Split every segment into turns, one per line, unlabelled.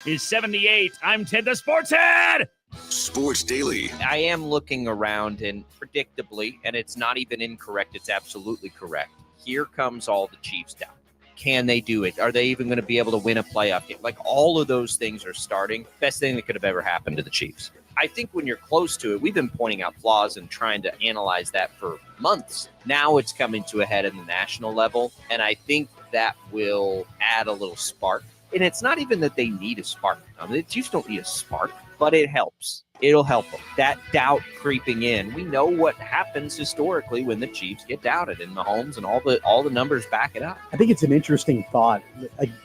is 78. I'm Ted the Sports Head.
Sports Daily.
I am looking around, and predictably, and it's not even incorrect, it's absolutely correct. Here comes all the Chiefs down. Can they do it? Are they even going to be able to win a playoff game? Like, all of those things are starting. Best thing that could have ever happened to the Chiefs. I think when you're close to it, we've been pointing out flaws and trying to analyze that for months. Now it's coming to a head at the national level, and I think that will add a little spark. And it's not even that they need a spark. The Chiefs don't need a spark, but it helps. It'll help them. That doubt creeping in. We know what happens historically when the Chiefs get doubted, and Mahomes and all the numbers back it up.
I think it's an interesting thought.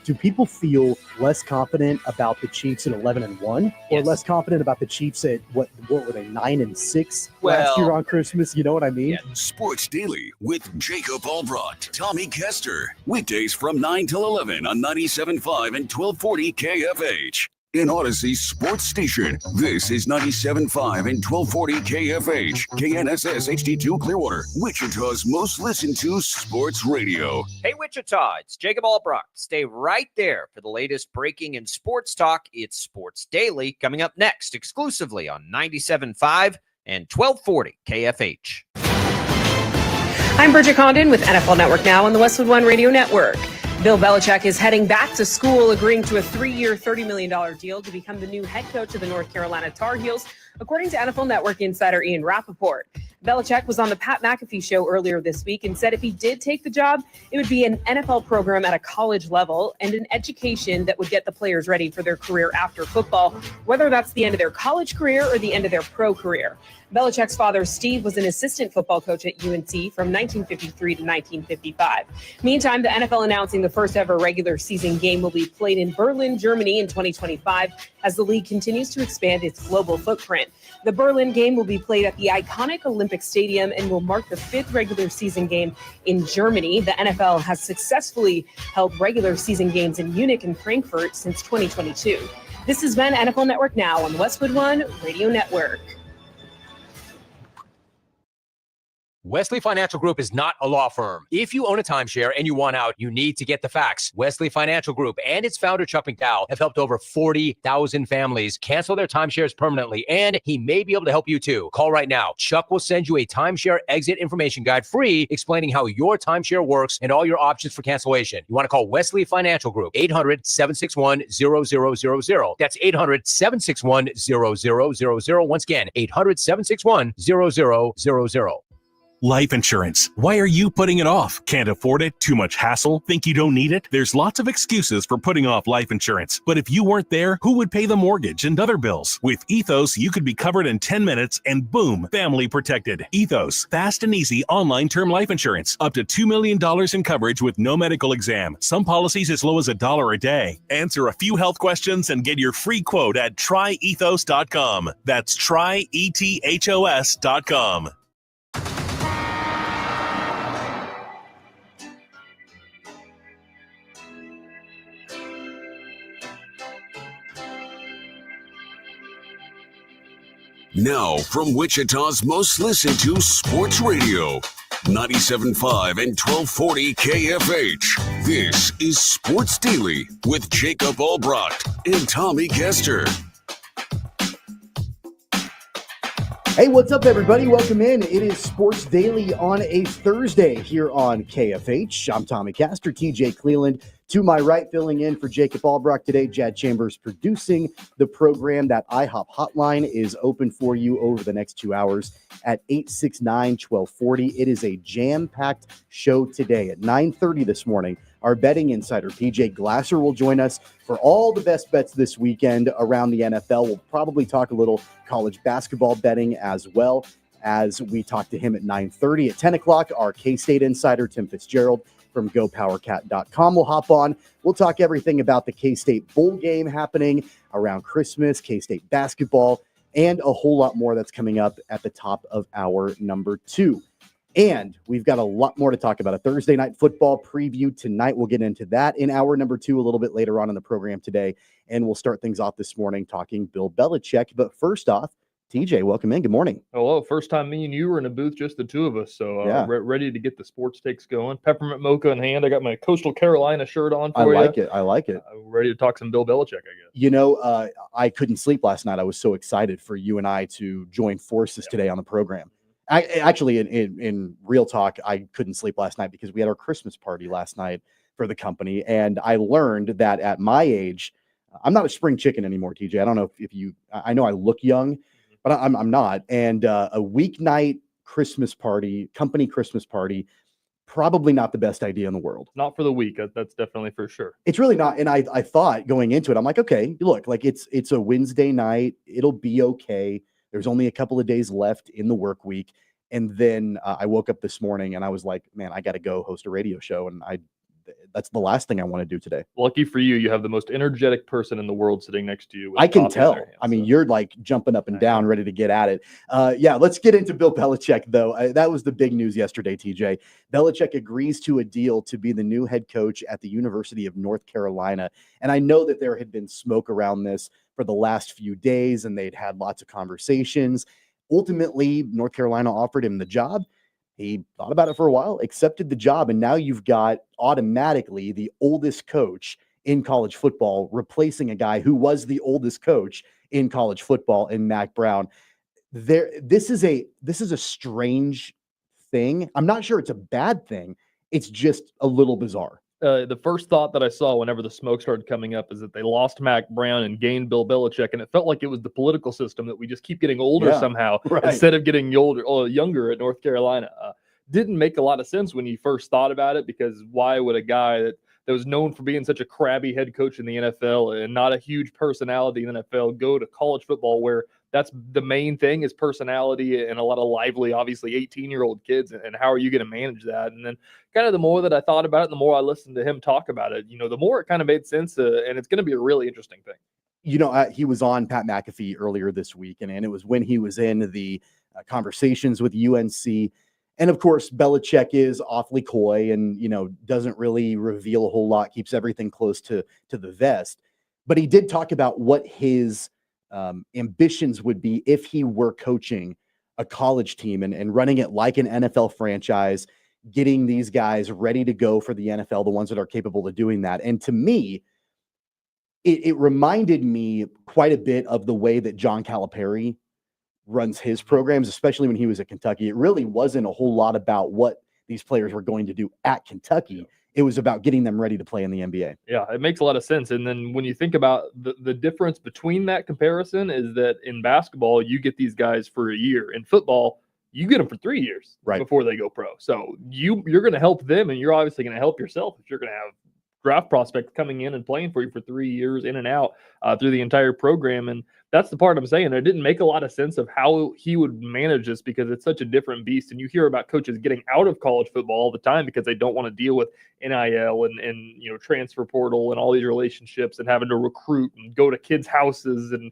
Do people feel less confident about the Chiefs at 11-1, or
Yes.
less confident about the Chiefs at what were they 9-6 last year on Christmas? You know what I mean?
Yeah.
Sports Daily with Jacob Albrocht, Tommy Kester. Weekdays from 9 till 11 on 97.5 and 1240 KFH. In Odyssey's sports station, this is 97.5 and 1240 KFH, KNSS HD2 Clearwater, Wichita's most listened to sports radio.
Hey, Wichita, it's Jacob Albrocht. Stay right there for the latest breaking in sports talk. It's Sports Daily coming up next, exclusively on 97.5 and 1240 KFH.
I'm Bridget Condon with NFL Network Now on the Westwood One Radio Network. Bill Belichick is heading back to school, agreeing to a 3-year, $30 million deal to become the new head coach of the North Carolina Tar Heels, according to NFL Network insider Ian Rappaport. Belichick was on the Pat McAfee show earlier this week and said if he did take the job, it would be an NFL program at a college level and an education that would get the players ready for their career after football, whether that's the end of their college career or the end of their pro career. Belichick's father, Steve, was an assistant football coach at UNC from 1953 to 1955. Meantime, the NFL announcing the first ever regular season game will be played in Berlin, Germany in 2025 as the league continues to expand its global footprint. The Berlin game will be played at the iconic Olympic Stadium and will mark the 5th regular season game in Germany. The NFL has successfully held regular season games in Munich and Frankfurt since 2022. This has been NFL Network Now on Westwood One Radio Network.
Wesley Financial Group is not a law firm. If you own a timeshare and you want out, you need to get the facts. Wesley Financial Group and its founder, Chuck McDowell, have helped over 40,000 families cancel their timeshares permanently, and he may be able to help you too. Call right now. Chuck will send you a timeshare exit information guide free explaining how your timeshare works and all your options for cancellation. You want to call Wesley Financial Group, 800-761-0000. That's 800-761-0000. Once again, 800-761-0000.
Life insurance. Why are you putting it off? Can't afford it? Too much hassle? Think you don't need it? There's lots of excuses for putting off life insurance. But if you weren't there, who would pay the mortgage and other bills? With Ethos, you could be covered in 10 minutes and boom, family protected. Ethos, fast and easy online term life insurance. Up to $2 million in coverage with no medical exam. Some policies as low as $1 a day. Answer a few health questions and get your free quote at tryethos.com. That's tryethos.com.
Now, from Wichita's most listened to sports radio, 97.5 and 1240 KFH. This is Sports Daily with Jacob Albrocht and Tommy Kester.
Hey, what's up, everybody? Welcome in. It is Sports Daily on a Thursday here on KFH. I'm Tommy Castor, TJ Cleveland. To my right, filling in for Jacob Albrocht today, Jad Chambers producing the program. That IHOP hotline is open for you over the next 2 hours at 869-1240. It is a jam-packed show today at 9:30 this morning. Our betting insider, PJ Glasser, will join us for all the best bets this weekend around the NFL. We'll probably talk a little college basketball betting as well as we talk to him at 9:30. At 10 o'clock, our K-State insider, Tim Fitzgerald, from GoPowerCat.com will hop on. We'll talk everything about the K-State bowl game happening around Christmas, K-State basketball, and a whole lot more that's coming up at the top of hour number 2. And we've got a lot more to talk about. A Thursday night football preview tonight. We'll get into that in hour number 2 a little bit later on in the program today. And we'll start things off this morning talking Bill Belichick. But first off, TJ, welcome in. Good morning.
Hello. First time me and you were in a booth, just the two of us. So
Yeah.
ready to get the sports takes going. Peppermint mocha in hand. I got my Coastal Carolina shirt on for you.
I like it.
Ready to talk some Bill Belichick, I guess.
You know, I couldn't sleep last night. I was so excited for you and I to join forces today on the program. Actually, in real talk, I couldn't sleep last night because we had our Christmas party last night for the company. And I learned that at my age, I'm not a spring chicken anymore, TJ. I don't know if you, I know I look young, but I'm not. And a weeknight Christmas party, company Christmas party, probably not the best idea in the world.
Not for the week. That's definitely for sure.
It's really not. And I thought going into it, I'm like, okay, look, like it's a Wednesday night. It'll be okay. There's only a couple of days left in the work week. And then I woke up this morning and I was like, man, I got to go host a radio show. And that's the last thing I want to do today.
Lucky for you, you have the most energetic person in the world sitting next to you. With
I can
coffee in
tell.
their hands,
I mean,
so.
you're like jumping up and down, ready to get at it. Yeah, let's get into Bill Belichick, though. That was the big news yesterday, TJ. Belichick agrees to a deal to be the new head coach at the University of North Carolina. And I know that there had been smoke around this for the last few days, and they'd had lots of conversations. Ultimately, North Carolina offered him the job. He thought about it for a while, accepted the job, and now you've got automatically the oldest coach in college football replacing a guy who was the oldest coach in college football in Mack Brown. This is a strange thing. I'm not sure it's a bad thing. It's just a little bizarre.
The first thought that I saw whenever the smoke started coming up is that they lost Mack Brown and gained Bill Belichick, and it felt like it was the political system that we just keep getting older somehow instead of getting younger at North Carolina. Didn't make a lot of sense when you first thought about it, because why would a guy that was known for being such a crabby head coach in the NFL and not a huge personality in the NFL go to college football, where that's the main thing is personality and a lot of lively, obviously 18-year-old kids. And how are you going to manage that? And then kind of the more that I thought about it, the more I listened to him talk about it, the more it kind of made sense. And it's going to be a really interesting thing.
He was on Pat McAfee earlier this week, and it was when he was in the conversations with UNC. And of course, Belichick is awfully coy and, doesn't really reveal a whole lot, keeps everything close to the vest. But he did talk about what his ambitions would be if he were coaching a college team and running it like an NFL franchise, getting these guys ready to go for the NFL, the ones that are capable of doing that. And to me, it reminded me quite a bit of the way that John Calipari runs his programs, especially when he was at Kentucky. It really wasn't a whole lot about what these players were going to do at Kentucky. It was about getting them ready to play in the NBA.
Yeah, it makes a lot of sense. And then when you think about the difference between that comparison is that in basketball, you get these guys for a year. In football, you get them for 3 years before they go pro. So you're going to help them, and you're obviously going to help yourself if you're going to have draft prospects coming in and playing for you for 3 years in and out through the entire program. And that's the part I'm saying. It didn't make a lot of sense of how he would manage this, because it's such a different beast. And you hear about coaches getting out of college football all the time because they don't want to deal with NIL and transfer portal and all these relationships and having to recruit and go to kids' houses and,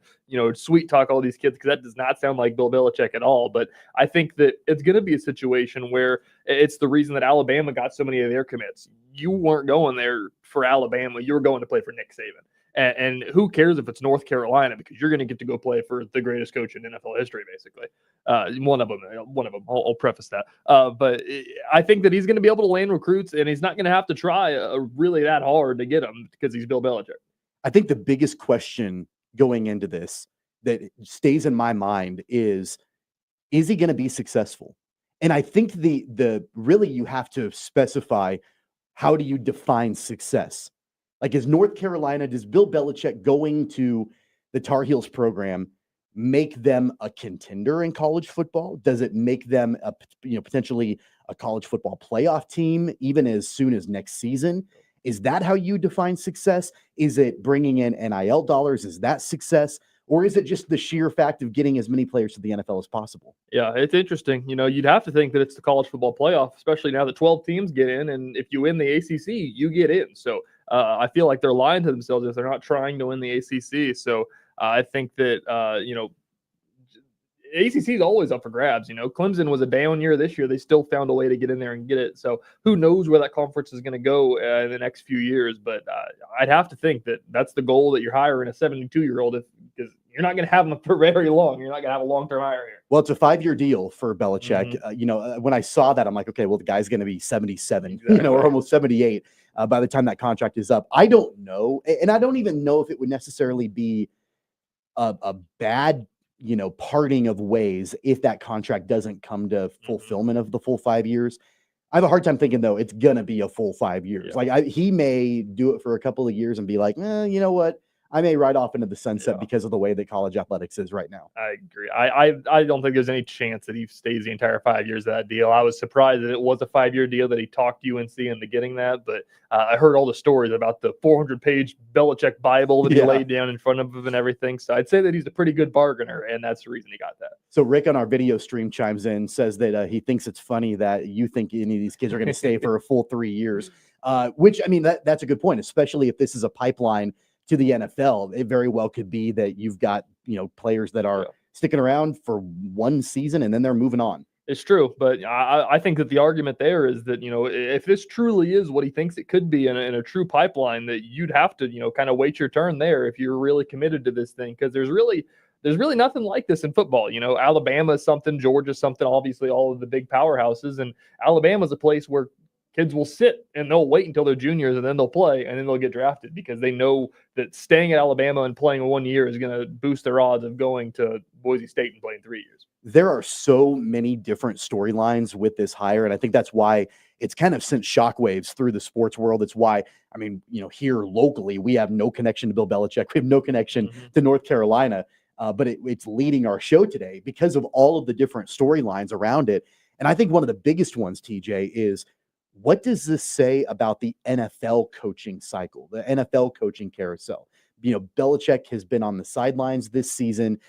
sweet talk all these kids, because that does not sound like Bill Belichick at all. But I think that it's going to be a situation where it's the reason that Alabama got so many of their commits. You weren't going there for Alabama. You were going to play for Nick Saban. And who cares if it's North Carolina, because you're going to get to go play for the greatest coach in NFL history, basically. One of them. I'll preface that. But I think that he's going to be able to land recruits, and he's not going to have to try really that hard to get them because he's Bill Belichick.
I think the biggest question going into this that stays in my mind is he going to be successful? And I think the really you have to specify, how do you define success? Like, is North Carolina, does Bill Belichick going to the Tar Heels program make them a contender in college football? Does it make them potentially a college football playoff team even as soon as next season? Is that how you define success? Is it bringing in NIL dollars? Is that success? Or is it just the sheer fact of getting as many players to the NFL as possible?
Yeah, it's interesting. You'd have to think that it's the college football playoff, especially now that 12 teams get in. And if you win the ACC, you get in. So I feel like they're lying to themselves if they're not trying to win the ACC. So I think that, ACC is always up for grabs. Clemson was a down year this year. They still found a way to get in there and get it. So who knows where that conference is going to go in the next few years. But I'd have to think that that's the goal, that you're hiring a 72-year-old, because you're not going to have him for very long. You're not going to have a long-term hire here.
Well, it's a 5-year deal for Belichick. When I saw that, I'm like, okay, well, the guy's going to be 77,
Exactly.
or almost 78 by the time that contract is up. I don't know. And I don't even know if it would necessarily be a bad, parting of ways if that contract doesn't come to fulfillment of the full 5 years. I have a hard time thinking, though, it's going to be a full 5 years.
Yeah.
He may do it for a couple of years and be like, you know what? I may ride off into the sunset because of the way that college athletics is right now.
I agree. I don't think there's any chance that he stays the entire 5 years of that deal. I was surprised that it was a 5-year deal that he talked UNC into getting that, but I heard all the stories about the 400-page Belichick Bible that he laid down in front of him and everything. So I'd say that he's a pretty good bargainer, and that's the reason he got that.
So Rick on our video stream chimes in, says that he thinks it's funny that you think any of these kids are going to stay for a full 3 years, which, I mean, that's a good point, especially if this is a pipeline to the NFL. It very well could be that you've got, players that are sticking around for one season and then they're moving on.
It's true, but I think that the argument there is that, if this truly is what he thinks it could be in a true pipeline, that you'd have to, kind of wait your turn there if you're really committed to this thing, because there's really nothing like this in football. Alabama is something, Georgia's something, obviously all of the big powerhouses, and Alabama's a place where kids will sit and they'll wait until they're juniors and then they'll play and then they'll get drafted because they know that staying at Alabama and playing 1 year is going to boost their odds of going to Boise State and playing 3 years.
There are so many different storylines with this hire, and I think that's why it's kind of sent shockwaves through the sports world. It's why, here locally, we have no connection to Bill Belichick. We have no connection to North Carolina, but it's leading our show today because of all of the different storylines around it. And I think one of the biggest ones, TJ, is what does this say about the NFL coaching cycle, the NFL coaching carousel? Belichick has been on the sidelines this season.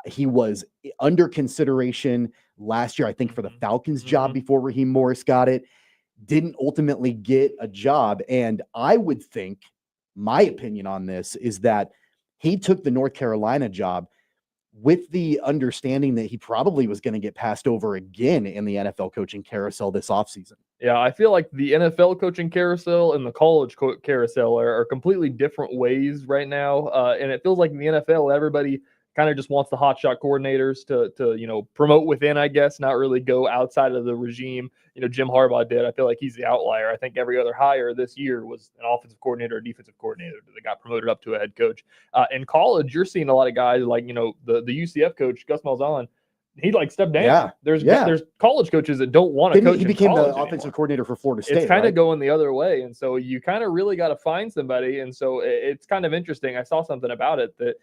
He was under consideration last year, I think, for the Falcons job before Raheem Morris got it. Didn't ultimately get a job. And I would think, my opinion on this is that he took the North Carolina job with the understanding that he probably was going to get passed over again in the NFL coaching carousel this offseason.
Yeah, I feel like the NFL coaching carousel and the college carousel are completely different ways right now. And it feels like in the NFL, everybody kind of just wants the hotshot coordinators to promote within, I guess, not really go outside of the regime. Jim Harbaugh did. I feel like he's the outlier. I think every other hire this year was an offensive coordinator or defensive coordinator that got promoted up to a head coach. In college, you're seeing a lot of guys like, the UCF coach, Gus Malzahn, he stepped down.
Yeah.
There's college coaches that don't want to coach.
He became the offensive
anymore.
coordinator for Florida State.
It's kind of going the other way. And so you kind of really got to find somebody. And so it's kind of interesting. I saw something about it that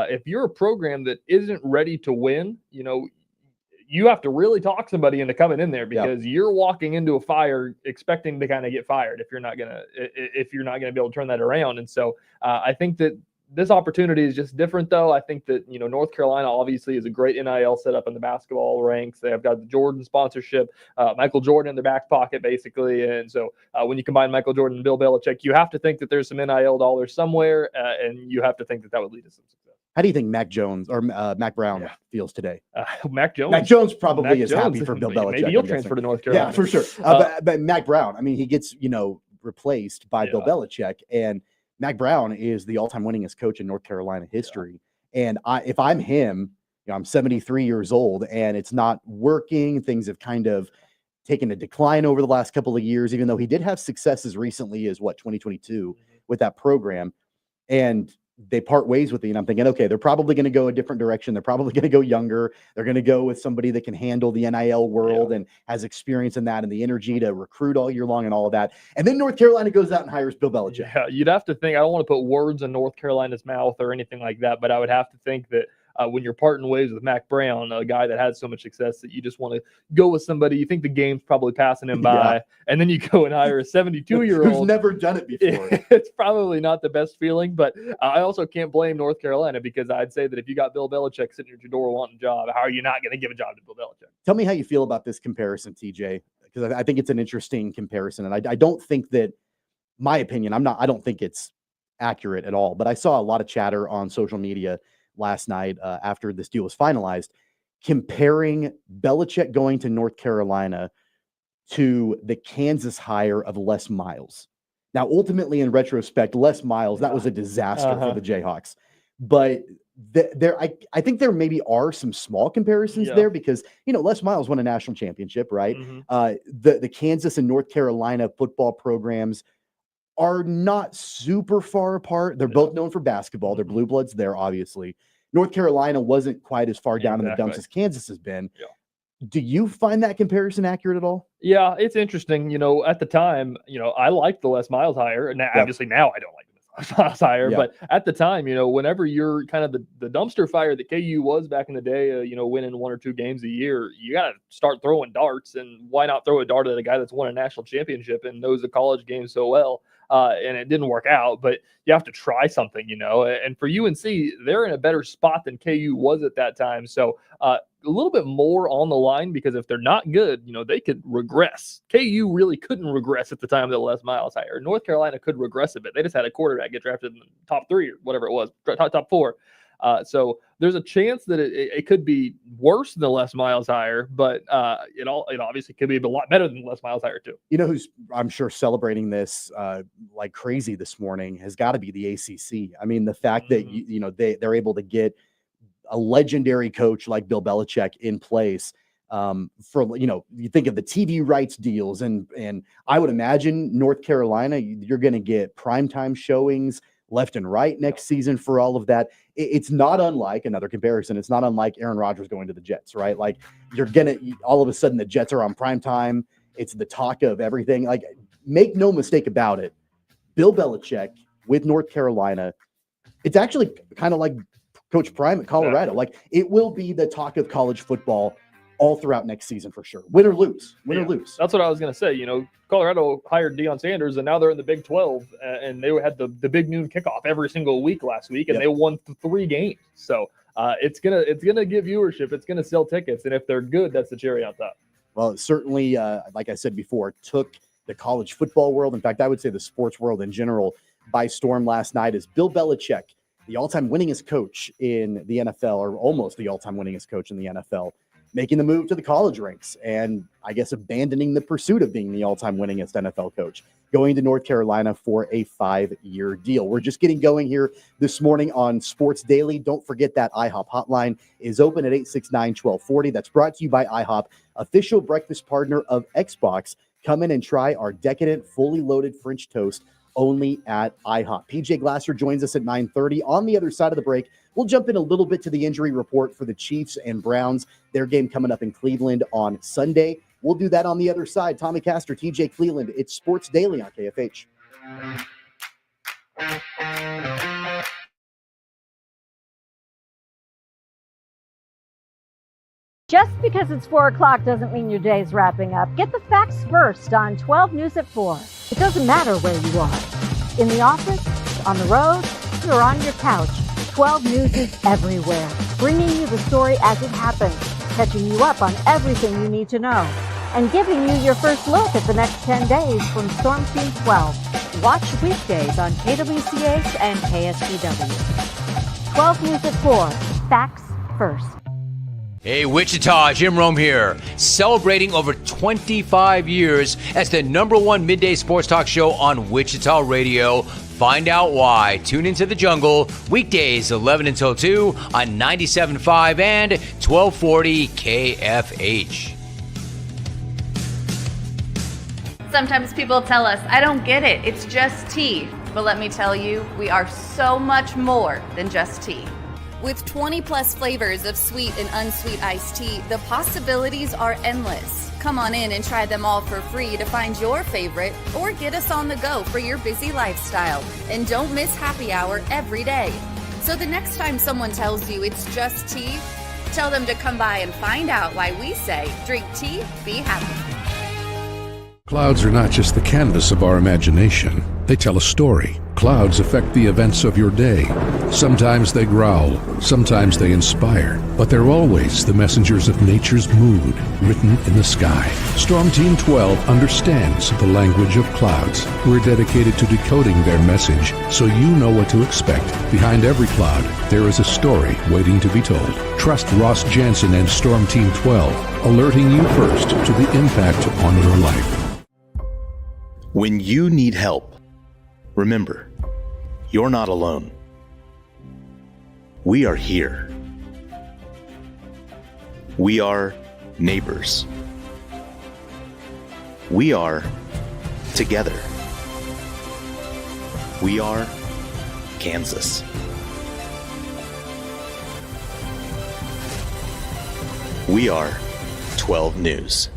if you're a program that isn't ready to win, you have to really talk somebody into coming in there because you're walking into a fire expecting to kind of get fired if you're not gonna be able to turn that around. And so I think that this opportunity is just different, though. I think that North Carolina obviously is a great NIL setup in the basketball ranks. They have got the Jordan sponsorship, Michael Jordan in their back pocket, basically. And so when you combine Michael Jordan and Bill Belichick, you have to think that there's some NIL dollars somewhere, and you have to think that would lead to some success.
How do you think Mac Brown feels today?
Mac
Jones probably is happy for Bill Belichick.
Maybe he'll transfer to North Carolina.
Yeah, for sure. But Mac Brown, he gets replaced by Bill Belichick, and Mac Brown is the all-time winningest coach in North Carolina history. And if I'm him, I'm 73 years old, and it's not working. Things have kind of taken a decline over the last couple of years, even though he did have success as recently as 2022 with that program. And they part ways with me, and I'm thinking, okay, they're probably going to go a different direction. They're probably going to go younger. They're going to go with somebody that can handle the NIL world and has experience in that and the energy to recruit all year long and all of that. And then North Carolina goes out and hires Bill Belichick.
Yeah, you'd have to think, I don't want to put words in North Carolina's mouth or anything like that, but I would have to think that when you're parting ways with Mac Brown, a guy that had so much success, that you just want to go with somebody. You think the game's probably passing him by, and then you go and hire a 72-year-old
who's never done it before.
It's probably not the best feeling, but I also can't blame North Carolina, because I'd say that if you got Bill Belichick sitting at your door wanting a job, how are you not going to give a job to Bill Belichick?
Tell me how you feel about this comparison, TJ, because I think it's an interesting comparison, and I don't think that, my opinion, I don't think it's accurate at all, but I saw a lot of chatter on social media last night after this deal was finalized, comparing Belichick going to North Carolina to the Kansas hire of Les Miles. Now, ultimately, in retrospect, Les Miles, that was a disaster for the Jayhawks. but I think there maybe are some small comparisons there because, Les Miles won a national championship, right? The Kansas and North Carolina football programs are not super far apart. They're both known for basketball. They're blue bloods there, obviously. North Carolina wasn't quite as far down in the dumps as Kansas has been. Yeah. Do you find that comparison accurate at all?
Yeah, it's interesting. At the time, I liked the Les Miles hire. And obviously now I don't like the Les Miles hire. But at the time, whenever you're kind of the dumpster fire that KU was back in the day, winning 1 or 2 games a year, you got to start throwing darts. And why not throw a dart at a guy that's won a national championship and knows the college game so well? And it didn't work out, but you have to try something, and for UNC, they're in a better spot than KU was at that time. So a little bit more on the line, because if they're not good, they could regress. KU really couldn't regress at the time of the Les Miles hire. North Carolina could regress a bit. They just had a quarterback get drafted in the top 3 or whatever it was, top 4. So there's a chance that it could be worse than the Les Miles hire, but it obviously could be a lot better than the Les Miles hire too.
Who's I'm sure celebrating this like crazy this morning has got to be the ACC. I mean, the fact that they're able to get a legendary coach like Bill Belichick in place. For you think of the TV rights deals, and I would imagine North Carolina, you're going to get primetime showings left and right next season for all of that. It's not unlike another comparison. It's not unlike Aaron Rodgers going to the Jets, right? Like all of a sudden the Jets are on prime time. It's the talk of everything. Like, make no mistake about it. Bill Belichick with North Carolina, it's actually kind of like Coach Prime at Colorado. Like, it will be the talk of college football all throughout next season for sure. Win or lose.
That's what I was going to say. Colorado hired Deion Sanders, and now they're in the Big 12, and they had the big noon kickoff every single week last week, and they won 3 games. So it's gonna give viewership. It's gonna sell tickets, and if they're good, that's the cherry on top.
Well, it certainly, like I said before, took the college football world, in fact, I would say the sports world in general, by storm last night, as Bill Belichick, the all-time winningest coach in the NFL, or almost the all-time winningest coach in the NFL, making the move to the college ranks and I guess abandoning the pursuit of being the all-time winningest NFL coach, going to North Carolina for a 5-year deal. We're just getting going here this morning on Sports Daily. Don't forget that IHOP hotline is open at 869-1240. That's brought to you by IHOP, official breakfast partner of Xbox. Come in and try our decadent, fully loaded French toast only at IHOP. PJ Glasser joins us at 9:30. On the other side of the break, we'll jump in a little bit to the injury report for the Chiefs and Browns, their game coming up in Cleveland on Sunday. We'll do that on the other side. Tommy Castor, TJ Cleveland. It's Sports Daily on KFH.
Just because it's 4 o'clock doesn't mean your day's wrapping up. Get the facts first on 12 News at 4. It doesn't matter where you are. In the office, on the road, or on your couch. 12 News is everywhere, bringing you the story as it happens, catching you up on everything you need to know, and giving you your first look at the next 10 days from Storm Team 12. Watch weekdays on KWCH and KSPW. 12 News at 4. Facts first.
Hey, Wichita, Jim Rome here, celebrating over 25 years as the #1 midday sports talk show on Wichita Radio. Find out why. Tune into The Jungle, weekdays 11 until 2 on 97.5 and 1240 KFH.
Sometimes people tell us, I don't get it, it's just tea. But let me tell you, we are so much more than just tea. With 20 plus flavors of sweet and unsweet iced tea, the possibilities are endless. Come on in and try them all for free to find your favorite, or get us on the go for your busy lifestyle. And don't miss happy hour every day. So the next time someone tells you it's just tea, tell them to come by and find out why we say, drink tea, be happy.
Clouds are not just the canvas of our imagination. They tell a story. Clouds affect the events of your day. Sometimes they growl, sometimes they inspire, but they're always the messengers of nature's mood, written in the sky. Storm Team 12 understands the language of clouds. We're dedicated to decoding their message so you know what to expect. Behind every cloud, there is a story waiting to be told. Trust Ross Jansen and Storm Team 12, alerting you first to the impact on your life.
When you need help, remember, you're not alone. We are here. We are neighbors. We are together. We are Kansas. We are 12 News.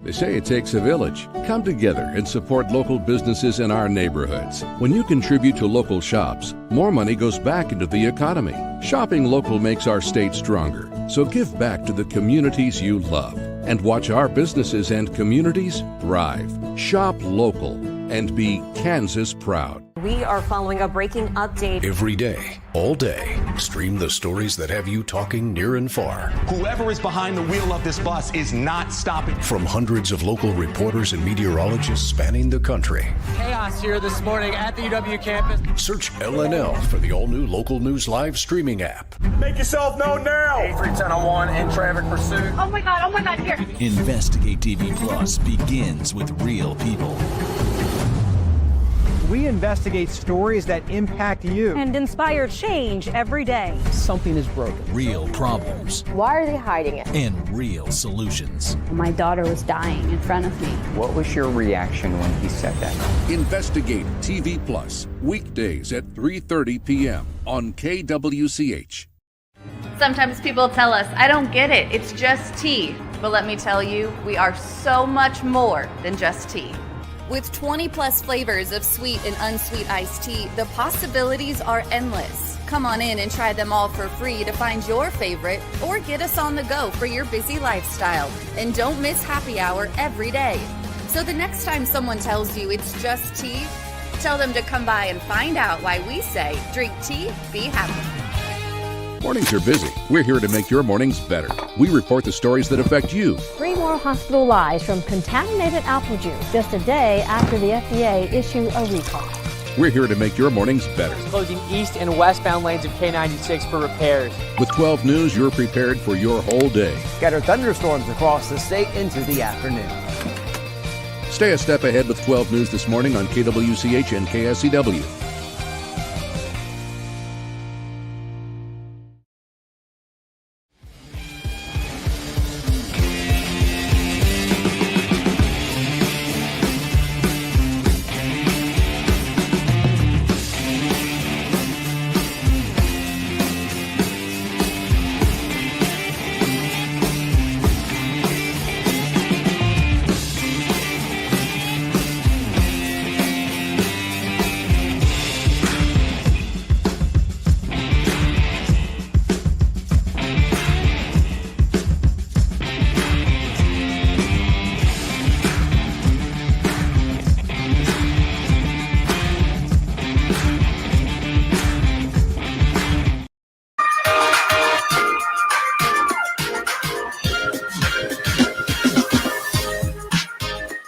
They say it takes a village. Come together and support local businesses in our neighborhoods. When you contribute to local shops, more money goes back into the economy. Shopping local makes our state stronger. So give back to the communities you love and watch our businesses and communities thrive. Shop local and be Kansas proud.
We are following a breaking update.
Every day, all day, stream the stories that have you talking near and far.
Whoever is behind the wheel of this bus is not stopping.
From hundreds of local reporters and meteorologists spanning the country.
Chaos here this morning at the UW campus.
Search LNL for the all-new Local News Live streaming app.
Make yourself known now.
310-01 in traffic pursuit.
Oh my God, here.
Investigate TV Plus begins with real people.
We investigate stories that impact you
and inspire change every day.
Something is broken.
Real problems.
Why are they hiding it?
And real solutions.
My daughter was dying in front of me.
What was your reaction when he said that?
Investigate TV Plus, weekdays at 3:30 p.m. on KWCH.
Sometimes people tell us, I don't get it, it's just tea. But let me tell you, we are so much more than just tea. With 20 plus flavors of sweet and unsweet iced tea, the possibilities are endless. Come on in and try them all for free to find your favorite or get us on the go for your busy lifestyle. And don't miss happy hour every day. So the next time someone tells you it's just tea, tell them to come by and find out why we say, drink tea, be happy.
Mornings are busy. We're here to make your mornings better. We report the stories that affect you.
3 more hospital lies from contaminated apple juice just a day after the FDA issued a recall.
We're here to make your mornings better.
Closing east and westbound lanes of K96 for repairs.
With 12 News, you're prepared for your whole day.
Scattered thunderstorms across the state into the afternoon.
Stay a step ahead with 12 News this morning on KWCH and KSCW.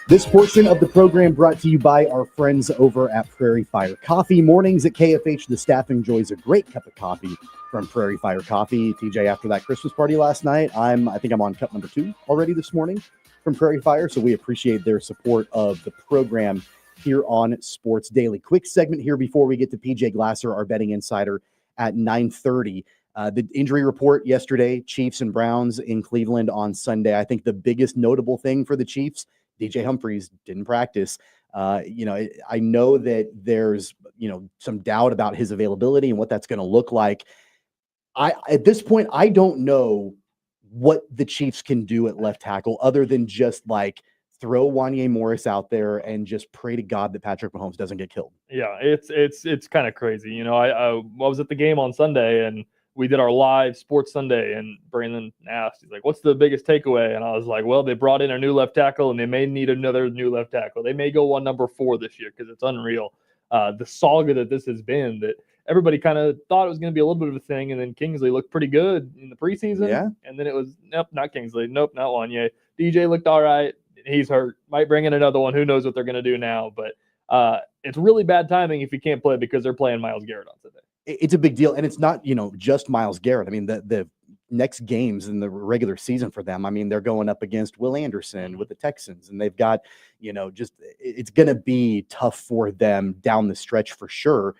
This portion of the program brought to you by our friends over at Prairie Fire Coffee. Mornings at KFH, the staff enjoys a great cup of coffee from Prairie Fire Coffee. TJ, after that Christmas party last night, I think I'm on cup number 2 already this morning from Prairie Fire, so we appreciate their support of the program here on Sports Daily. Quick segment here before we get to PJ Glasser, our betting insider, at 9:30. The injury report yesterday, Chiefs and Browns in Cleveland on Sunday. I think the biggest notable thing for the Chiefs, DJ Humphries didn't practice. I know that there's, some doubt about his availability and what that's going to look like. At this point, I don't know what the Chiefs can do at left tackle other than just throw Wanya Morris out there and just pray to God that Patrick Mahomes doesn't get killed.
Yeah, it's kind of crazy. I was at the game on Sunday and we did our live Sports Sunday, and Brandon asked, he's like, what's the biggest takeaway? And I was like, well, they brought in a new left tackle, and they may need another new left tackle. They may go on number 4 this year because it's unreal. The saga that this has been, that everybody kind of thought it was going to be a little bit of a thing, and then Kingsley looked pretty good in the preseason.
Yeah.
And then it was, nope, not Kingsley. Nope, not Wanya. DJ looked all right. He's hurt. Might bring in another one. Who knows what they're going to do now. But it's really bad timing if you can't play because they're playing Myles Garrett on Sunday.
It's a big deal. And it's not, just Myles Garrett. I mean, the next games in the regular season for them, I mean, they're going up against Will Anderson with the Texans, and they've got, it's going to be tough for them down the stretch for sure.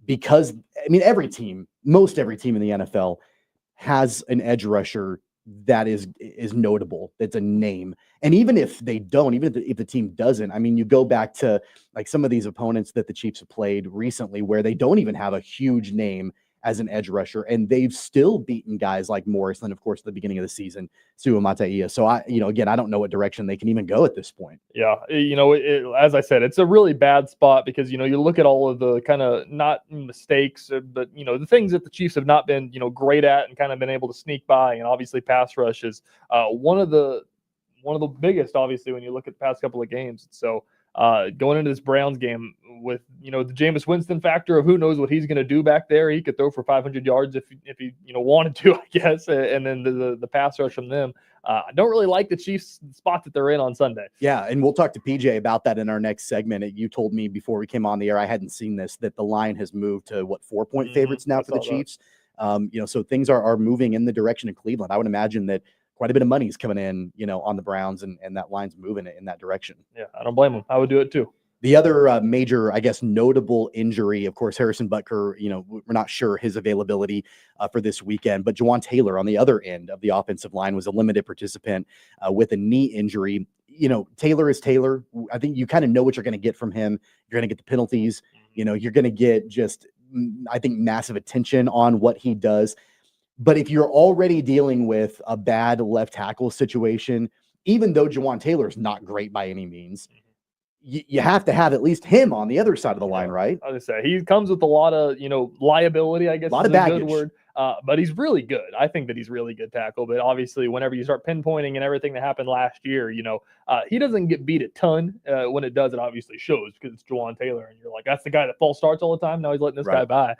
because, I mean, most every team in the NFL has an edge rusher that is notable. That's a name. And even if they don't, even if the team doesn't, I mean, you go back to like some of these opponents that the Chiefs have played recently where they don't even have a huge name as an edge rusher, and they've still beaten guys like Morris and, of course, at the beginning of the season, Sua Mata'ia. So again, I don't know what direction they can even go at this point.
Yeah, as I said, it's a really bad spot because you look at all of the kind of not mistakes, but the things that the Chiefs have not been great at and kind of been able to sneak by, and obviously pass rush is one of the biggest, obviously, when you look at the past couple of games. So going into this Browns game with the Jameis Winston factor of who knows what he's going to do back there. He could throw for 500 yards if he wanted to, I guess. And then the pass rush from them. I don't really like the Chiefs spot that they're in on Sunday.
Yeah, and we'll talk to PJ about that in our next segment. You told me before we came on the air, I hadn't seen this, that the line has moved to 4-point favorites now for the Chiefs. So things are moving in the direction of Cleveland. I would imagine that quite a bit of money is coming in, on the Browns, and that line's moving in that direction.
Yeah, I don't blame them. I would do it too.
The other major, I guess, notable injury, of course, Harrison Butker, we're not sure his availability for this weekend, but Jawaan Taylor on the other end of the offensive line was a limited participant with a knee injury. Taylor is Taylor. I think you kind of know what you're going to get from him. You're going to get the penalties. You're going to get just, I think, massive attention on what he does. But if you're already dealing with a bad left tackle situation, even though Jawaan Taylor is not great by any means, you have to have at least him on the other side of the line, right?
I was gonna say he comes with a lot of liability, I guess,
a lot of
is a
baggage.
good word. But he's really good. I think that he's really good tackle. But obviously, whenever you start pinpointing and everything that happened last year, he doesn't get beat a ton. When it does, it obviously shows because it's Jawaan Taylor, and you're like, that's the guy that false starts all the time. Now he's letting this guy by.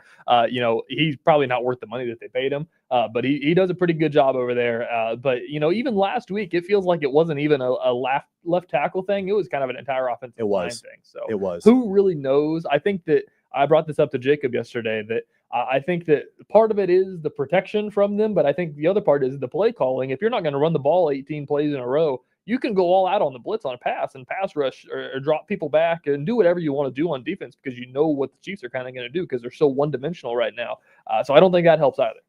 He's probably not worth the money that they paid him. But he does a pretty good job over there. But even last week, it feels like it wasn't even a left tackle thing. It was kind of an entire offensive line thing. So
it was.
Who really knows? I think that I brought this up to Jacob yesterday that I think that part of it is the protection from them, but I think the other part is the play calling. If you're not going to run the ball 18 plays in a row, you can go all out on the blitz on a pass and pass rush or drop people back and do whatever you want to do on defense because you know what the Chiefs are kind of going to do because they're so one-dimensional right now. So I don't think that helps either.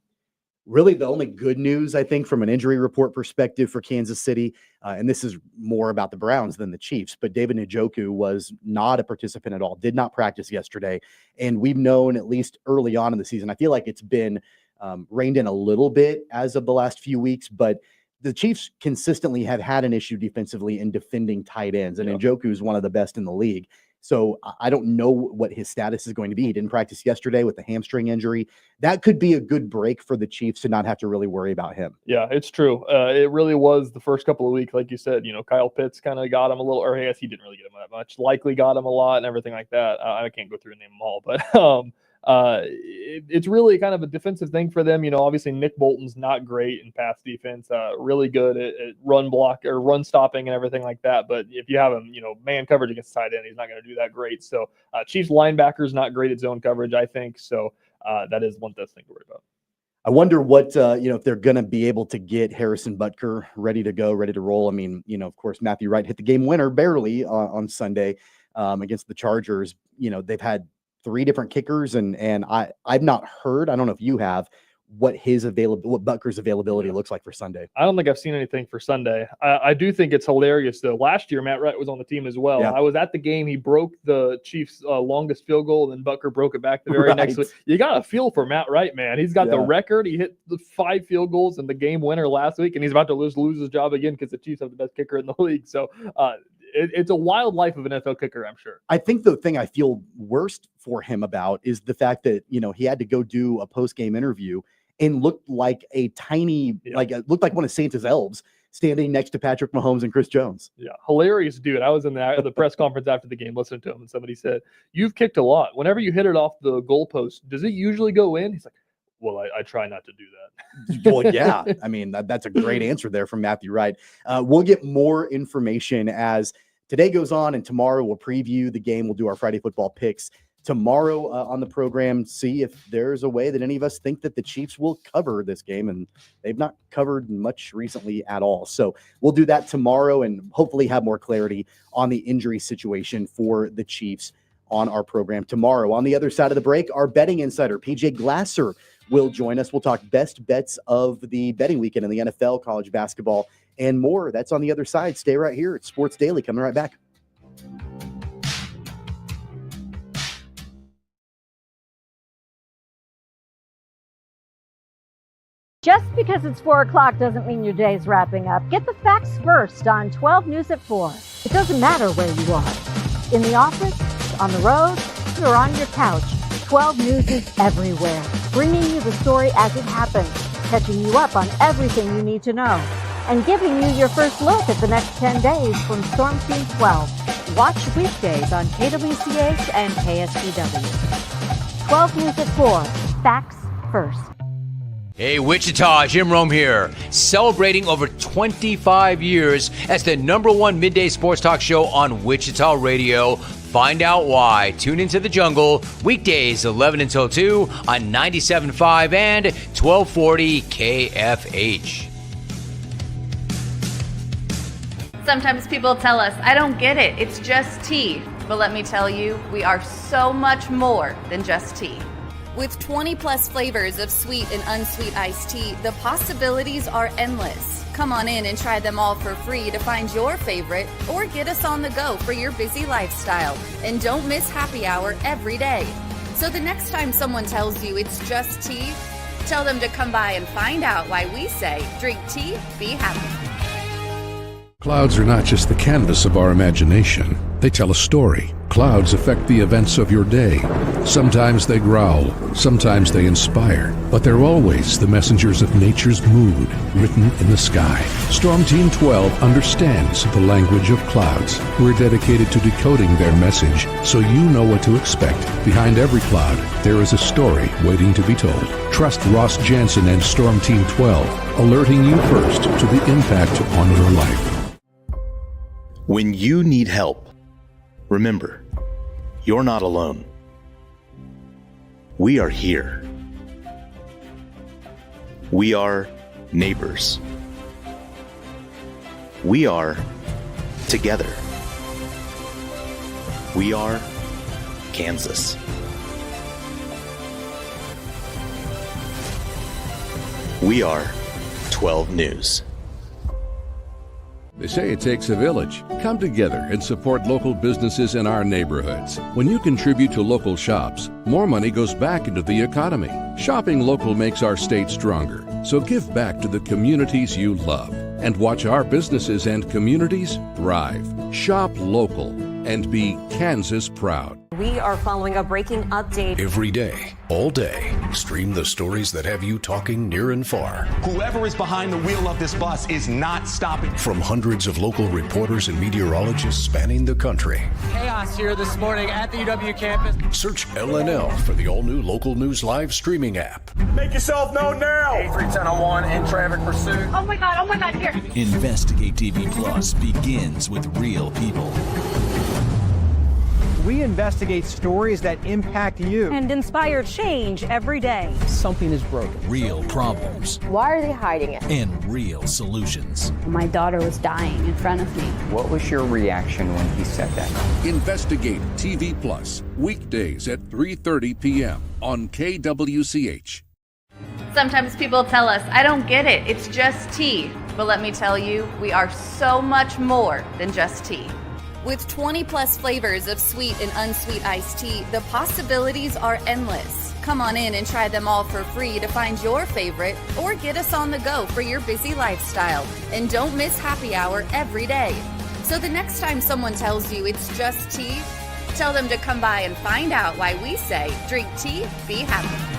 Really, the only good news, I think, from an injury report perspective for Kansas City, and this is more about the Browns than the Chiefs, but David Njoku was not a participant at all, did not practice yesterday. And we've known, at least early on in the season, I feel like it's been reined in a little bit as of the last few weeks, but the Chiefs consistently have had an issue defensively in defending tight ends, and Njoku is one of the best in the league. So I don't know what his status is going to be. He didn't practice yesterday with the hamstring injury. That could be a good break for the Chiefs to not have to really worry about him.
Yeah, it's true. It really was the first couple of weeks, like you said, Kyle Pitts kind of got him a little, or I guess he didn't really get him that much. Likely got him a lot and everything like that. I can't go through and name them all, but it's really kind of a defensive thing for them. Obviously Nick Bolton's not great in pass defense, really good at run block or run stopping and everything like that. But if you have him, man coverage against tight end, he's not going to do that great. So Chiefs linebackers not great at zone coverage, I think. So that is one thing to worry about.
I wonder what, if they're going to be able to get Harrison Butker ready to go, ready to roll. I mean, of course, Matthew Wright hit the game winner barely on Sunday against the Chargers. They've had 3 different kickers, and I've not heard, I don't know if you have, what Butker's availability looks like for Sunday.
I don't think I've seen anything for Sunday. I do think it's hilarious though. Last year, Matt Wright was on the team as well.
Yeah.
I was at the game. He broke the Chiefs' longest field goal, and then Butker broke it back the very next week. You got to feel for Matt Wright, man. He's got the record. He hit the 5 field goals in the game winner last week, and he's about to lose his job again because the Chiefs have the best kicker in the league. So it's a wild life of an NFL kicker, I'm sure.
I think the thing I feel worst for him about is the fact that, he had to go do a post-game interview and looked like a tiny, looked like one of Santa's elves standing next to Patrick Mahomes and Chris Jones.
Yeah, hilarious dude. I was in the press conference after the game listening to him, and somebody said, "You've kicked a lot. Whenever you hit it off the goalpost, does it usually go in?" He's like, "Well, I try not to do that."
Well, yeah. I mean, that's a great answer there from Matthew Wright. We'll get more information as today goes on, and tomorrow we'll preview the game. We'll do our Friday football picks tomorrow on the program, see if there's a way that any of us think that the Chiefs will cover this game, and they've not covered much recently at all. So we'll do that. that tomorrow and hopefully have more clarity on the injury situation for the Chiefs on our program tomorrow. On the other side of the break, our betting insider, PJ Glasser, will join us. We'll talk best bets of the betting weekend in the NFL, college basketball, and more. That's on the other side. Stay right here. It's Sports Daily. Coming right back.
Just because it's 4 o'clock doesn't mean your day's wrapping up. Get the facts first on 12 News at 4. It doesn't matter where you are. In the office, on the road, or on your couch, 12 News is everywhere. Bringing you the story as it happens, catching you up on everything you need to know, and giving you your first look at the next 10 days from Storm Team 12. Watch weekdays on KWCH and KSPW. 12 News at 4. Facts first.
Hey, Wichita, Jim Rome here, celebrating over 25 years as the #1 midday sports talk show on Wichita Radio. Find out why. Tune into The Jungle, weekdays 11 until 2 on 97.5 and 1240 KFH.
Sometimes people tell us, I don't get it, it's just tea. But let me tell you, we are so much more than just tea. With 20 plus flavors of sweet and unsweet iced tea, the possibilities are endless. Come on in and try them all for free to find your favorite or get us on the go for your busy lifestyle. And don't miss happy hour every day. So the next time someone tells you it's just tea, tell them to come by and find out why we say, drink tea, be happy.
Clouds are not just the canvas of our imagination. They tell a story. Clouds affect the events of your day. Sometimes they growl, sometimes they inspire, but they're always the messengers of nature's mood written in the sky. Storm Team 12 understands the language of clouds. We're dedicated to decoding their message so you know what to expect. Behind every cloud, there is a story waiting to be told. Trust Ross Jansen and Storm Team 12, alerting you first to the impact on your life.
When you need help, remember, you're not alone. We are here. We are neighbors. We are together. We are Kansas. We are 12 News.
They say it takes a village. Come together and support local businesses in our neighborhoods. When you contribute to local shops, more money goes back into the economy. Shopping local makes our state stronger. So give back to the communities you love and watch our businesses and communities thrive. Shop local and be Kansas proud.
We are following a breaking update.
Every day, all day, stream the stories that have you talking near and far.
Whoever is behind the wheel of this bus is not stopping.
From hundreds of local reporters and meteorologists spanning the country.
Chaos here this morning at the UW campus.
Search LNL for the all-new Local News Live streaming app.
Make yourself known now.
310-01 in traffic pursuit.
Oh my God, here.
Investigate TV Plus begins with real people.
We investigate stories that impact you.
And inspire change every day.
Something is broken.
Real problems.
Why are they hiding it?
And real solutions.
My daughter was dying in front of me.
What was your reaction when he said that?
Investigate TV Plus, weekdays at 3:30 p.m. on KWCH.
Sometimes people tell us, I don't get it, it's just tea. But let me tell you, we are so much more than just tea. With 20 plus flavors of sweet and unsweet iced tea, the possibilities are endless. Come on in and try them all for free to find your favorite or get us on the go for your busy lifestyle. And don't miss happy hour every day. So the next time someone tells you it's just tea, tell them to come by and find out why we say, drink tea, be happy.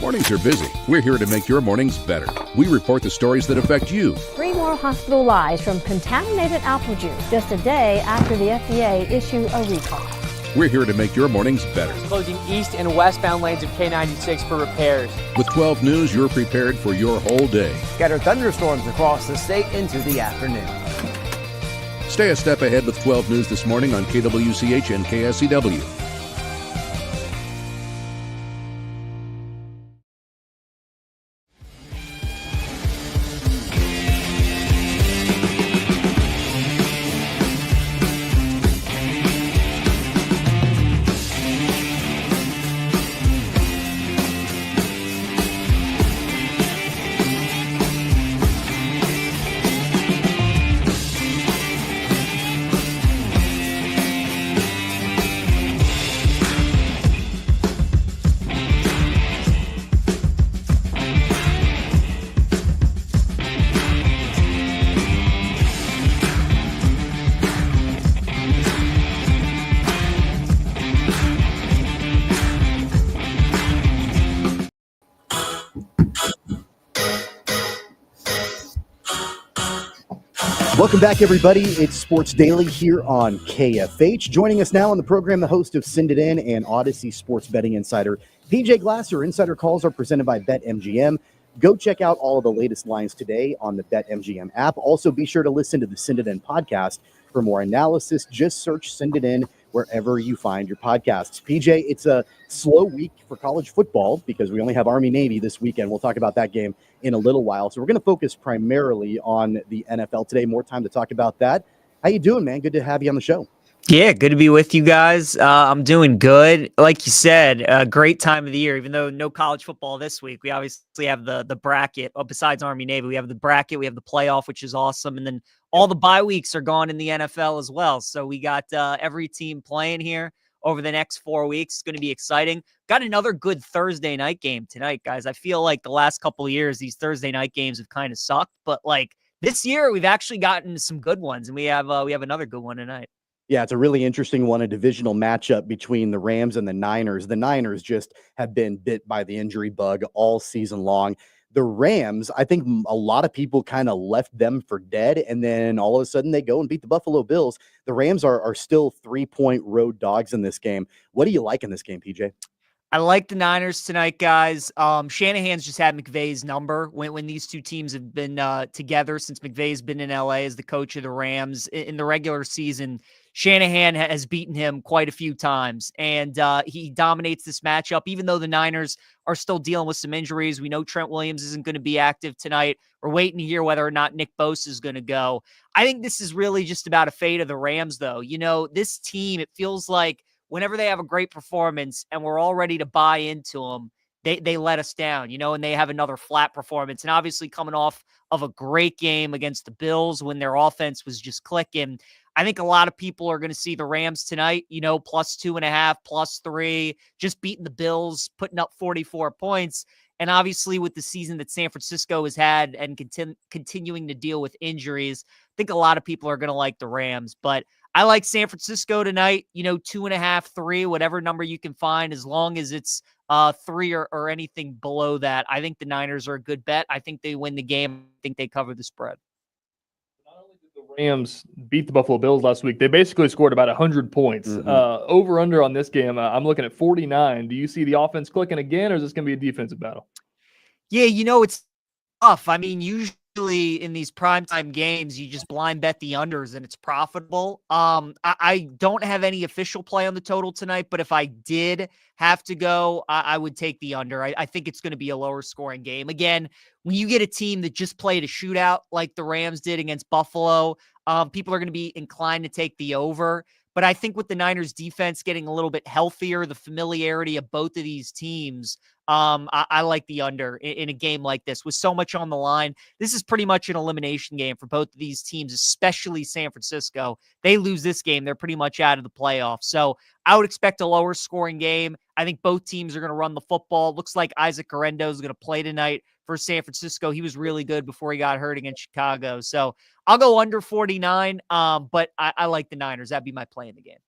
Mornings are busy. We're here to make your mornings better. We report the stories that affect you.
3 more hospital lies from contaminated apple juice just a day after the FDA issue a recall.
We're here to make your mornings better.
Closing east and westbound lanes of K96 for repairs.
With 12 News, you're prepared for your whole day.
Scattered thunderstorms across the state into the afternoon.
Stay a step ahead with 12 News this morning on KWCH and KSCW.
Welcome back, everybody. It's Sports Daily here on KFH. Joining us now on the program, the host of Send It In and Odyssey Sports Betting Insider, PJ Glasser. Insider calls are presented by BetMGM. Go check out all of the latest lines today on the BetMGM app. Also, be sure to listen to the Send It In podcast for more analysis. Just search Send It In wherever you find your podcasts. PJ, it's a slow week for college football because we only have Army-Navy this weekend. We'll talk about that game in a little while. So we're going to focus primarily on the NFL today. More time to talk about that. How you doing, man? Good to have you on the show.
Yeah, good to be with you guys. I'm doing good. Like you said, a great time of the year, even though no college football this week. We obviously have the bracket. Besides Army-Navy, we have the bracket, we have the playoff, which is awesome. And then all the bye weeks are gone in the NFL as well. So we got every team playing here over the next 4 weeks. It's going to be exciting. Got another good Thursday night game tonight, guys. I feel like the last couple of years, these Thursday night games have kind of sucked. But like this year, we've actually gotten some good ones. And we have another good one tonight.
Yeah, it's a really interesting one, a divisional matchup between the Rams and the Niners. The Niners just have been bit by the injury bug all season long. The Rams, I think a lot of people kind of left them for dead, and then all of a sudden they go and beat the Buffalo Bills. The Rams are still 3-point road dogs in this game. What do you like in this game, PJ?
I like the Niners tonight, guys. Shanahan's just had McVay's number when these two teams have been together since McVay's been in LA as the coach of the Rams. In the regular season, Shanahan has beaten him quite a few times, and he dominates this matchup, even though the Niners are still dealing with some injuries. We know Trent Williams isn't going to be active tonight. We're waiting to hear whether or not Nick Bosa is going to go. I think this is really just about a fate of the Rams, though. You know, this team, it feels like whenever they have a great performance and we're all ready to buy into them, they let us down, you know, and they have another flat performance. And obviously coming off of a great game against the Bills when their offense was just clicking, I think a lot of people are going to see the Rams tonight, you know, +2.5, +3, just beating the Bills, putting up 44 points. And obviously with the season that San Francisco has had and continuing to deal with injuries, I think a lot of people are going to like the Rams. But I like San Francisco tonight, you know, 2.5, 3, whatever number you can find, as long as it's 3 or anything below that. I think the Niners are a good bet. I think they win the game. I think they cover the spread.
Not only did the Rams beat the Buffalo Bills last week, they basically scored about 100 points. Over under on this game, I'm looking at 49. Do you see the offense clicking again, or is this going to be a defensive battle?
Yeah, you know, it's tough. I mean, usually in these primetime games, you just blind bet the unders and it's profitable. I don't have any official play on the total tonight, but if I did have to go, I would take the under. I think it's going to be a lower scoring game. Again, when you get a team that just played a shootout like the Rams did against Buffalo, people are going to be inclined to take the over. But I think with the Niners defense getting a little bit healthier, the familiarity of both of these teams, I like the under in a game like this with so much on the line. This is pretty much an elimination game for both of these teams, especially San Francisco. They lose this game, they're pretty much out of the playoffs. So I would expect a lower scoring game. I think both teams are going to run the football. Looks like Isaac Guerendo is going to play tonight for San Francisco. He was really good before he got hurt against Chicago. So I'll go under 49, but I like the Niners. That'd be my play in the game.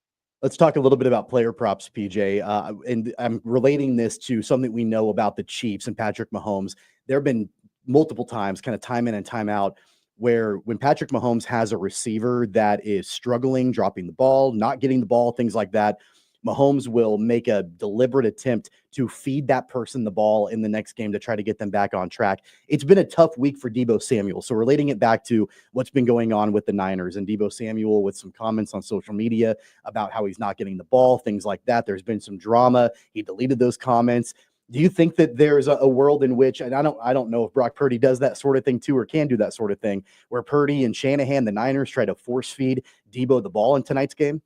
Let's talk a little bit about player props, PJ. And I'm relating this to something we know about the Chiefs and Patrick Mahomes. There have been multiple times, kind of time in and time out, where when Patrick Mahomes has a receiver that is struggling, dropping the ball, not getting the ball, things like that, Mahomes will make a deliberate attempt to feed that person the ball in the next game to try to get them back on track. It's been a tough week for Deebo Samuel. So relating it back to what's been going on with the Niners and Deebo Samuel with some comments on social media about how he's not getting the ball, things like that. There's been some drama. He deleted those comments. Do you think that there's a world in which, and I don't know if Brock Purdy does that sort of thing too, or can do that sort of thing, where Purdy and Shanahan, the Niners, try to force feed Deebo the ball in tonight's game?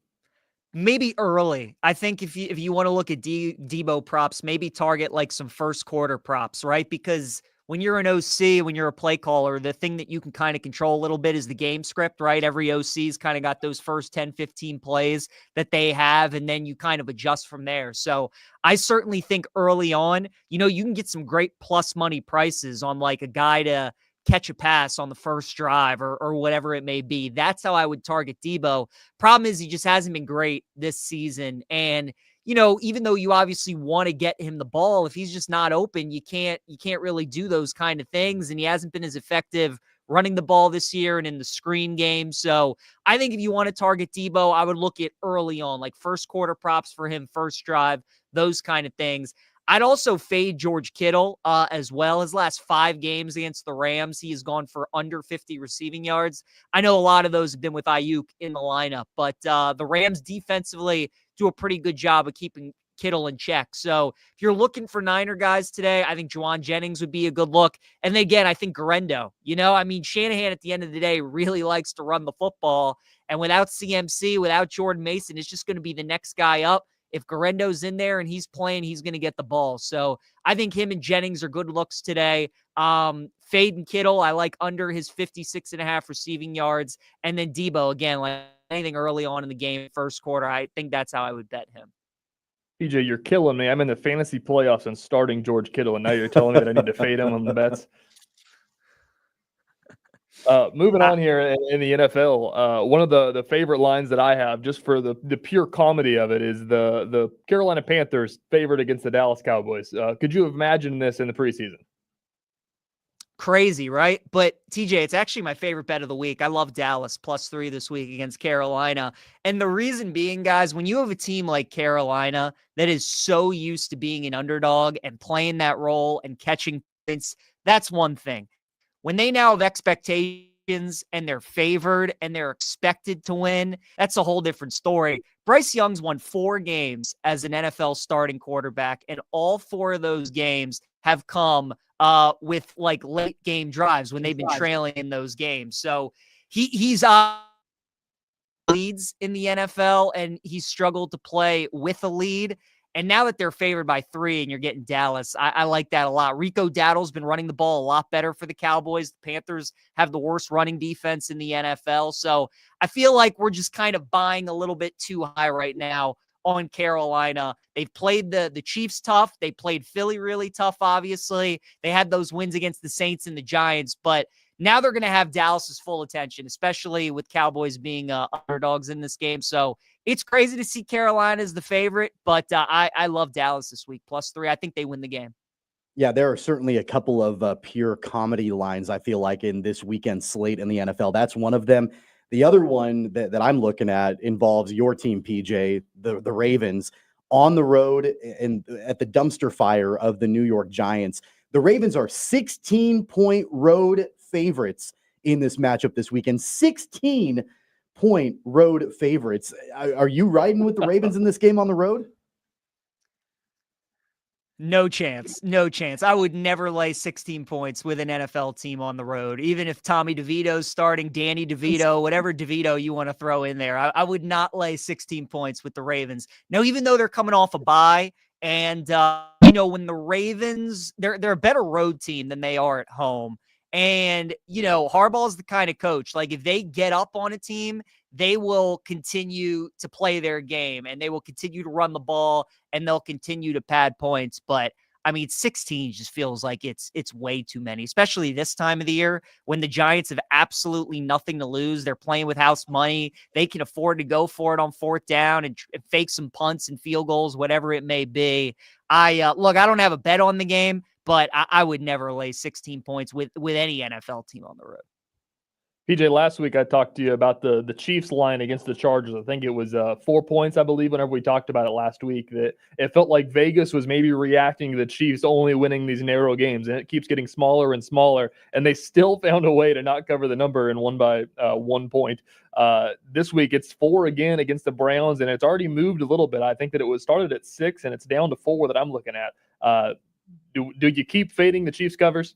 Maybe early. I think if you want to look at Deebo props, maybe target like some first quarter props, right? Because when you're an OC, when you're a play caller, the thing that you can kind of control a little bit is the game script, right? Every OC's kind of got those first 10, 15 plays that they have, and then you kind of adjust from there. So I certainly think early on, you know, you can get some great plus money prices on like a guy to catch a pass on the first drive or whatever it may be. That's how I would target Deebo. Problem is he just hasn't been great this season. And, you know, even though you obviously want to get him the ball, if he's just not open, you can't really do those kind of things. And he hasn't been as effective running the ball this year and in the screen game. So I think if you want to target Debo, I would look at early on, like first quarter props for him, first drive, those kind of things. I'd also fade George Kittle as well. His last 5 games against the Rams, he has gone for under 50 receiving yards. I know a lot of those have been with Ayuk in the lineup, but the Rams defensively do a pretty good job of keeping Kittle in check. So if you're looking for Niner guys today, I think Juwan Jennings would be a good look. And then again, I think Garendo, Shanahan at the end of the day really likes to run the football. And without CMC, without Jordan Mason, it's just going to be the next guy up. If Garendo's in there and he's playing, he's going to get the ball. So I think him and Jennings are good looks today. Fade and Kittle, I like under his 56.5 receiving yards. And then Debo, again, like anything early on in the game, first quarter, I think that's how I would bet him.
PJ, you're killing me. I'm in the fantasy playoffs and starting George Kittle, and now you're telling me that I need to fade him on the bets. Moving on here in the NFL, one of the favorite lines that I have, just for the pure comedy of it, is the Carolina Panthers favored against the Dallas Cowboys. Could you have imagined this in the preseason?
Crazy, right? But TJ, it's actually my favorite bet of the week. I love Dallas +3 this week against Carolina. And the reason being, guys, when you have a team like Carolina that is so used to being an underdog and playing that role and catching points, that's one thing. When they now have expectations and they're favored and they're expected to win, that's a whole different story. Bryce Young's won 4 games as an NFL starting quarterback, and all 4 of those games have come with like late game drives when they've been trailing in those games. So he's leads in the NFL, and he's struggled to play with a lead. And now that they're favored by 3 and you're getting Dallas, I like that a lot. Rico Dowdle's been running the ball a lot better for the Cowboys. The Panthers have the worst running defense in the NFL. So I feel like we're just kind of buying a little bit too high right now on Carolina. They've played the Chiefs tough. They played Philly really tough, obviously. They had those wins against the Saints and the Giants, but now they're going to have Dallas's full attention, especially with Cowboys being underdogs in this game. So it's crazy to see Carolina as the favorite, but I love Dallas this week, +3. I think they win the game.
Yeah, there are certainly a couple of pure comedy lines, I feel like, in this weekend slate in the NFL. That's one of them. The other one that I'm looking at involves your team, PJ, the Ravens, on the road and at the dumpster fire of the New York Giants. The Ravens are 16-point road favorites in this matchup this weekend. 16-point road favorites. Are you riding with the Ravens in this game on the road?
No chance. No chance. I would never lay 16 points with an NFL team on the road. Even if Tommy DeVito's starting, Danny DeVito, whatever DeVito you want to throw in there, I would not lay 16 points with the Ravens. No, even though they're coming off a bye, and when the Ravens, they're a better road team than they are at home. And, Harbaugh is the kind of coach, like if they get up on a team, they will continue to play their game and they will continue to run the ball and they'll continue to pad points. But 16 just feels like it's way too many, especially this time of the year when the Giants have absolutely nothing to lose. They're playing with house money. They can afford to go for it on 4th down and fake some punts and field goals, whatever it may be. I don't have a bet on the game, but I would never lay 16 points with any NFL team on the road.
PJ, last week I talked to you about the Chiefs line against the Chargers. I think it was 4 points, I believe, whenever we talked about it last week, that it felt like Vegas was maybe reacting to the Chiefs only winning these narrow games, and it keeps getting smaller and smaller, and they still found a way to not cover the number and won by 1 point. This week it's 4 again against the Browns, and it's already moved a little bit. I think that it was started at 6, and it's down to 4 that I'm looking at. Do you keep fading the Chiefs covers?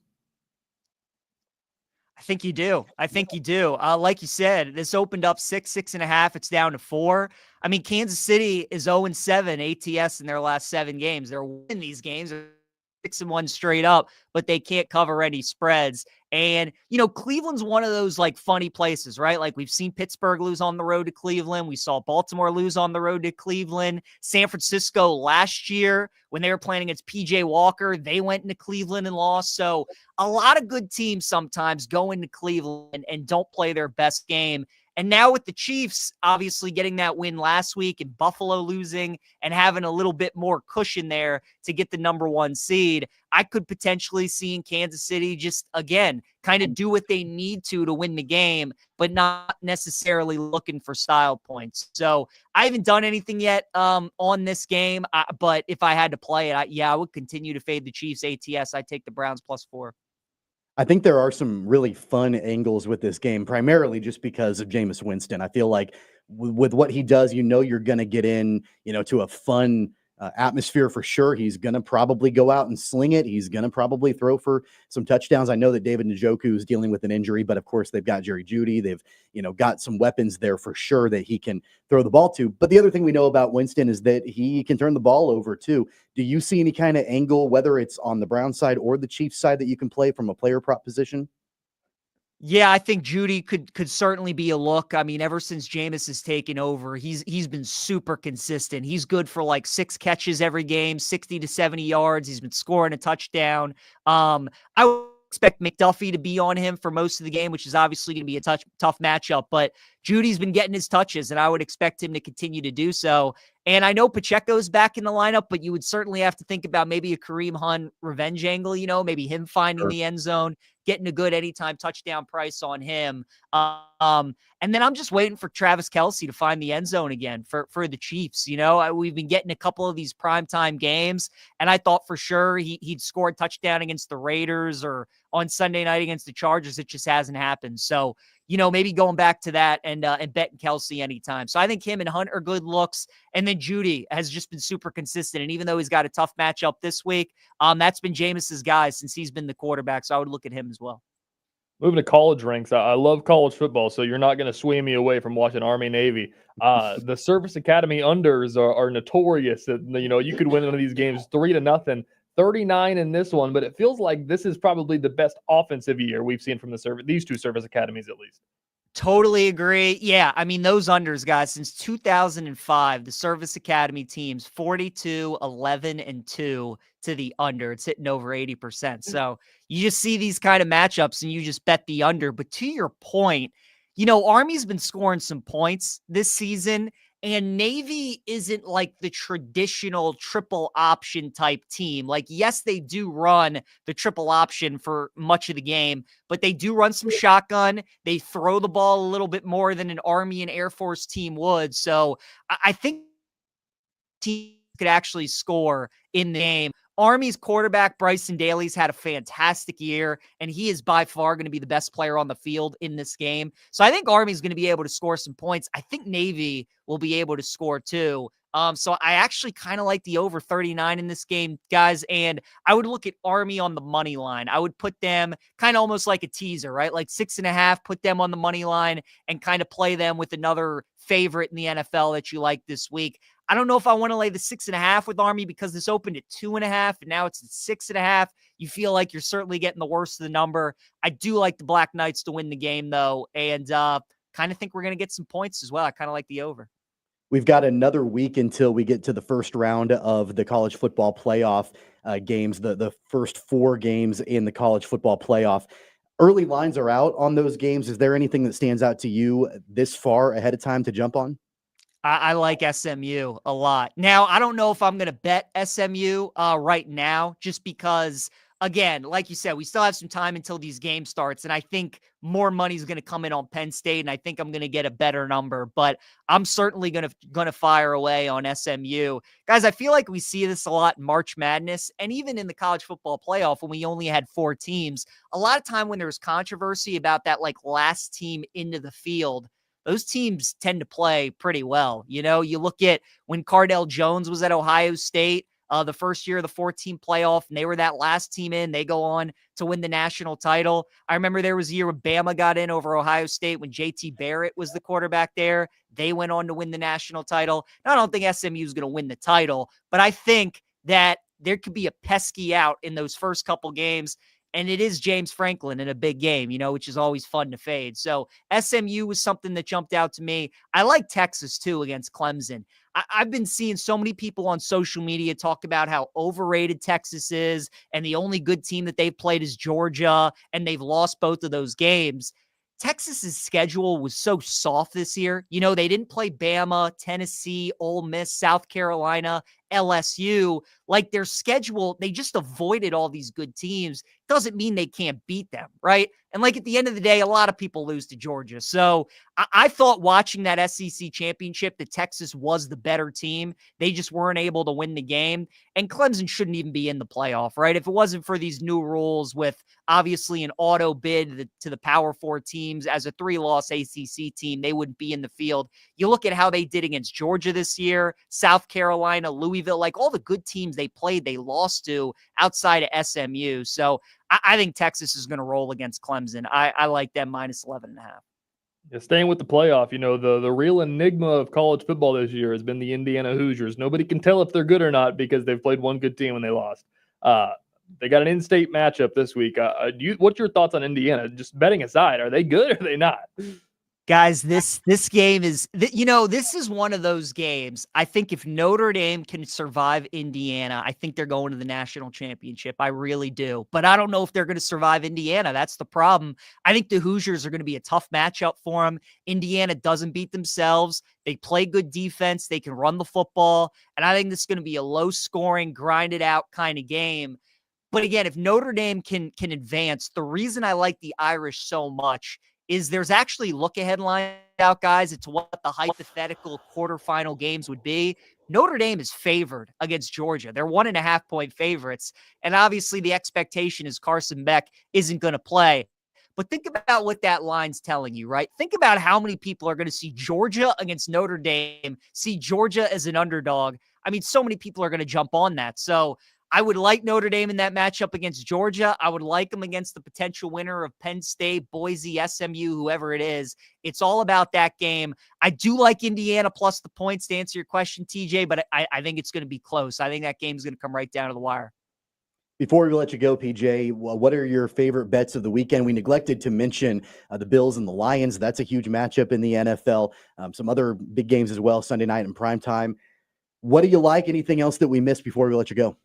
I think you do. Like you said, this opened up 6.5. It's down to 4. Kansas City is 0-7 ATS in their last 7 games. They're winning these games. 6-1 straight up, but they can't cover any spreads. And, Cleveland's one of those funny places, right? Like we've seen Pittsburgh lose on the road to Cleveland. We saw Baltimore lose on the road to Cleveland. San Francisco last year when they were playing against PJ Walker, they went into Cleveland and lost. So a lot of good teams sometimes go into Cleveland and don't play their best game. And now with the Chiefs obviously getting that win last week and Buffalo losing and having a little bit more cushion there to get the number 1 seed, I could potentially see in Kansas City just, again, kind of do what they need to win the game, but not necessarily looking for style points. So I haven't done anything yet on this game, but if I had to play it, I would continue to fade the Chiefs ATS. I'd take the Browns +4.
I think there are some really fun angles with this game, primarily just because of Jameis Winston. I feel like with what he does, you're going to get in, to a fun atmosphere for sure. He's going to probably go out and sling it. He's going to probably throw for some touchdowns. I know that David Njoku is dealing with an injury, but of course they've got Jerry Jeudy. They've, got some weapons there for sure that he can throw the ball to. But the other thing we know about Winston is that he can turn the ball over too. Do you see any kind of angle, whether it's on the Brown side or the Chiefs side, that you can play from a player prop position?
Yeah, I think Jeudy could certainly be a look. I mean, ever since Jameis has taken over, he's been super consistent. He's good for like 6 catches every game, 60 to 70 yards. He's been scoring a touchdown. I would expect McDuffie to be on him for most of the game, which is obviously going to be a tough matchup. But Judy's been getting his touches, and I would expect him to continue to do so. And I know Pacheco's back in the lineup, but you would certainly have to think about maybe a Kareem Hunt revenge angle, maybe him finding the end zone, getting a good anytime touchdown price on him. And then I'm just waiting for Travis Kelce to find the end zone again for the Chiefs. We've been getting a couple of these primetime games, and I thought for sure he'd score a touchdown against the Raiders or on Sunday night against the Chargers. It just hasn't happened. So, maybe going back to that and betting Kelce anytime. So I think him and Hunt are good looks. And then Jeudy has just been super consistent. And even though he's got a tough matchup this week, that's been Jameis's guy since he's been the quarterback. So I would look at him as well.
Moving to college ranks, I love college football, so you're not going to sway me away from watching Army-Navy. The Service Academy unders are notorious. You could win one of these games 3-0. 39 in this one, but it feels like this is probably the best offensive year we've seen from these 2 service academies, at least.
Totally agree. Yeah, I mean, those unders, guys, since 2005, the Service Academy teams 42, 11, and 2 to the under. It's hitting over 80%. So you just see these kind of matchups and you just bet the under. But to your point, Army's been scoring some points this season. And Navy isn't like the traditional triple option type team. Like, yes, they do run the triple option for much of the game, but they do run some shotgun. They throw the ball a little bit more than an Army and Air Force team would. So I think team could actually score in the game. Army's quarterback, Bryson Daly's had a fantastic year, and he is by far going to be the best player on the field in this game. So I think Army's going to be able to score some points. I think Navy will be able to score too. So I actually kind of like the over 39 in this game, guys. And I would look at Army on the money line. I would put them kind of almost like a teaser, right? Like 6.5, put them on the money line and kind of play them with another favorite in the NFL that you like this week. I don't know if I want to lay the 6.5 with Army because this opened at 2.5 and now it's at 6.5. You feel like you're certainly getting the worst of the number. I do like the Black Knights to win the game though. And kind of think we're going to get some points as well. I kind of like the over.
We've got another week until we get to the first round of the college football playoff games, the first 4 games in the college football playoff. Early lines are out on those games. Is there anything that stands out to you this far ahead of time to jump on?
I like SMU a lot. Now, I don't know if I'm going to bet SMU right now, just because, again, like you said, we still have some time until these games starts, and I think more money is going to come in on Penn State, and I think I'm going to get a better number, but I'm certainly going to fire away on SMU. Guys, I feel like we see this a lot in March Madness, and even in the college football playoff when we only had 4 teams. A lot of time when there's controversy about that like last team into the field, those teams tend to play pretty well. You look at when Cardell Jones was at Ohio State, the first year of the 14 playoff, and they were that last team in. They go on to win the national title. I remember there was a year when Bama got in over Ohio State when JT Barrett was the quarterback there. They went on to win the national title. Now, I don't think SMU is going to win the title, but I think that there could be a pesky out in those first couple games. And it is James Franklin in a big game, which is always fun to fade. So SMU was something that jumped out to me. I like Texas, too, against Clemson. I've been seeing so many people on social media talk about how overrated Texas is, and the only good team that they've played is Georgia, and they've lost both of those games. Texas's schedule was so soft this year. You know, they didn't play Bama, Tennessee, Ole Miss, South Carolina, LSU. Like their schedule, they just avoided all these good teams. Doesn't mean they can't beat them, right? And like at the end of the day, a lot of people lose to Georgia. So I thought watching that SEC championship that Texas was the better team. They just weren't able to win the game. And Clemson shouldn't even be in the playoff, right? If it wasn't for these new rules with obviously an auto bid to the Power 4 teams as a 3-loss ACC team, they wouldn't be in the field. You look at how they did against Georgia this year, South Carolina, Louisville, like all the good teams they played, they lost to outside of SMU. So I think Texas is going to roll against Clemson. I like them minus 11.5.
Yeah, staying with the playoff, you know, the real enigma of college football this year has been the Indiana Hoosiers. Nobody can tell if they're good or not because they've played one good team and they lost. They got an in-state matchup this week. What's your thoughts on Indiana? Just betting aside, are they good or are they not?
Guys, this game is, this is one of those games. I think if Notre Dame can survive Indiana, I think they're going to the national championship. I really do. But I don't know if they're going to survive Indiana. That's the problem. I think the Hoosiers are going to be a tough matchup for them. Indiana doesn't beat themselves. They play good defense. They can run the football. And I think this is going to be a low-scoring, grinded-out kind of game. But again, if Notre Dame can advance, the reason I like the Irish so much is there's actually look-ahead line out, guys. It's what the hypothetical quarterfinal games would be. Notre Dame is favored against Georgia. They're 1.5-point favorites. And obviously the expectation is Carson Beck isn't going to play. But think about what that line's telling you, right? Think about how many people are going to see Georgia against Notre Dame, see Georgia as an underdog. I mean, so many people are going to jump on that. So I would like Notre Dame in that matchup against Georgia. I would like them against the potential winner of Penn State, Boise, SMU, whoever it is. It's all about that game. I do like Indiana plus the points to answer your question, TJ, but I think it's going to be close. I think that game's going to come right down to the wire.
Before we let you go, PJ, what are your favorite bets of the weekend? We neglected to mention the Bills and the Lions. That's a huge matchup in the NFL. Some other big games as well, Sunday night in primetime. What do you like? Anything else that we missed before we let you go?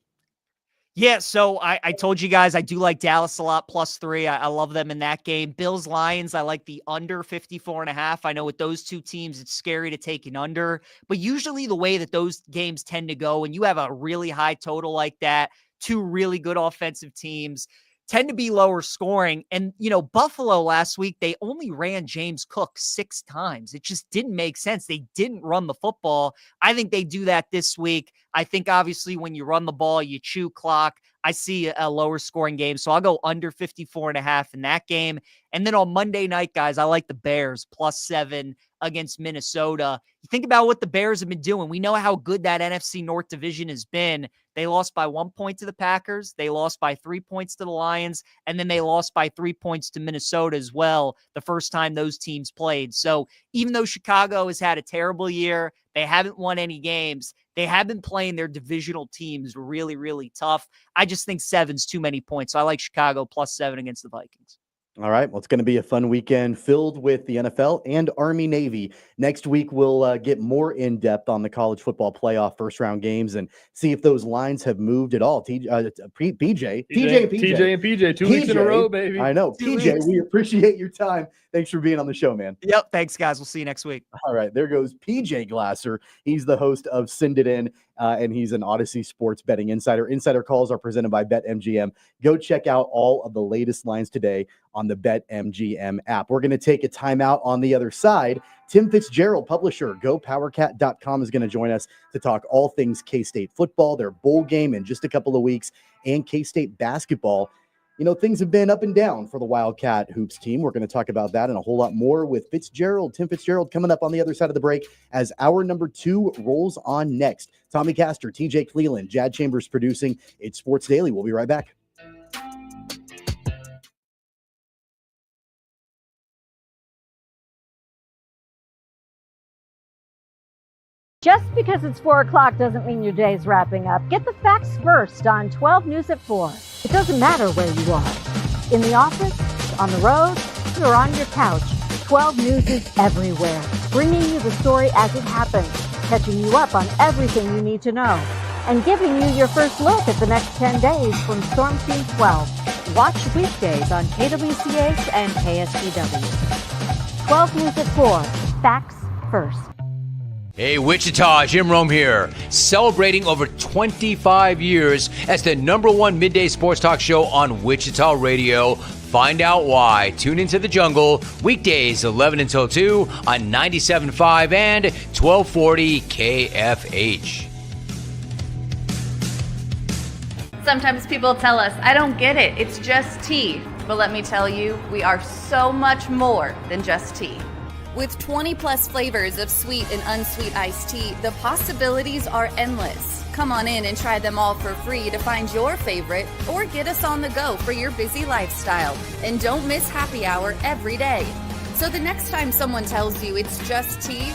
Yeah, so I told you guys I do like Dallas a lot, +3. I love them in that game. Bills, Lions, I like the under 54.5. I know with those two teams, it's scary to take an under. But usually the way that those games tend to go, when you have a really high total like that, two really good offensive teams, tend to be lower scoring. And, Buffalo last week, they only ran James Cook 6 times. It just didn't make sense. They didn't run the football. I think they do that this week. I think, obviously, when you run the ball, you chew clock. I see a lower scoring game. So I'll go under 54.5 in that game. And then on Monday night, guys, I like the Bears +7 against Minnesota. You think about what the Bears have been doing. We know how good that NFC North division has been. They lost by 1 point to the Packers. They lost by 3 points to the Lions. And then they lost by 3 points to Minnesota as well the first time those teams played. So even though Chicago has had a terrible year, they haven't won any games. They have been playing their divisional teams really, really tough. I just think 7's too many points. So I like Chicago +7 against the Vikings.
All right. Well, it's going to be a fun weekend filled with the NFL and Army-Navy. Next week, we'll get more in-depth on the college football playoff first-round games and see if those lines have moved at all. TJ and PJ.
2 weeks in a row, baby.
I know. PJ, we appreciate your time. Thanks for being on the show, man.
Yep. Thanks, guys. We'll see you next week.
All right. There goes PJ Glasser. He's the host of Send It In, and he's an Odyssey Sports Betting Insider. Insider calls are presented by BetMGM. Go check out all of the latest lines today on the BetMGM app. We're going to take a timeout on the other side. Tim Fitzgerald, publisher, GoPowerCat.com, is going to join us to talk all things K-State football, their bowl game in just a couple of weeks, and K-State basketball. Things have been up and down for the Wildcat Hoops team. We're going to talk about that and a whole lot more with Tim Fitzgerald, coming up on the other side of the break as hour number 2 rolls on next. Tommy Castor, TJ Cleland, Jad Chambers producing. It's Sports Daily. We'll be right back.
Just because it's 4 o'clock doesn't mean your day's wrapping up. Get the facts first on 12 News at 4. It doesn't matter where you are. In the office, on the road, or on your couch, 12 News is everywhere. Bringing you the story as it happens. Catching you up on everything you need to know. and giving you your first look at the next 10 days from Storm Team 12. Watch weekdays on KWCH and KSCW. 12 News at 4. Facts first.
Hey, Wichita, Jim Rome here, celebrating over 25 years as the #1 midday sports talk show on Wichita Radio. Find out why. Tune into The Jungle, weekdays 11 until 2 on 97.5 and 1240 KFH.
Sometimes people tell us, I don't get it, it's just tea. But let me tell you, we are so much more than just tea. With 20 plus flavors of sweet and unsweet iced tea, the possibilities are endless. Come on in and try them all for free to find your favorite, or get us on the go for your busy lifestyle. And don't miss happy hour every day. So the next time someone tells you it's just tea,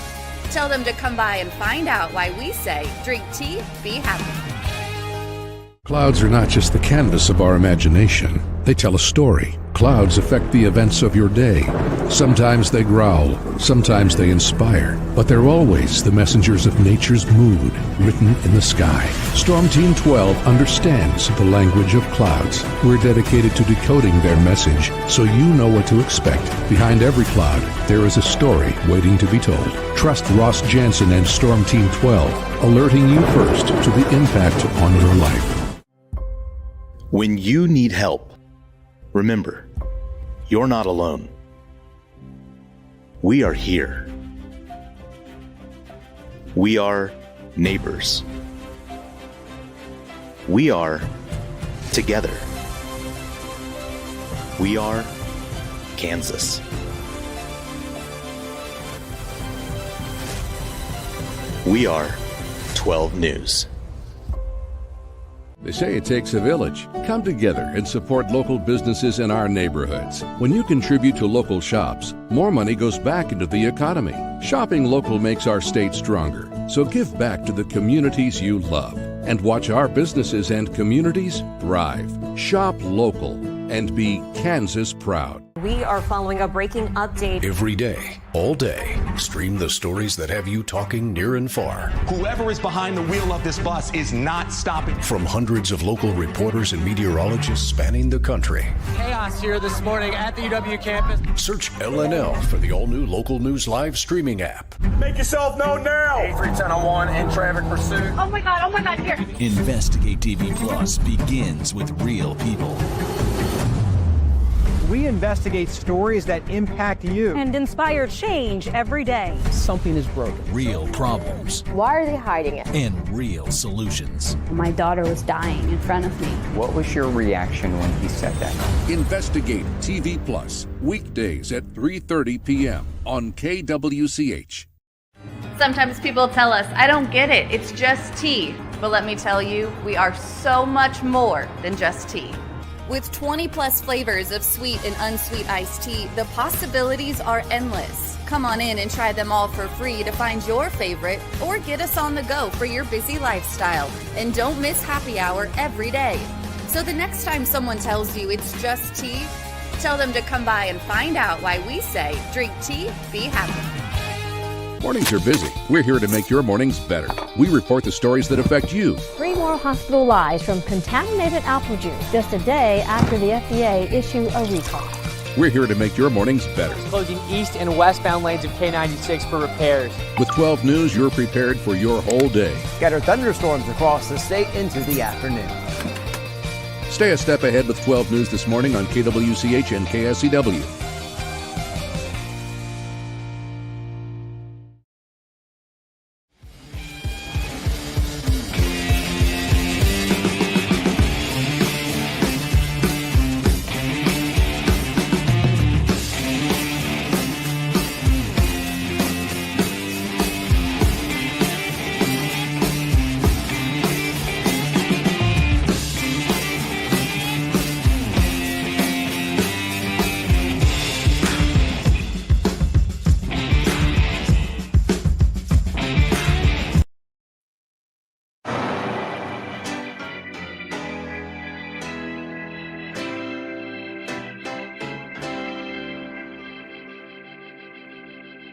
tell them to come by and find out why we say, drink tea, be happy.
Clouds are not just the canvas of our imagination. They tell a story. Clouds affect the events of your day. Sometimes they growl, sometimes they inspire, but they're always the messengers of nature's mood, written in the sky. Storm Team 12 understands the language of clouds. We're dedicated to decoding their message so you know what to expect. Behind every cloud, there is a story waiting to be told. Trust Ross Jansen and Storm Team 12, alerting you first to the impact on your life.
When you need help, remember, you're not alone. We are here. We are neighbors. We are together. We are Kansas. We are 12 News.
They say it takes a village. Come together and support local businesses in our neighborhoods. When you contribute to local shops, more money goes back into the economy. Shopping local makes our state stronger. So give back to the communities you love and watch our businesses and communities thrive. Shop local and be Kansas proud.
We are following a breaking update.
Every day, all day, stream the stories that have you talking near and far.
Whoever is behind the wheel of this bus is not stopping.
From hundreds of local reporters and meteorologists spanning the country.
Chaos here this morning at the UW campus.
Search LNL for the all-new Local News Live streaming app.
Make yourself known now.
8310 in traffic pursuit.
Oh my God, here.
Investigate TV Plus begins with real people.
We investigate stories that impact you.
And inspire change every day.
Something is broken.
Real problems.
Why are they hiding it?
And real solutions.
My daughter was dying in front of me.
What was your reaction when he said that?
Investigate TV Plus, weekdays at 3:30 p.m. on KWCH.
Sometimes people tell us, I don't get it, it's just tea. But let me tell you, we are so much more than just tea. With 20 plus flavors of sweet and unsweet iced tea, the possibilities are endless. Come on in and try them all for free to find your favorite, or get us on the go for your busy lifestyle. And don't miss happy hour every day. So the next time someone tells you it's just tea, tell them to come by and find out why we say, drink tea, be happy.
Mornings are busy. We're here to make your mornings better. We report the stories that affect you.
3 more hospital lies from contaminated apple juice just a day after the FDA issued a recall.
We're here to make your mornings better.
Closing east and westbound lanes of K96 for repairs.
With 12 News, you're prepared for your whole day.
Scattered thunderstorms across the state into the afternoon.
Stay a step ahead with 12 News this morning on KWCH and KSCW.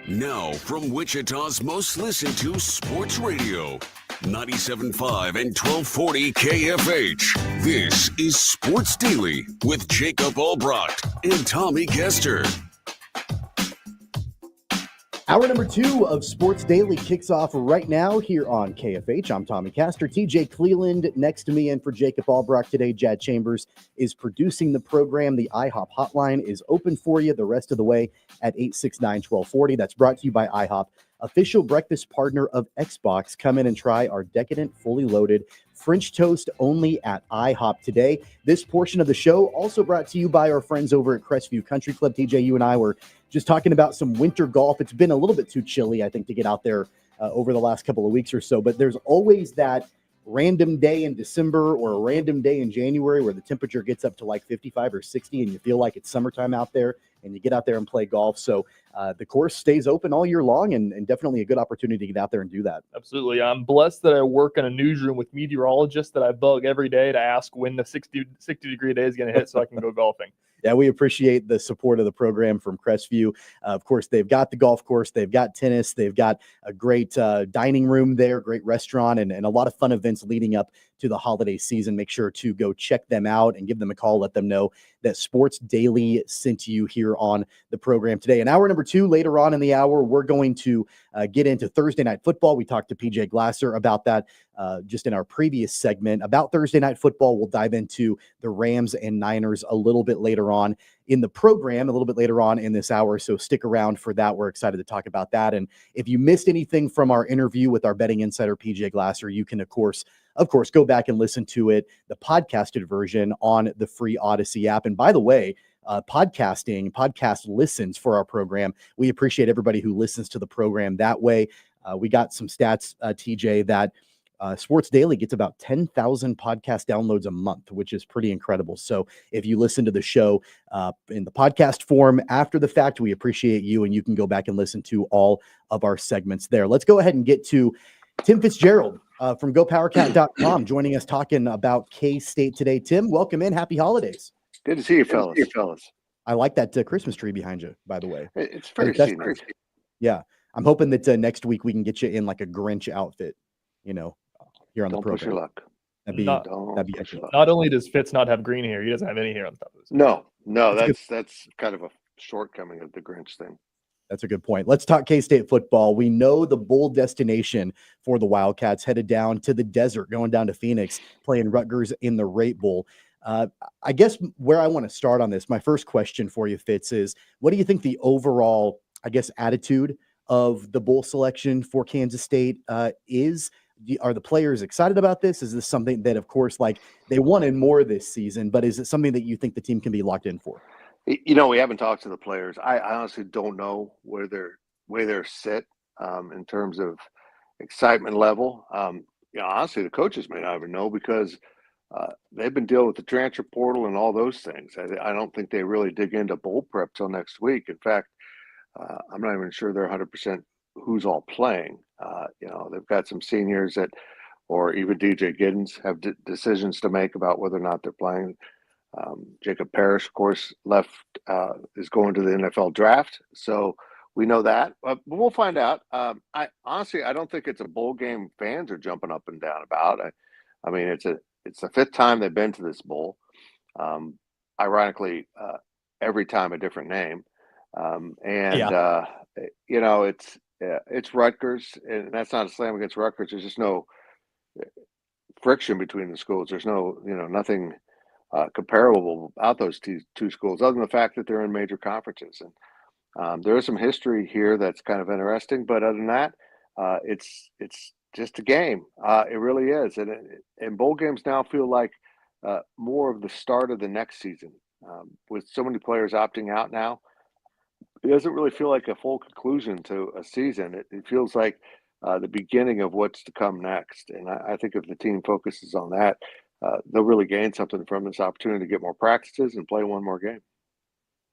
Now, from Wichita's most listened to sports radio, 97.5 and 1240 KFH. This is Sports Daily with Jacob Albrocht and Tommy Kester.
Hour number 2 of Sports Daily kicks off right now here on KFH. I'm Tommy Castor. TJ Cleland next to me, and for Jacob Albrocht today, Jad Chambers is producing the program. The IHOP hotline is open for you the rest of the way at 869-1240. That's brought to you by IHOP, official breakfast partner of Xbox. Come in and try our decadent, fully loaded French toast only at IHOP today. This portion of the show also brought to you by our friends over at Crestview Country Club. TJ, you and I were just talking about some winter golf. It's been a little bit too chilly, I think, to get out there over the last couple of weeks or so, but there's always that random day in December or a random day in January where the temperature gets up to like 55 or 60 and you feel like it's summertime out there and you get out there and play golf. So the course stays open all year long and definitely a good opportunity to get out there and do that.
Absolutely. I'm blessed that I work in a newsroom with meteorologists that I bug every day to ask when the 60-degree day is going to hit so I can go golfing.
Yeah, we appreciate the support of the program from Crestview. Of course, they've got the golf course, they've got tennis, they've got a great dining room there, great restaurant, and a lot of fun events leading up to the holiday season. Make sure to go check them out and give them a call. Let them know that Sports Daily sent you here on the program today. In hour number 2, later on in the hour, we're going to get into Thursday Night Football. We talked to PJ Glasser about that just in our previous segment. About Thursday Night Football, we'll dive into the Rams and Niners a little bit later on in the program, a little bit later on in this hour. So stick around for that. We're excited to talk about that. And if you missed anything from our interview with our betting insider, PJ Glasser, you can, of course, go back and listen to it, the podcasted version on the free Odyssey app. And by the way, podcast listens for our program. We appreciate everybody who listens to the program that way. We got some stats, TJ, that Sports Daily gets about 10,000 podcast downloads a month, which is pretty incredible. So if you listen to the show in the podcast form after the fact, we appreciate you, and you can go back and listen to all of our segments there. Let's go ahead and get to Tim Fitzgerald from GoPowerCat.com joining us talking about K-State today. Tim, welcome in. Happy holidays.
Good to see you, fellas.
I like that Christmas tree behind you, by the way.
It's very scenic.
Yeah. I'm hoping that next week we can get you in like a Grinch outfit, here on the program.
Push your luck.
That'd be excellent.
Not only does Fitz not have green hair, he doesn't have any hair on top of his
head. No, that's kind of a shortcoming of the Grinch thing.
That's a good point. Let's talk K-State football. We know the bowl destination for the Wildcats, headed down to the desert, going down to Phoenix, playing Rutgers in the Rate Bowl. I guess where I want to start on this, my first question for you, Fitz, is what do you think the overall, attitude of the bowl selection for Kansas State is? Are the players excited about this? Is this something that, of course, they wanted more this season, but is it something that you think the team can be locked in for?
We haven't talked to the players. I honestly don't know where they're sit in terms of excitement level. Honestly, the coaches may not even know because they've been dealing with the transfer portal and all those things. I don't think they really dig into bowl prep till next week. In fact, I'm not even sure they're 100% who's all playing. They've got some seniors or even DJ Giddens have decisions to make about whether or not they're playing. Jacob Parrish, of course, is going to the NFL draft. So we know that, but we'll find out. I don't think it's a bowl game fans are jumping up and down about. I mean, it's the 5th time they've been to this bowl. Ironically, every time a different name. It's Rutgers, and that's not a slam against Rutgers. There's just no friction between the schools. There's nothing comparable about those two schools, other than the fact that they're in major conferences. And there is some history here that's kind of interesting, but other than that, it's just a game. It really is, and bowl games now feel like more of the start of the next season. With so many players opting out now, it doesn't really feel like a full conclusion to a season. It feels like the beginning of what's to come next. And I think if the team focuses on that, they'll really gain something from this opportunity to get more practices and play one more game.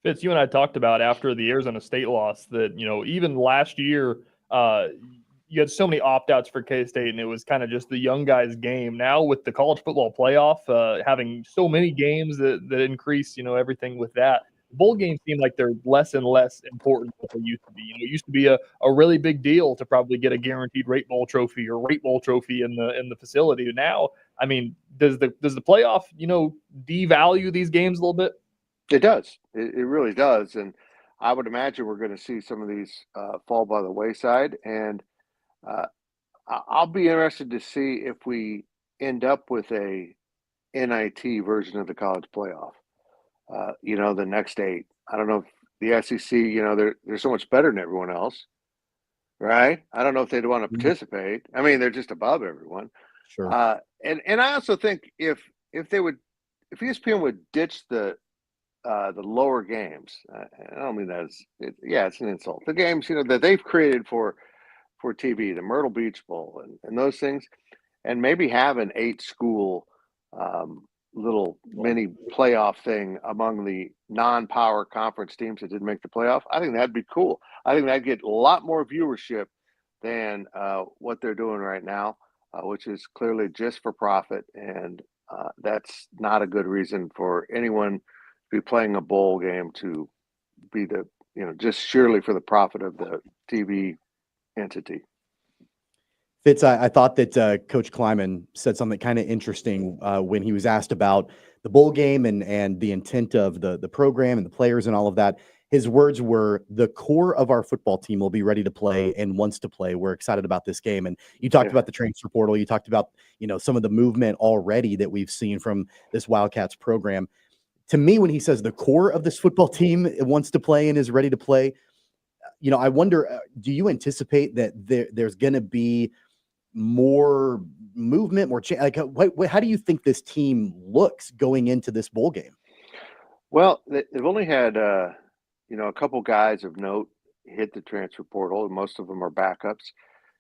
Fitz, you and I talked about after the Arizona State loss that, even last year, you had so many opt-outs for K-State, and it was kind of just the young guys' game. Now with the college football playoff having so many games that increase, everything with that, bowl games seem like they're less and less important than they used to be. You know, it used to be a really big deal to probably get a guaranteed rate bowl trophy or rate bowl trophy in the facility. Now, I mean, does the playoff, you know, devalue these games a little bit?
It does. It really does. And I would imagine we're going to see some of these fall by the wayside. And I'll be interested to see if we end up with a NIT version of the college playoff. You know, the next 8. I don't know if the SEC, you know, they're so much better than everyone else, right? I don't know if they'd want to participate. I mean, they're just above everyone.
Sure.
And I also think if ESPN would ditch the lower games, I don't mean that it's an insult. The games, you know, that they've created for TV, the Myrtle Beach Bowl and those things, and maybe have an 8-school little mini playoff thing among the non-power conference teams that didn't make the playoff. I think that'd be cool. I think that'd get a lot more viewership than what they're doing right now, which is clearly just for profit. And that's not a good reason for anyone to be playing a bowl game, to be just surely for the profit of the TV entity.
Fitz, I thought that Coach Kleiman said something kind of interesting when he was asked about the bowl game and the intent of the program and the players and all of that. His words were, the core of our football team will be ready to play and wants to play. We're excited about this game. And you talked about the transfer portal. You talked about, you know, some of the movement already that we've seen from this Wildcats program. To me, when he says the core of this football team wants to play and is ready to play, you know, I wonder, do you anticipate that there's going to be more movement, more change? Like, how do you think this team looks going into this bowl game?
Well, they've only had, a couple guys of note hit the transfer portal, and most of them are backups.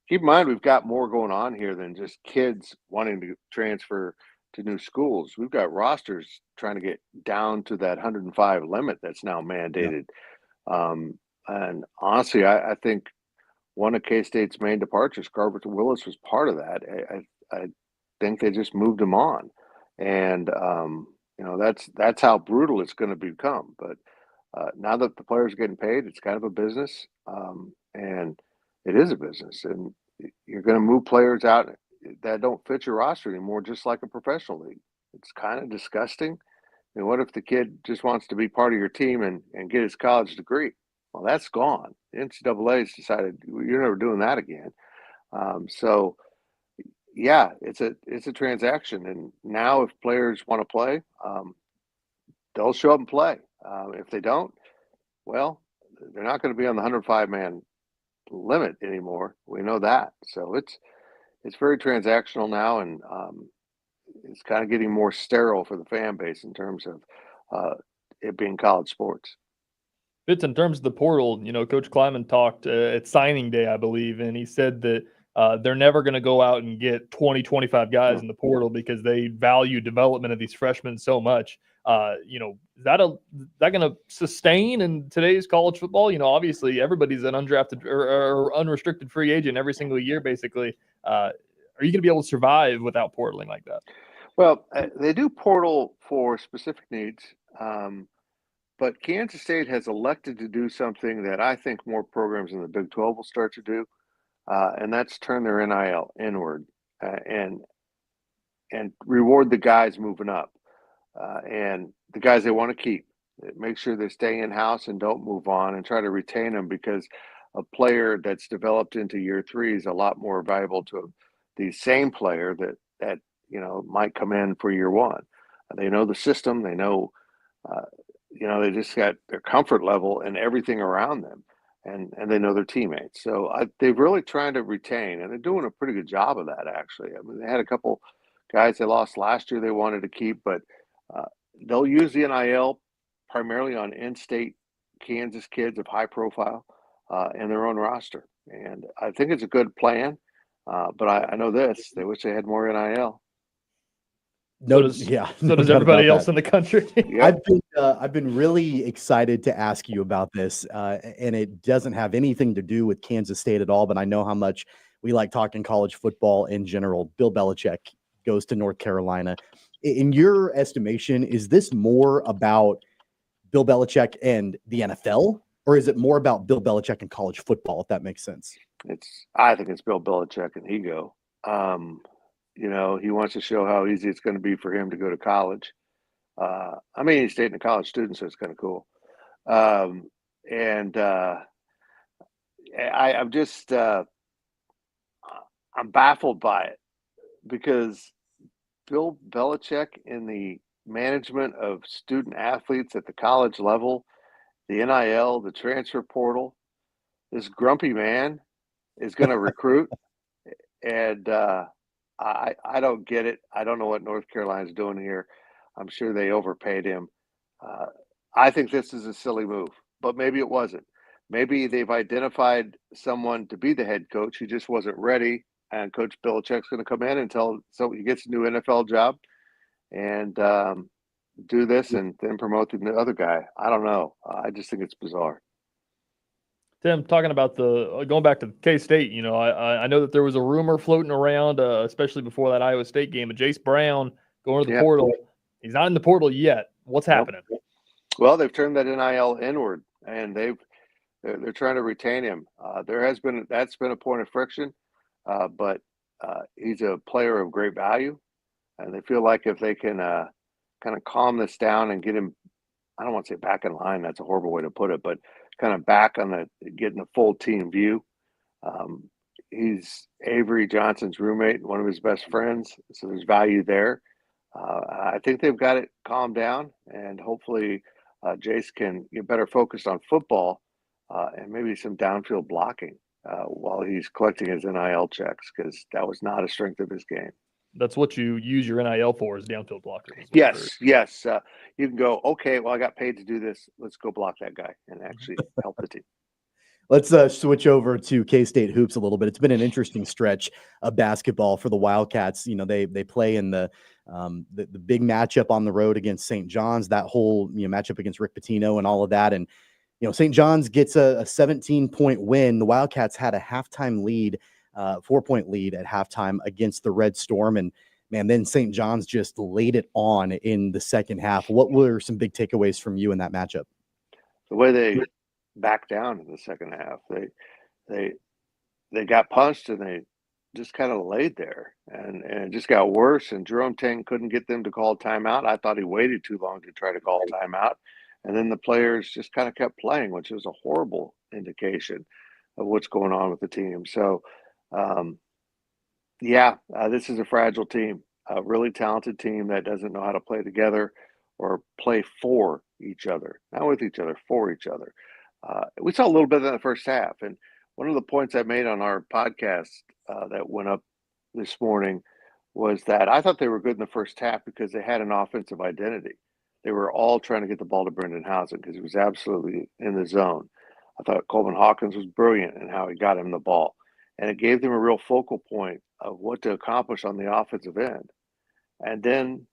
Keep in mind, we've got more going on here than just kids wanting to transfer to new schools. We've got rosters trying to get down to that 105 limit that's now mandated. Yeah. And honestly, I think one of K-State's main departures, Carter Willis, was part of that. I think they just moved him on. And, that's how brutal it's going to become. But now that the players are getting paid, it's kind of a business. And it is a business. And you're going to move players out that don't fit your roster anymore, just like a professional league. It's kind of disgusting. And what if the kid just wants to be part of your team and get his college degree? Well, that's gone. The NCAA's decided you're never doing that again. So, yeah, it's a transaction. And now if players want to play, they'll show up and play. If they don't, well, they're not going to be on the 105-man limit anymore. We know that. So it's very transactional now, and it's kind of getting more sterile for the fan base in terms of it being college sports.
Fitz, in terms of the portal, you know, Coach Kleiman talked at signing day, I believe, and he said that they're never going to go out and get 20, 25 guys in the portal because they value development of these freshmen so much. Is that going to sustain in today's college football? You know, obviously everybody's an undrafted or unrestricted free agent every single year, basically. Are you going to be able to survive without portaling like that?
Well, they do portal for specific needs. But Kansas State has elected to do something that I think more programs in the Big 12 will start to do, and that's turn their NIL inward and reward the guys moving up and the guys they want to keep. Make sure they stay in-house and don't move on, and try to retain them, because a player that's developed into year 3 is a lot more valuable to the same player that might come in for year 1. They know the system. They know they just got their comfort level and everything around them, and they know their teammates. So they've really trying to retain, and they're doing a pretty good job of that, actually. I mean, they had a couple guys they lost last year they wanted to keep, but they'll use the NIL primarily on in-state Kansas kids of high profile in their own roster. And I think it's a good plan, but I know this, they wish they had more NIL.
So does everybody else in the country.
I've been really excited to ask you about this, and it doesn't have anything to do with Kansas State at all, but I know how much we like talking college football in general. Bill Belichick goes to North Carolina. In your estimation, is this more about Bill Belichick and the NFL, or is it more about Bill Belichick and college football, if that makes sense?
I think it's Bill Belichick and ego. He wants to show how easy it's going to be for him to go to college. He's dating a college student, so it's kind of cool. I'm just I'm baffled by it because Bill Belichick in the management of student athletes at the college level, the NIL, the transfer portal, this grumpy man is going to recruit. And I don't get it. I don't know what North Carolina's doing here. I'm sure they overpaid him. I think this is a silly move, but maybe it wasn't. Maybe they've identified someone to be the head coach. He just wasn't ready, and Coach Belichick's going to come in until he gets a new NFL job and do this and then promote the other guy. I don't know. I just think it's bizarre.
Tim, talking about going back to K-State, I know that there was a rumor floating around, especially before that Iowa State game, of Jace Brown going to the portal. He's not in the portal yet. What's happening?
Well, they've turned that NIL inward, and they're trying to retain him. That's been a point of friction, but he's a player of great value, and they feel like if they can kind of calm this down and get him, I don't want to say back in line, that's a horrible way to put it, but kind of back on getting the full team view. He's Avery Johnson's roommate and one of his best friends, so there's value there. I think they've got it calmed down, and hopefully Jace can get better focused on football and maybe some downfield blocking while he's collecting his NIL checks, because that was not a strength of his game.
That's what you use your NIL for, is downfield blockers.
Yes. You can go, okay, well, I got paid to do this. Let's go block that guy and actually help the team.
Let's switch over to K-State hoops a little bit. It's been an interesting stretch of basketball for the Wildcats. They play in the big matchup on the road against St. John's, that whole matchup against Rick Pitino and all of that. And St. John's gets a 17-point win. The Wildcats had a halftime lead, 4-point lead at halftime against the Red Storm. And man, then St. John's just laid it on in the second half. What were some big takeaways from you in that matchup?
The way they backed down in the second half. They got punched and they just kind of laid there, and it just got worse. And Jerome Tang couldn't get them to call timeout. I thought he waited too long to try to call timeout. And then the players just kind of kept playing, which was a horrible indication of what's going on with the team. So, this is a fragile team, a really talented team that doesn't know how to play together or play for each other, not with each other, for each other. We saw a little bit in the first half. And one of the points I made on our podcast that went up this morning was that I thought they were good in the first half because they had an offensive identity. They were all trying to get the ball to Brendan Housen because he was absolutely in the zone. I thought Coleman Hawkins was brilliant in how he got him the ball. And it gave them a real focal point of what to accomplish on the offensive end. And then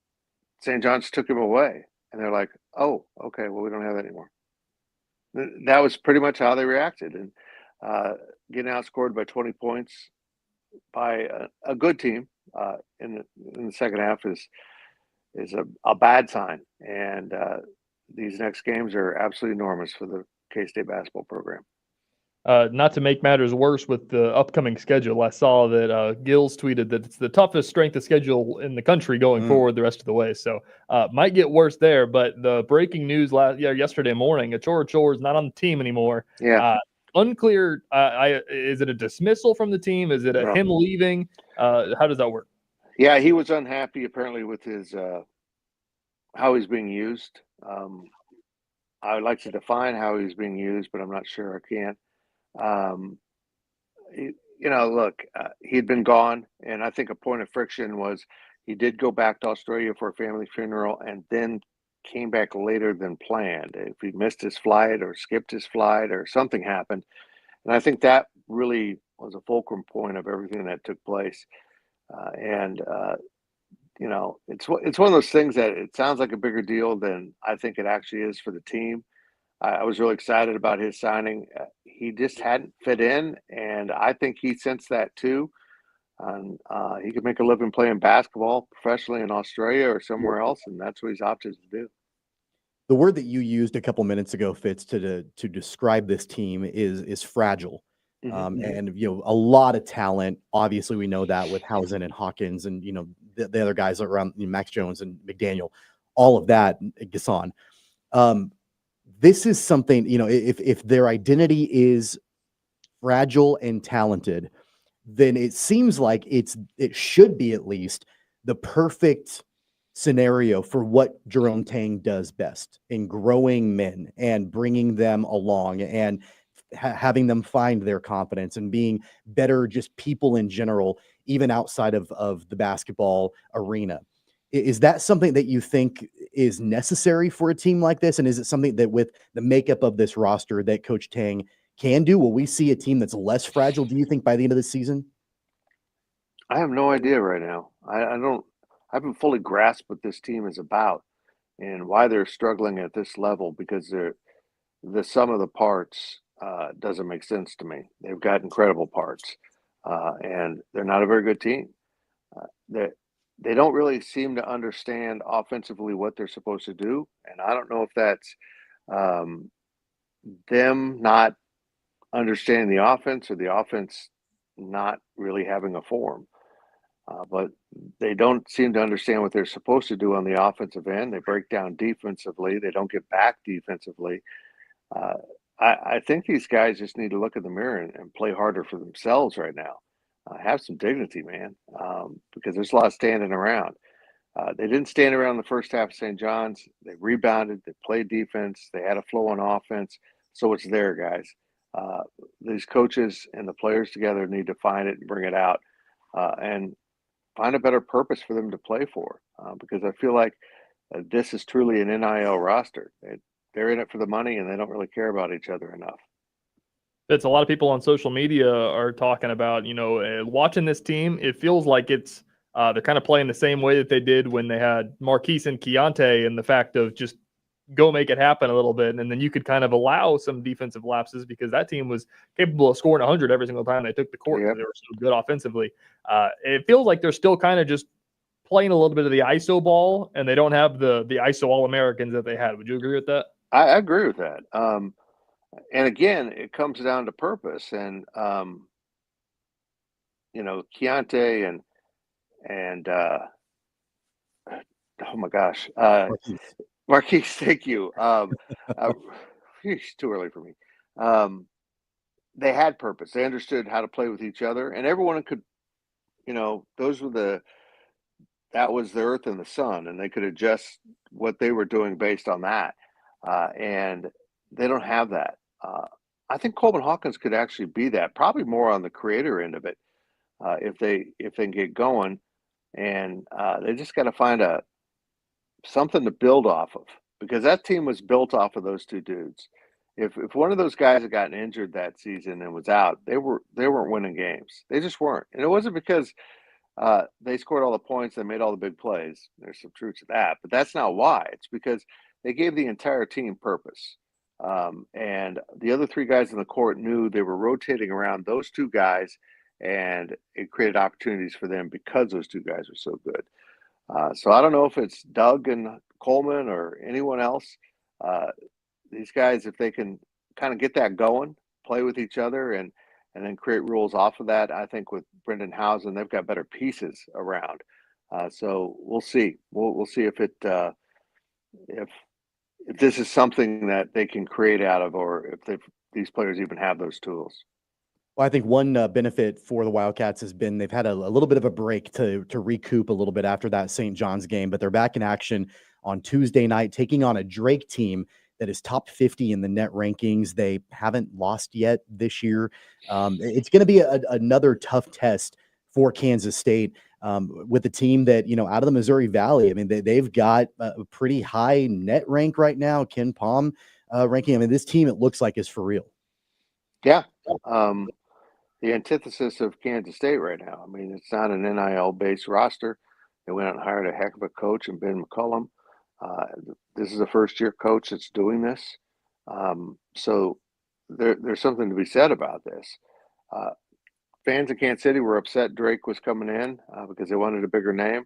St. John's took him away. And they're like, oh, okay, well, we don't have that anymore. That was pretty much how they reacted. And getting outscored by 20 points by a good team in the second half is a bad sign. And these next games are absolutely enormous for the K-State basketball program.
Not to make matters worse with the upcoming schedule, I saw that Gills tweeted that it's the toughest strength of schedule in the country going forward the rest of the way. So might get worse there. But the breaking news yesterday morning, Achor Achor is not on the team anymore.
Yeah.
Unclear. Is it a dismissal from the team? Is it him leaving? How does that work?
Yeah, he was unhappy apparently with his how he's being used. I would like to define how he's being used, but I'm not sure I can. He'd been gone, and I think a point of friction was he did go back to Australia for a family funeral and then came back later than planned. If he missed his flight or skipped his flight or something happened. And I think that really was a fulcrum point of everything that took place. It's one of those things that it sounds like a bigger deal than I think it actually is for the team. I was really excited about his signing. He just hadn't fit in, and I think he sensed that too. And he could make a living playing basketball professionally in Australia or somewhere else, and that's what he's opted to do.
The word that you used a couple minutes ago, Fitz, to describe this team is fragile. And a lot of talent. Obviously, we know that with Housen and Hawkins, and the other guys around, Max Jones and McDaniel, all of that, Gasson. This is something, if their identity is fragile and talented, then it seems like it should be at least the perfect scenario for what Jerome Tang does best in growing men and bringing them along and having them find their confidence and being better just people in general, even outside of the basketball arena. Is that something that you think is necessary for a team like this? And is it something that with the makeup of this roster that Coach Tang can do? Will we see a team that's less fragile, do you think, by the end of the season?
I have no idea right now. I haven't fully grasped what this team is about and why they're struggling at this level, because the sum of the parts doesn't make sense to me. They've got incredible parts, and they're not a very good team. They don't really seem to understand offensively what they're supposed to do, and I don't know if that's them not understanding the offense or the offense not really having a form. But they don't seem to understand what they're supposed to do on the offensive end. They break down defensively. They don't get back defensively. I think these guys just need to look in the mirror and play harder for themselves right now. Have some dignity, man, because there's a lot of standing around. They didn't stand around the first half of St. John's. They rebounded. They played defense. They had a flow on offense. So it's there, guys. These coaches and the players together need to find it and bring it out and find a better purpose for them to play for, because I feel like this is truly an NIL roster. They're in it for the money, and they don't really care about each other enough.
It's a lot of people on social media are talking about, watching this team. It feels like it's they're kind of playing the same way that they did when they had Marquise and Keontae, and the fact of just go make it happen a little bit. And then you could kind of allow some defensive lapses, because that team was capable of scoring 100 every single time they took the court. Yep. They were so good offensively. It feels like they're still kind of just playing a little bit of the ISO ball, and they don't have the ISO All-Americans that they had. Would you agree with that?
I agree with that. And again, it comes down to purpose. And, Keontae and oh my gosh, Marquise, thank you. It's too early for me. They had purpose. They understood how to play with each other, and everyone could, that was the earth and the sun, and they could adjust what they were doing based on that. And they don't have that. I think Coleman Hawkins could actually be that, probably more on the creator end of it, if they can get going. And they just got to find something to build off of, because that team was built off of those two dudes. If one of those guys had gotten injured that season and was out, they weren't winning games. They just weren't. And it wasn't because they scored all the points and made all the big plays. There's some truth to that, but that's not why. It's because they gave the entire team purpose. And the other three guys in the court knew they were rotating around those two guys, and it created opportunities for them because those two guys were so good. So I don't know if it's Doug and Coleman or anyone else. These guys, if they can kind of get that going, play with each other, and then create rules off of that, I think with Brendan Housen, they've got better pieces around. So we'll see. We'll see if this is something that they can create out of, or if these players even have those tools.
Well, I think one benefit for the Wildcats has been they've had a little bit of a break to recoup a little bit after that St. John's game, but they're back in action on Tuesday night, taking on a Drake team that is top 50 in the net rankings. They haven't lost yet this year. It's going to be another tough test for Kansas State with a team that, out of the Missouri Valley. I mean, they've got a pretty high net rank right now, Ken Palm ranking. I mean, this team, it looks like, is for real.
Yeah. The antithesis of Kansas State right now. I mean, it's not an NIL-based roster. They went out and hired a heck of a coach in Ben McCullum. This is a first-year coach that's doing this. So there's something to be said about this. Fans of Kansas City were upset Drake was coming in because they wanted a bigger name.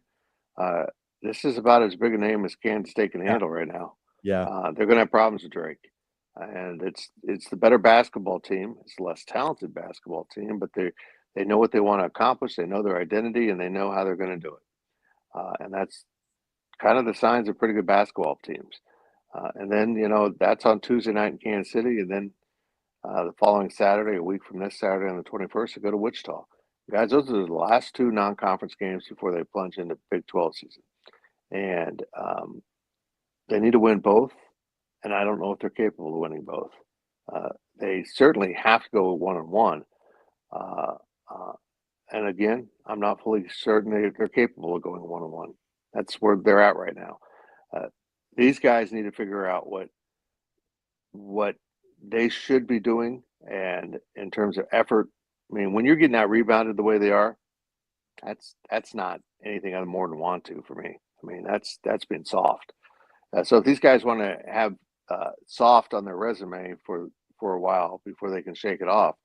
This is about as big a name as Kansas State can handle right now.
Yeah.
They're going to have problems with Drake. And it's the better basketball team. It's the less talented basketball team, but they know what they want to accomplish. They know their identity, and they know how they're going to do it. And that's kind of the signs of pretty good basketball teams. And then, that's on Tuesday night in Kansas City. And then the following Saturday, a week from this Saturday on the 21st, they go to Wichita. Guys, those are the last two non-conference games before they plunge into Big 12 season. And they need to win both. And I don't know if they're capable of winning both. They certainly have to go 1-1. And again, I'm not fully certain they're capable of going 1-1. That's where they're at right now. These guys need to figure out what they should be doing, and in terms of effort. I mean, when you're getting out rebounded the way they are, that's not anything other more than want to for me. I mean, that's been soft. So if these guys want to have soft on their resume for a while before they can shake it off,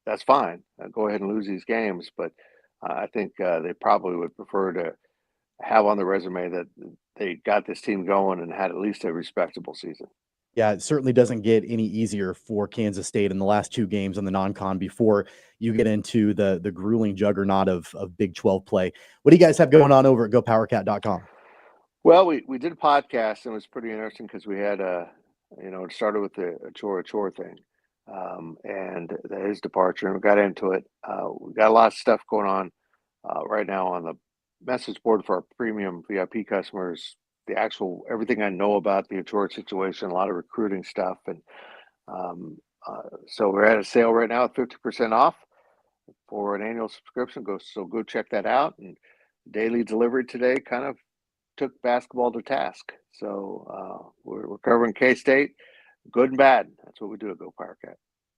that's fine. Go ahead and lose these games, but I think they probably would prefer to have on the resume that they got this team going and had at least a respectable season.
Yeah, it certainly doesn't get any easier for Kansas State in the last two games on the non-con before you get into the grueling juggernaut of Big 12 play. What do you guys have going on over at GoPowerCat.com?
Well, we did a podcast, and it was pretty interesting because we had it started with the Chore thing, and his departure, and we got into it. We got a lot of stuff going on right now on the message board for our premium VIP customers. The actual everything I know about the Chore situation, a lot of recruiting stuff, and so we're at a sale right now at 50% off for an annual subscription. Go check that out. And daily delivery today kind of took basketball to task. So we're covering K-State, good and bad. That's what we do at GoPowerCat.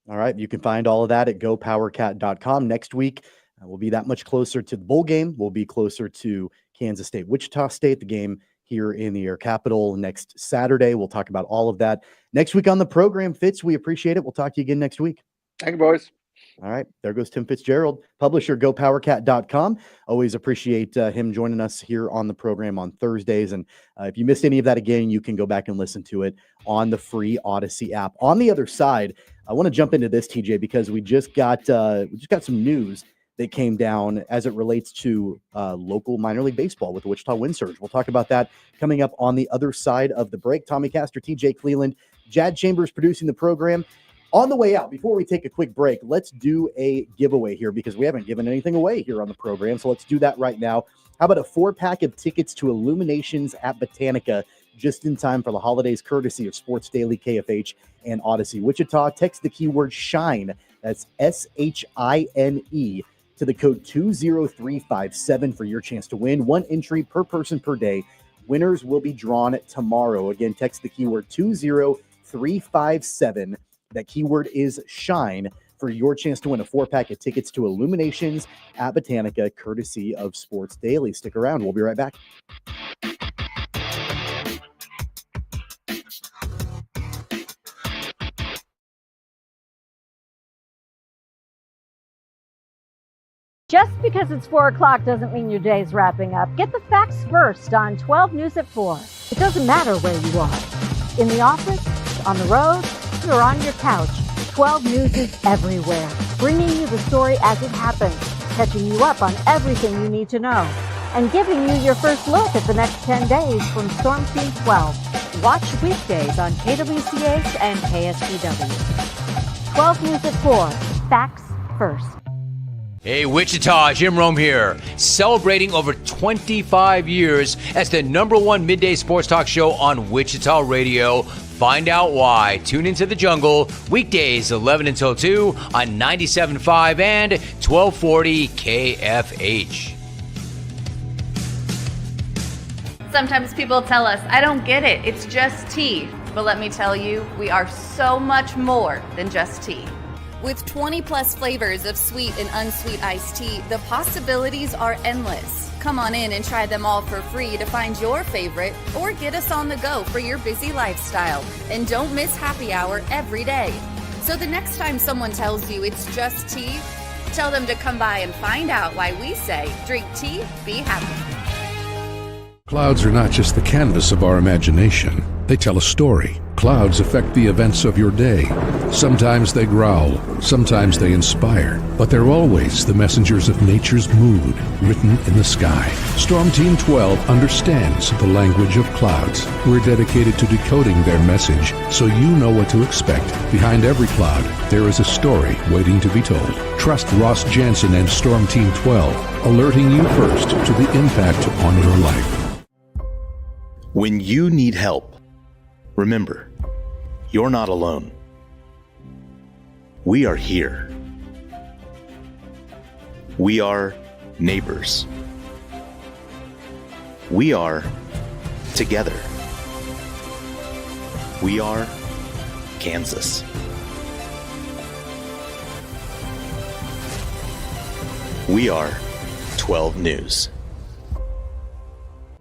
All right. You can find all of that at GoPowerCat.com. Next week, we'll be that much closer to the bowl game. We'll be closer to Kansas State, Wichita State, the game here in the Air Capital next Saturday. We'll talk about all of that next week on the program. Fitz, we appreciate it. We'll talk to you again next week.
Thank you, boys.
All right. There goes Tim Fitzgerald, publisher, GoPowerCat.com. Always appreciate him joining us here on the program on Thursdays. And if you missed any of that again, you can go back and listen to it on the free Odyssey app. On the other side, I want to jump into this, TJ, because we just got some news that came down as it relates to local minor league baseball with the Wichita Wind Surge. We'll talk about that coming up on the other side of the break. Tommy Castor, TJ Cleland, Jad Chambers producing the program. On the way out, before we take a quick break, let's do a giveaway here because we haven't given anything away here on the program. So let's do that right now. How about a 4-pack of tickets to Illuminations at Botanica just in time for the holidays, courtesy of Sports Daily, KFH, and Odyssey Wichita? Text the keyword SHINE, that's SHINE, to the code 20357 for your chance to win. One entry per person per day. Winners will be drawn tomorrow. Again, text the keyword 20357. That keyword is SHINE for your chance to win a 4-pack of tickets to Illuminations at Botanica, courtesy of Sports Daily. Stick around. We'll be right back.
Just because it's 4 o'clock doesn't mean your day's wrapping up. Get the facts first on 12 News at 4. It doesn't matter where you are. In the office, on the road, or on your couch, 12 News is everywhere, bringing you the story as it happens, catching you up on everything you need to know, and giving you your first look at the next 10 days from Storm Team 12. Watch weekdays on KWCH and KSPW. 12 News at 4. Facts first.
Hey, Wichita, Jim Rome here, celebrating over 25 years as the #1 midday sports talk show on Wichita Radio. Find out why. Tune into The Jungle, weekdays 11 until 2 on 97.5 and 1240 KFH.
Sometimes people tell us, I don't get it, it's just tea. But let me tell you, we are so much more than just tea. With 20 plus flavors of sweet and unsweet iced tea, the possibilities are endless. Come on in and try them all for free to find your favorite or get us on the go for your busy lifestyle. And don't miss happy hour every day. So the next time someone tells you it's just tea, tell them to come by and find out why we say drink tea, be happy.
Clouds are not just the canvas of our imagination. They tell a story. Clouds affect the events of your day. Sometimes they growl, sometimes they inspire, but they're always the messengers of nature's mood written in the sky. Storm Team 12 understands the language of clouds. We're dedicated to decoding their message so you know what to expect. Behind every cloud, there is a story waiting to be told. Trust Ross Jansen and Storm Team 12, alerting you first to the impact on your life.
When you need help, remember, you're not alone. We are here. We are neighbors. We are together. We are Kansas. We are 12 News.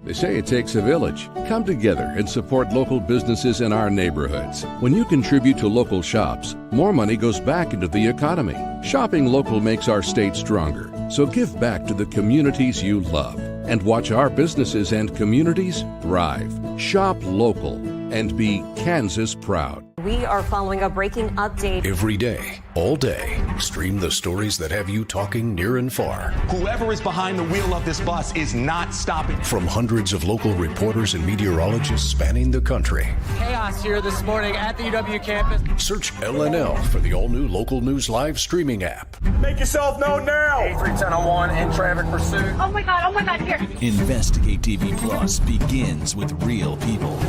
They say it takes a village. Come together and support local businesses in our neighborhoods. When you contribute to local shops, more money goes back into the economy. Shopping local makes our state stronger. So give back to the communities you love and watch our businesses and communities thrive. Shop local and be Kansas proud.
We are following a breaking update.
Every day, all day, stream the stories that have you talking near and far.
Whoever is behind the wheel of this bus is not stopping.
From hundreds of local reporters and meteorologists spanning the country.
Chaos here this morning at the UW campus.
Search LNL for the all-new Local News Live streaming app.
Make yourself known now.
310-01 in traffic pursuit.
Oh my God, here.
Investigate TV Plus begins with real people.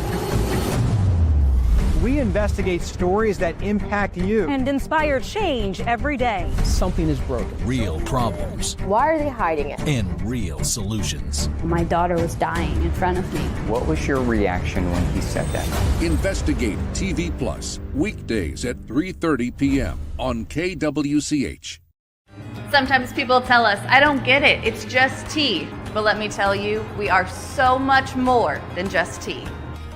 We investigate stories that impact you.
And inspire change every day.
Something is broken.
Real problems
Why are they hiding it?
and real solutions.
My daughter was dying in front of me.
What was your reaction when he said that?
Investigate TV Plus, weekdays at 3:30 p.m. on KWCH.
Sometimes people tell us, I don't get it, it's just tea. But let me tell you, we are so much more than just tea.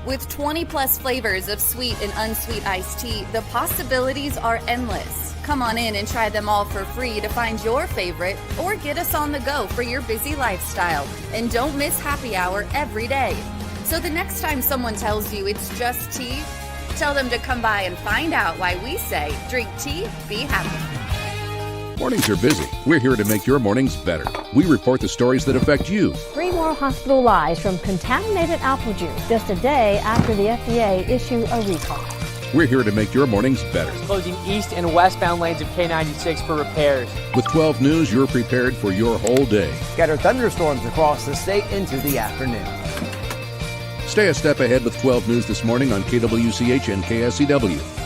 With 20 plus flavors of sweet and unsweet iced tea, the possibilities are endless. Come on in and try them all for free to find your favorite or get us on the go for your busy lifestyle. And don't miss happy hour every day. So the next time someone tells you it's just tea, tell them to come by and find out why we say drink tea, be happy.
Mornings are busy. We're here to make your mornings better. We report the stories that affect you.
3 more hospital lies from contaminated apple juice just a day after the FDA issued a recall.
We're here to make your mornings better.
Closing east and westbound lanes of K96 for repairs.
With 12 News, you're prepared for your whole day.
Scattered thunderstorms across the state into the afternoon.
Stay a step ahead with 12 News this morning on KWCH and KSCW.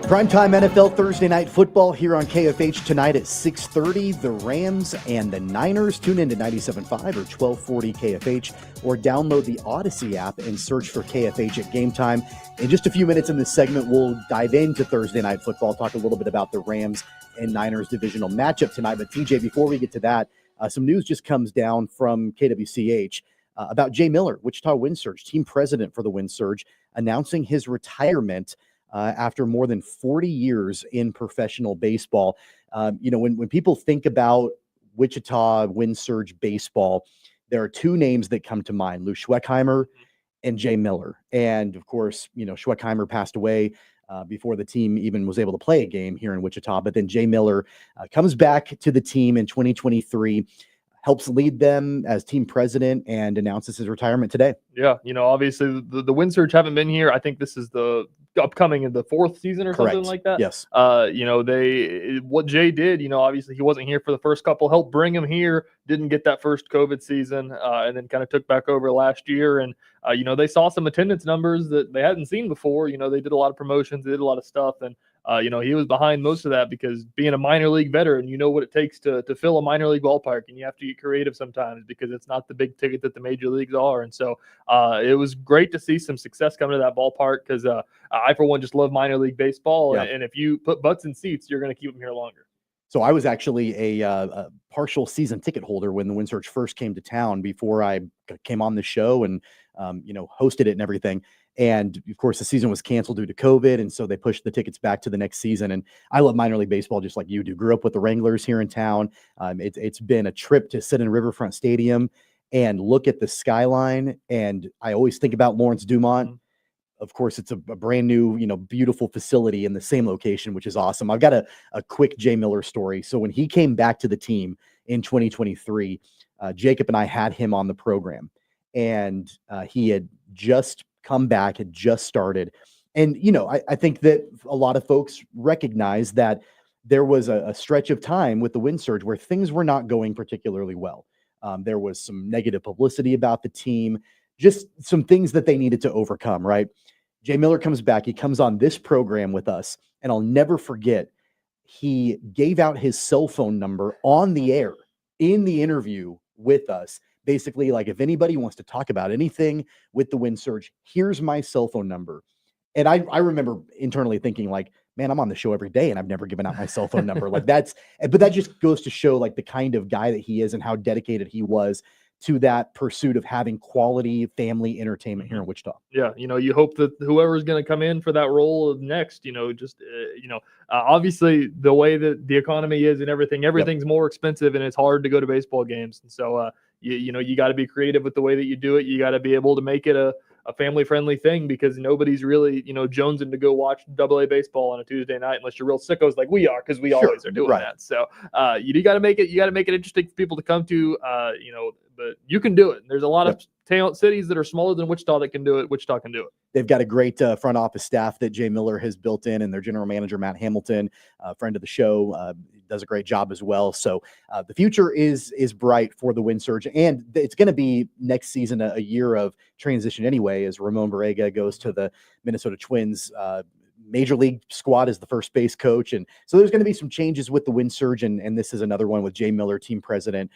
Primetime NFL Thursday Night Football here on KFH tonight at 6:30. The Rams and the Niners. Tune in to 97.5 or 1240 KFH or download the Odyssey app and search for KFH at game time. In just a few minutes in this segment, we'll dive into Thursday Night Football, talk a little bit about the Rams and Niners divisional matchup tonight. But TJ, before we get to that, some news just comes down from KWCH about Jay Miller, Wichita Wind Surge, team president for the Wind Surge, announcing his retirement after more than 40 years in professional baseball. When people think about Wichita Wind Surge baseball, there are two names that come to mind, Lou Schweckheimer and Jay Miller. And of course, Schweckheimer passed away before the team even was able to play a game here in Wichita. But then Jay Miller comes back to the team in 2023, helps lead them as team president and announces his retirement today.
Yeah, obviously the Wind Surge haven't been here. I think this is the upcoming in the 4th season or
Correct.
something like that.
Yes.
What Jay did, obviously he wasn't here for the first couple, helped bring him here, didn't get that first COVID season, and then kind of took back over last year. And, they saw some attendance numbers that they hadn't seen before. They did a lot of promotions, they did a lot of stuff. And, he was behind most of that because being a minor league veteran, you know what it takes to fill a minor league ballpark, and you have to get creative sometimes because it's not the big ticket that the major leagues are. And so it was great to see some success coming to that ballpark because I, for one, just love minor league baseball.
Yeah.
And if you put butts in seats, you're going to keep them here longer.
So I was actually a partial season ticket holder when the Wind Surge first came to town before I came on the show and, hosted it and everything. And of course, the season was canceled due to COVID. And so they pushed the tickets back to the next season. And I love minor league baseball just like you do. Grew up with the Wranglers here in town. It's been a trip to sit in Riverfront Stadium and look at the skyline. And I always think about Lawrence Dumont. Of course, it's a brand new, beautiful facility in the same location, which is awesome. I've got a quick Jay Miller story. So when he came back to the team in 2023, Jacob and I had him on the program, and he had just come back, had just started. And, I think that a lot of folks recognize that there was a stretch of time with the Wind Surge where things were not going particularly well. There was some negative publicity about the team, just some things that they needed to overcome, right? Jay Miller comes back. He comes on this program with us, and I'll never forget, he gave out his cell phone number on the air in the interview with us. Basically, like, if anybody wants to talk about anything with the Wind Surge, here's my cell phone number. And I remember internally thinking, like, man, I'm on the show every day and I've never given out my cell phone number. But that just goes to show, like, the kind of guy that he is and how dedicated he was to that pursuit of having quality family entertainment here in Wichita.
Yeah. You hope that whoever's going to come in for that role next, obviously the way that the economy is and everything's more expensive, and it's hard to go to baseball games. And so, you got to be creative with the way that you do it. You got to be able to make it a family-friendly thing, because nobody's really, jonesing to go watch AA baseball on a Tuesday night unless you're real sickos like we are, because we always are doing that. So you got to make it interesting for people to come to, but you can do it. There's a lot of cities that are smaller than Wichita that can do it. Wichita can do it.
They've got a great front office staff that Jay Miller has built in, and their general manager, Matt Hamilton, a friend of the show, does a great job as well. So the future is bright for the Wind Surge, and it's going to be next season a year of transition anyway, as Ramon Barrega goes to the Minnesota Twins major league squad as the first base coach. And so there's going to be some changes with the Wind Surge. And this is another one with Jay Miller, team president,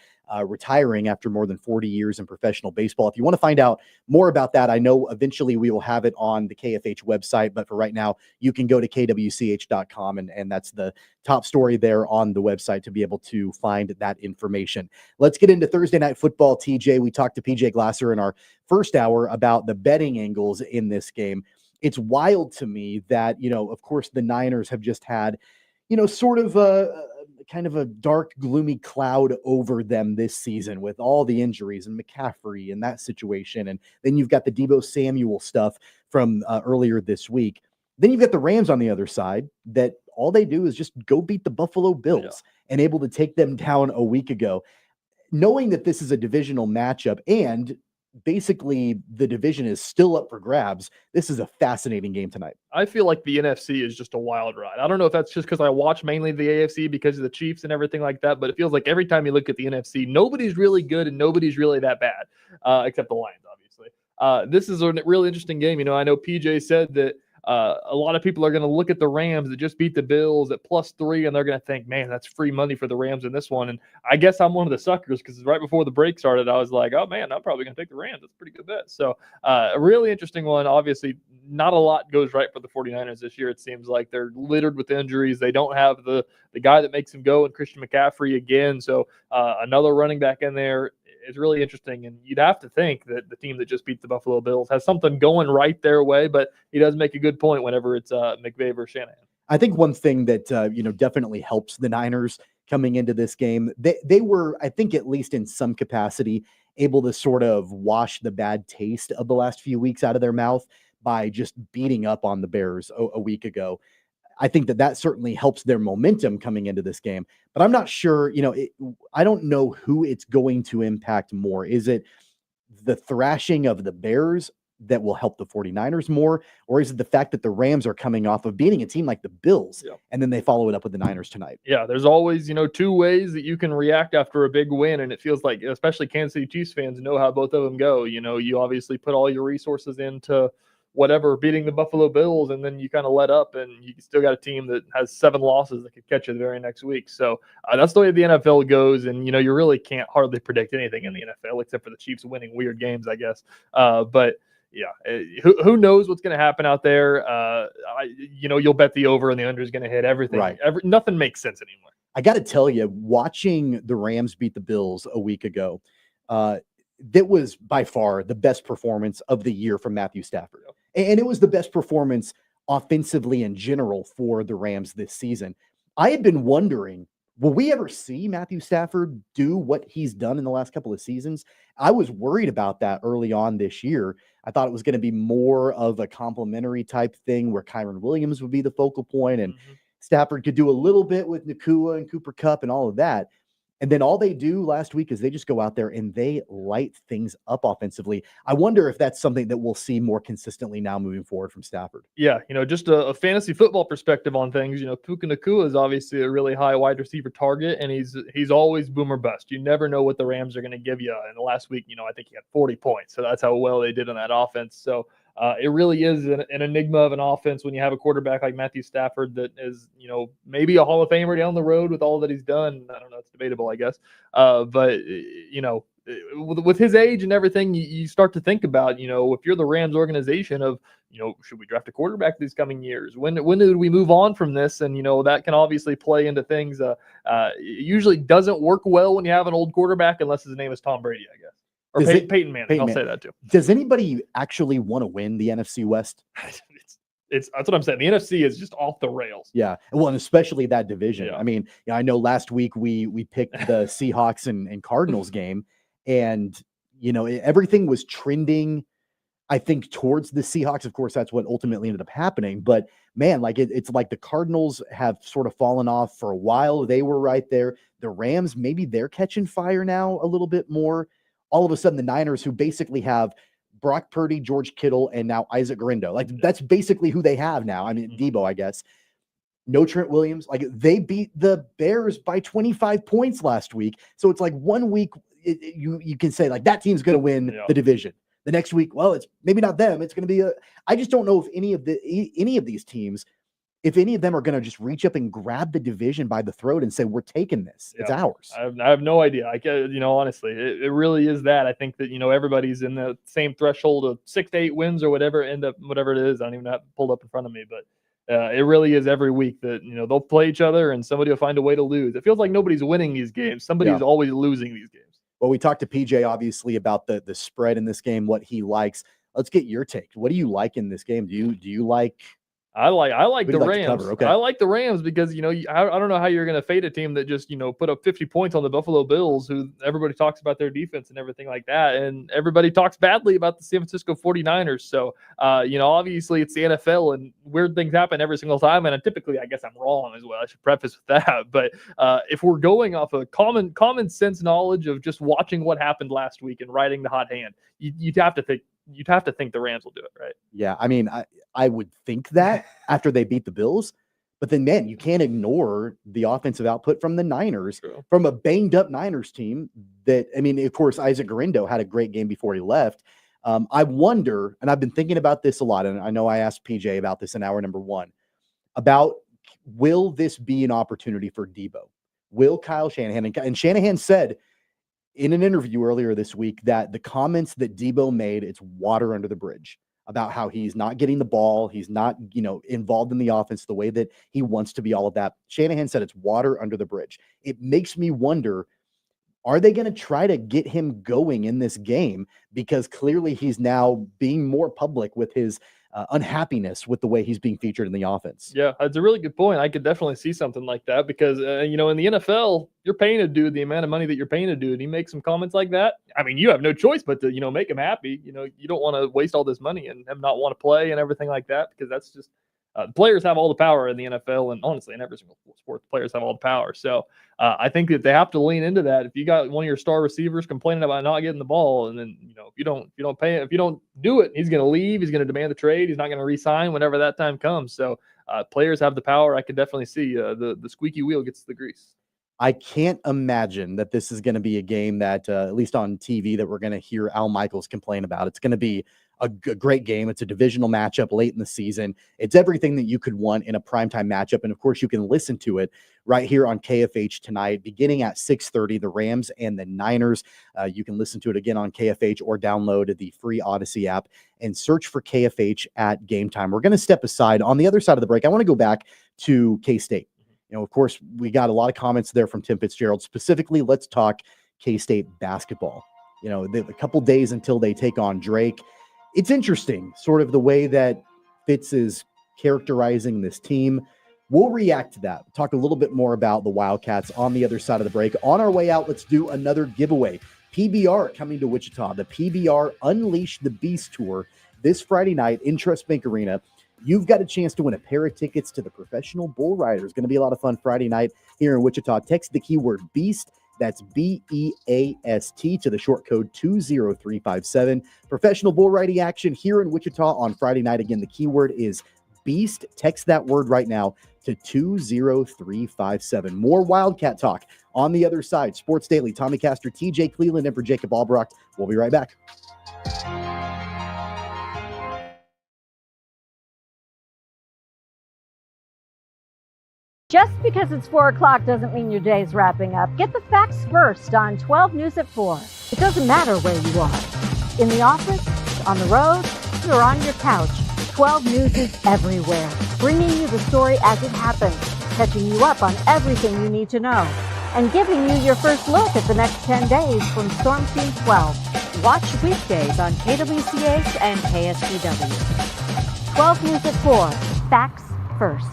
retiring after more than 40 years in professional baseball. If you want to find out more about that, I know eventually we will have it on the KFH website, but for right now, you can go to kwch.com, and that's the top story there on the website to be able to find that information. Let's get into Thursday Night Football, TJ. We talked to PJ Glasser in our first hour about the betting angles in this game. It's wild to me that, of course, the Niners have just had, sort of a kind of a dark, gloomy cloud over them this season with all the injuries and McCaffrey and that situation. And then you've got the Deebo Samuel stuff from earlier this week. Then you've got the Rams on the other side that all they do is just go beat the Buffalo Bills and able to take them down a week ago. Knowing that this is a divisional matchup and basically the division is still up for grabs, this is a fascinating game tonight.
I feel like the NFC is just a wild ride. I don't know if that's just because I watch mainly the AFC because of the Chiefs and everything like that, but it feels like every time you look at the NFC, nobody's really good and nobody's really that bad, except the Lions, obviously. This is a really interesting game. I know PJ said that a lot of people are going to look at the Rams that just beat the Bills at +3, and they're going to think, man, that's free money for the Rams in this one. And I guess I'm one of the suckers, because right before the break started, I was like, oh, man, I'm probably going to take the Rams. That's a pretty good bet. So a really interesting one. Obviously, not a lot goes right for the 49ers this year. It seems like they're littered with injuries. They don't have the guy that makes them go, and Christian McCaffrey again. So another running back in there. It's really interesting, and you'd have to think that the team that just beat the Buffalo Bills has something going right their way, but he does make a good point whenever it's McVay versus Shanahan.
I think one thing that definitely helps the Niners coming into this game, they were, I think, at least in some capacity, able to sort of wash the bad taste of the last few weeks out of their mouth by just beating up on the Bears a week ago. I think that certainly helps their momentum coming into this game. But I'm not sure, I don't know who it's going to impact more. Is it the thrashing of the Bears that will help the 49ers more? Or is it the fact that the Rams are coming off of beating a team like the Bills and then they follow it up with the Niners tonight?
Yeah, there's always, two ways that you can react after a big win. And it feels like, especially Kansas City Chiefs fans know how both of them go. You obviously put all your resources into whatever, beating the Buffalo Bills, and then you kind of let up and you still got a team that has 7 losses that could catch you the very next week. So that's the way the NFL goes. And, you really can't hardly predict anything in the NFL except for the Chiefs winning weird games, I guess. But yeah, who knows what's going to happen out there? You'll bet the over and the under is going to hit everything.
Right.
Nothing makes sense anymore.
I got to tell you, watching the Rams beat the Bills a week ago, that was by far the best performance of the year from Matthew Stafford. And it was the best performance offensively in general for the Rams this season. I had been wondering, will we ever see Matthew Stafford do what he's done in the last couple of seasons? I was worried about that early on this year. I thought it was going to be more of a complimentary type thing where Kyren Williams would be the focal point and Stafford could do a little bit with Nakua and Cooper Kupp and all of that. And then all they do last week is they just go out there and they light things up offensively. I wonder if that's something that we'll see more consistently now moving forward from Stafford.
Yeah, just a fantasy football perspective on things. Puka Nakua is obviously a really high wide receiver target, and he's always boom or bust. You never know what the Rams are going to give you. And the last week, I think he had 40 points. So that's how well they did on that offense. So it really is an enigma of an offense when you have a quarterback like Matthew Stafford that is, maybe a Hall of Famer down the road with all that he's done. I don't know. It's debatable, I guess. But with his age and everything, you start to think about, if you're the Rams organization of, should we draft a quarterback these coming years? When do we move on from this? And, that can obviously play into things. It usually doesn't work well when you have an old quarterback, unless his name is Tom Brady, I guess. Or Peyton Manning. I'll say that too.
Does anybody actually want to win the NFC West?
That's what I'm saying. The NFC is just off the rails.
Yeah. Well, and especially that division.
Yeah.
I mean, I know last week we picked the Seahawks and Cardinals game, and everything was trending, I think, towards the Seahawks. Of course, that's what ultimately ended up happening. But man, like it's like the Cardinals have sort of fallen off for a while. They were right there. The Rams, maybe they're catching fire now a little bit more. All of a sudden, the Niners, who basically have Brock Purdy, George Kittle, and now Isaac Guerrero, like that's basically who they have now. I mean, Debo, I guess. No Trent Williams. Like they beat the Bears by 25 points last week. So it's like 1 week you can say like that team's going to win the division. The next week, well, it's maybe not them. It's going to be I just don't know if any of these teams, if any of them are going to just reach up and grab the division by the throat and say, we're taking this. It's ours.
I have no idea. Honestly, it really is that. I think that, everybody's in the same threshold of 6 to 8 wins or whatever it is. I don't even have it pulled up in front of me, but it really is every week that, they'll play each other and somebody will find a way to lose. It feels like nobody's winning these games. Somebody's always losing these games.
Well, we talked to PJ obviously about the spread in this game, what he likes. Let's get your take. What do you like in this game? Do you like?
I like the Rams.
Okay.
I like the Rams because, I don't know how you're going to fade a team that just, put up 50 points on the Buffalo Bills, who everybody talks about their defense and everything like that. And everybody talks badly about the San Francisco 49ers. So, obviously it's the NFL and weird things happen every single time. And typically, I guess I'm wrong as well. I should preface with that. But if we're going off of common sense knowledge of just watching what happened last week and riding the hot hand, you'd have to think the Rams will do it, right?
Yeah, I mean, I would think that after they beat the Bills, but then, man, you can't ignore the offensive output from the Niners, from a banged-up Niners team that, I mean, of course, Isaac Guerrero had a great game before he left. I wonder, and I've been thinking about this a lot, and I know I asked PJ about this in hour number 1, about will this be an opportunity for Debo? Will Kyle Shanahan, and Shanahan said in an interview earlier this week that the comments that Debo made, it's water under the bridge about how he's not getting the ball. He's not, involved in the offense the way that he wants to be, all of that. Shanahan said it's water under the bridge. It makes me wonder, are they going to try to get him going in this game? Because clearly he's now being more public with his unhappiness with the way he's being featured in the offense.
Yeah, that's a really good point. I could definitely see something like that because, in the NFL, you're paying a dude the amount of money that you're paying a dude. He makes some comments like that. I mean, you have no choice but to, make him happy. You don't want to waste all this money and him not want to play and everything like that, because that's just, Players have all the power in the NFL, and honestly, in every single sport, the players have all the power. So I think that they have to lean into that. If you got one of your star receivers complaining about not getting the ball, and then if you don't do it, he's going to leave. He's going to demand the trade. He's not going to re-sign whenever that time comes. So players have the power. I can definitely see the squeaky wheel gets the grease.
I can't imagine that this is going to be a game that, at least on TV, that we're going to hear Al Michaels complain about. It's going to be a great game. It's a divisional matchup late in the season. It's everything that you could want in a primetime matchup. And of course, you can listen to it right here on KFH tonight, beginning at 6:30, the Rams and the Niners. You can listen to it again on KFH or download the free Odyssey app and search for KFH at Game Time. We're going to step aside. On the other side of the break, I want to go back to K-State. Of course, we got a lot of comments there from Tim Fitzgerald. Specifically, let's talk K-State basketball. A couple days until they take on Drake. It's interesting, sort of the way that Fitz is characterizing this team. We'll react to that. Talk a little bit more about the Wildcats on the other side of the break. On our way out, let's do another giveaway. PBR coming to Wichita. The PBR Unleash the Beast Tour this Friday night in Trust Bank Arena. You've got a chance to win a pair of tickets to the Professional Bull Rider. It's going to be a lot of fun Friday night here in Wichita. Text the keyword BEAST. That's BEAST to the short code 20357. Professional bull riding action here in Wichita on Friday night. Again, the keyword is BEAST. Text that word right now to 20357. More Wildcat talk on the other side. Sports Daily, Tommy Castor, TJ Cleveland, and for Jacob Albrecht. We'll be right back.
Just because it's 4 o'clock doesn't mean your day's wrapping up. Get the facts first on 12 News at 4. It doesn't matter where you are. In the office, on the road, or on your couch, 12 News is everywhere. Bringing you the story as it happens, catching you up on everything you need to know, and giving you your first look at the next 10 days from Storm Team 12. Watch weekdays on KWCH and KSPW. 12 News at 4. Facts first.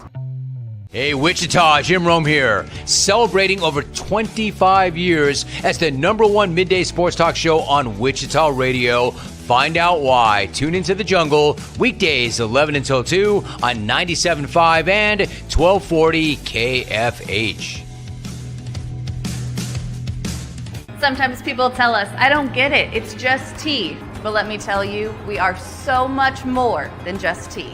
Hey, Wichita, Jim Rome here, celebrating over 25 years as the #1 midday sports talk show on Wichita Radio. Find out why. Tune into The Jungle, weekdays 11 until 2 on 97.5 and 1240 KFH.
Sometimes people tell us, I don't get it, it's just tea. But let me tell you, we are so much more than just tea.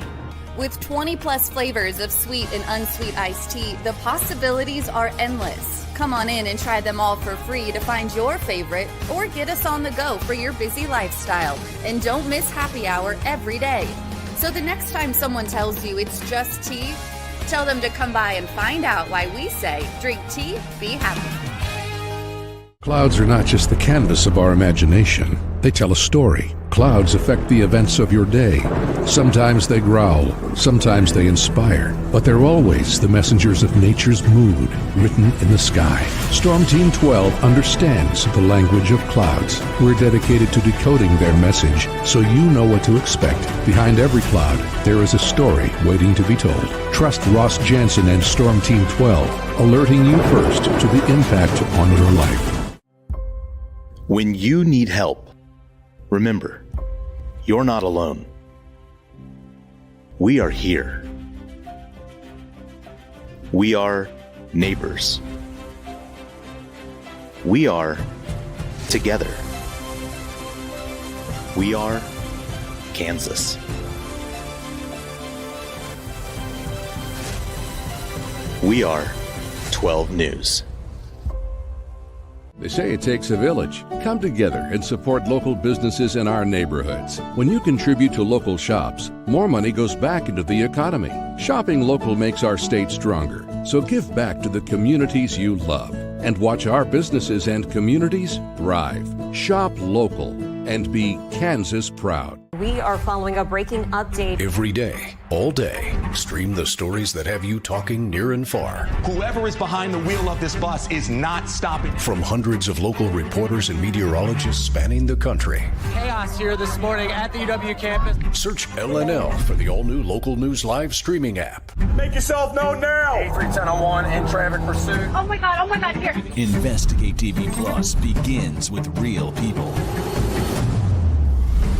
With 20-plus flavors of sweet and unsweet iced tea, the possibilities are endless. Come on in and try them all for free to find your favorite, or get us on the go for your busy lifestyle. And don't miss happy hour every day. So the next time someone tells you it's just tea, tell them to come by and find out why we say, drink tea, be happy.
Clouds are not just the canvas of our imagination. They tell a story. Clouds affect the events of your day. Sometimes they growl, sometimes they inspire, but they're always the messengers of nature's mood written in the sky. Storm Team 12 understands the language of clouds. We're dedicated to decoding their message so you know what to expect. Behind every cloud, there is a story waiting to be told. Trust Ross Jansen and Storm Team 12, alerting you first to the impact on your life.
When you need help, remember, you're not alone. We are here. We are neighbors. We are together. We are Kansas. We are 12 News.
They say it takes a village. Come together and support local businesses in our neighborhoods. When you contribute to local shops, more money goes back into the economy. Shopping local makes our state stronger. So give back to the communities you love and watch our businesses and communities thrive. Shop local and be Kansas proud.
We are following a breaking update.
Every day, all day, stream the stories that have you talking near and far.
Whoever is behind the wheel of this bus is not stopping.
From hundreds of local reporters and meteorologists spanning the country.
Chaos here this morning at the UW campus.
Search LNL for the all-new Local News Live streaming app.
Make yourself known now.
8310-01 in traffic pursuit.
Oh my God, here.
Investigate TV Plus begins with real people.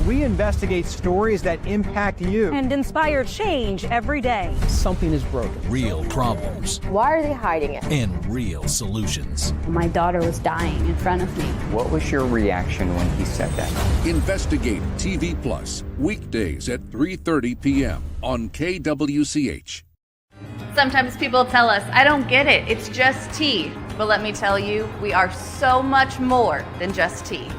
We investigate stories that impact you
and inspire change every day.
Something is broken.
Real problems.
Why are they hiding it?
And real solutions.
My daughter was dying in front of me.
What was your reaction when he said that?
Investigate TV Plus, weekdays at 3:30 p.m. on KWCH.
Sometimes people tell us, I don't get it, it's just tea. But let me tell you, we are so much more than just tea.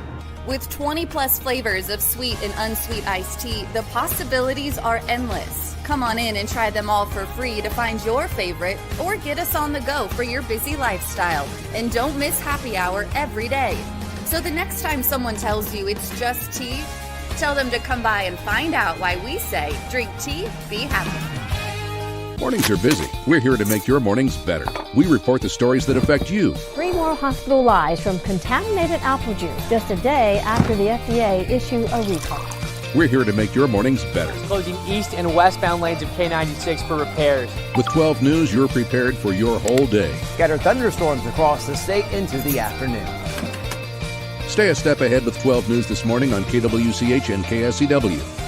With 20 plus flavors of sweet and unsweet iced tea, the possibilities are endless. Come on in and try them all for free to find your favorite or get us on the go for your busy lifestyle. And don't miss happy hour every day. So the next time someone tells you it's just tea, tell them to come by and find out why we say drink tea, be happy.
Mornings are busy. We're here to make your mornings better. We report the stories that affect you.
3 more hospital lies from contaminated apple juice just a day after the FDA issue a recall.
We're here to make your mornings better.
Closing east and westbound lanes of K96 for repairs.
With 12 News, you're prepared for your whole day.
Scattered thunderstorms across the state into the afternoon.
Stay a step ahead with 12 News this morning on KWCH and KSCW.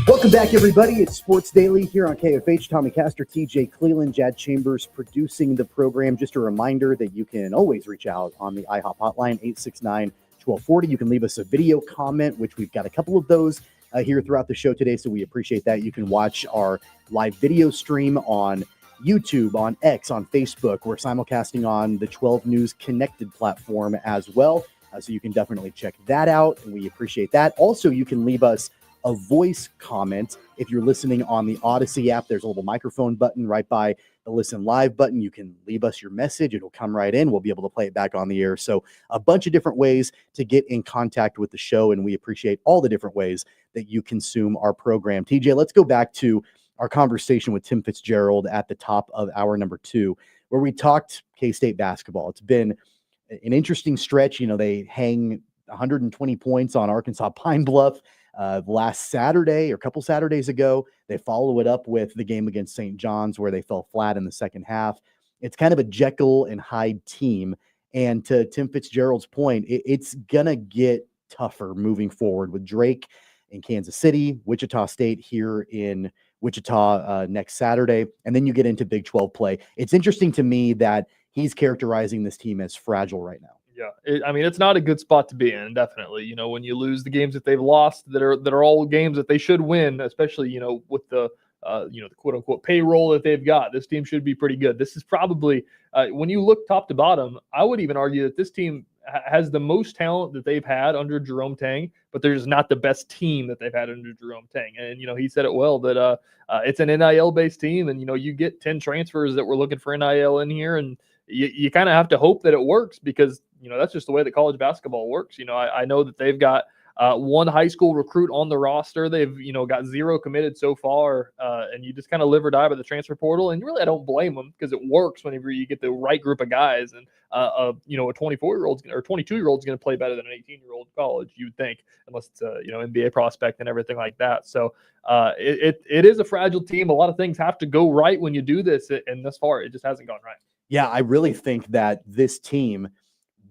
Welcome back, everybody. It's Sports Daily here on KFH. Tommy Castor, TJ Cleland, Jad Chambers producing the program. Just a reminder that you can always reach out on the IHOP hotline, 869-1240. You can leave us a video comment, which we've got a couple of those here throughout the show today, so we appreciate that. You can watch our live video stream on YouTube, on X, on Facebook. We're simulcasting on the 12 News Connected platform as well, so you can definitely check that out, and we appreciate that. Also, you can leave us a voice comment. If you're listening on the Odyssey app, there's a little microphone button right by the Listen Live button. You can leave us your message. It'll come right in. We'll be able to play it back on the air. So a bunch of different ways to get in contact with the show, and we appreciate all the different ways that you consume our program. TJ, let's go back to our conversation with Tim Fitzgerald at the top of hour number 2, where we talked K-State basketball. It's been an interesting stretch. You know, they hang 120 points on Arkansas Pine Bluff last Saturday or a couple Saturdays ago. They follow it up with the game against St. John's, where they fell flat in the second half. It's kind of a Jekyll and Hyde team. And to Tim Fitzgerald's point, it's going to get tougher moving forward with Drake in Kansas City, Wichita State here in Wichita next Saturday. And then you get into Big 12 play. It's interesting to me that he's characterizing this team as fragile right now.
Yeah, I mean, it's not a good spot to be in, definitely. You know, when you lose the games that they've lost that are all games that they should win, especially, you know, with the the quote unquote payroll that they've got, this team should be pretty good. This is probably, when you look top to bottom, I would even argue that this team has the most talent that they've had under Jerome Tang, but they're just not the best team that they've had under Jerome Tang. And, you know, he said it well that it's an NIL-based team, and, you know, you get 10 transfers that were looking for NIL in here, and you kind of have to hope that it works because, you know, that's just the way that college basketball works. You know, I know that they've got one high school recruit on the roster. They've, you know, got 0 committed so far, and you just kind of live or die by the transfer portal. And really, I don't blame them because it works whenever you get the right group of guys. And, you know, a 24-year-old or 22-year-old is going to play better than an 18-year-old in college, you would think, unless it's a, you know, NBA prospect and everything like that. So it is a fragile team. A lot of things have to go right when you do this. And thus far, it just hasn't gone right.
Yeah, I really think that this team,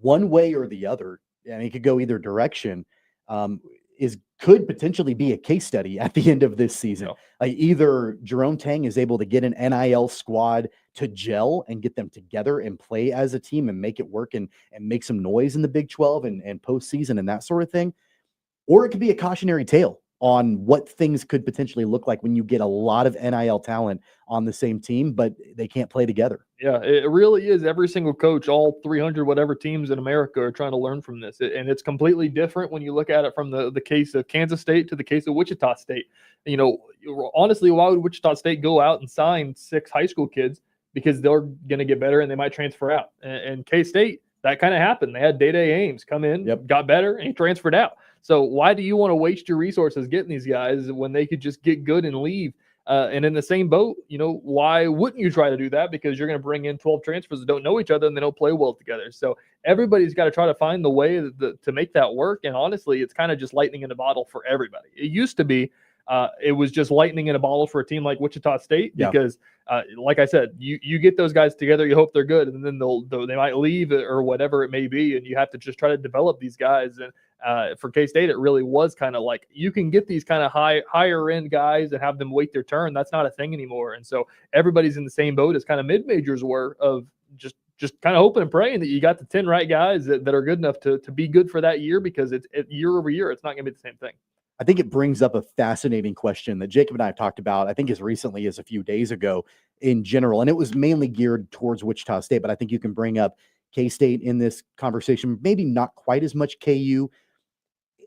one way or the other, and it could go either direction, could potentially be a case study at the end of this season.
No.
Like either Jerome Tang is able to get an NIL squad to gel and get them together and play as a team and make it work and make some noise in the Big 12 and postseason and that sort of thing, or it could be a cautionary tale on what things could potentially look like when you get a lot of NIL talent on the same team, but they can't play together.
Yeah, it really is. Every single coach, all 300 whatever teams in America are trying to learn from this. And it's completely different when you look at it from the case of Kansas State to the case of Wichita State. You know, honestly, why would Wichita State go out and sign 6 high school kids? Because they're going to get better and they might transfer out. And K-State, that kind of happened. They had Day-Day Ames come in, got better, and he transferred out. So why do you want to waste your resources getting these guys when they could just get good and leave? And in the same boat, you know, why wouldn't you try to do that? Because you're going to bring in 12 transfers that don't know each other and they don't play well together. So everybody's got to try to find the way to make that work. And honestly, it's kind of just lightning in a bottle for everybody. It used to be it was just lightning in a bottle for a team like Wichita State because, like I said, you get those guys together, you hope they're good, and then they might leave or whatever it may be, and you have to just try to develop these guys. And for K-State, it really was kind of like you can get these kind of higher end guys and have them wait their turn. That's not a thing anymore. And so everybody's in the same boat as kind of mid-majors were of just kind of hoping and praying that you got the 10 right guys that are good enough to be good for that year, because it's year over year, it's not going to be the same thing.
I think it brings up a fascinating question that Jacob and I have talked about, I think as recently as a few days ago in general, and it was mainly geared towards Wichita State, but I think you can bring up K-State in this conversation, maybe not quite as much KU.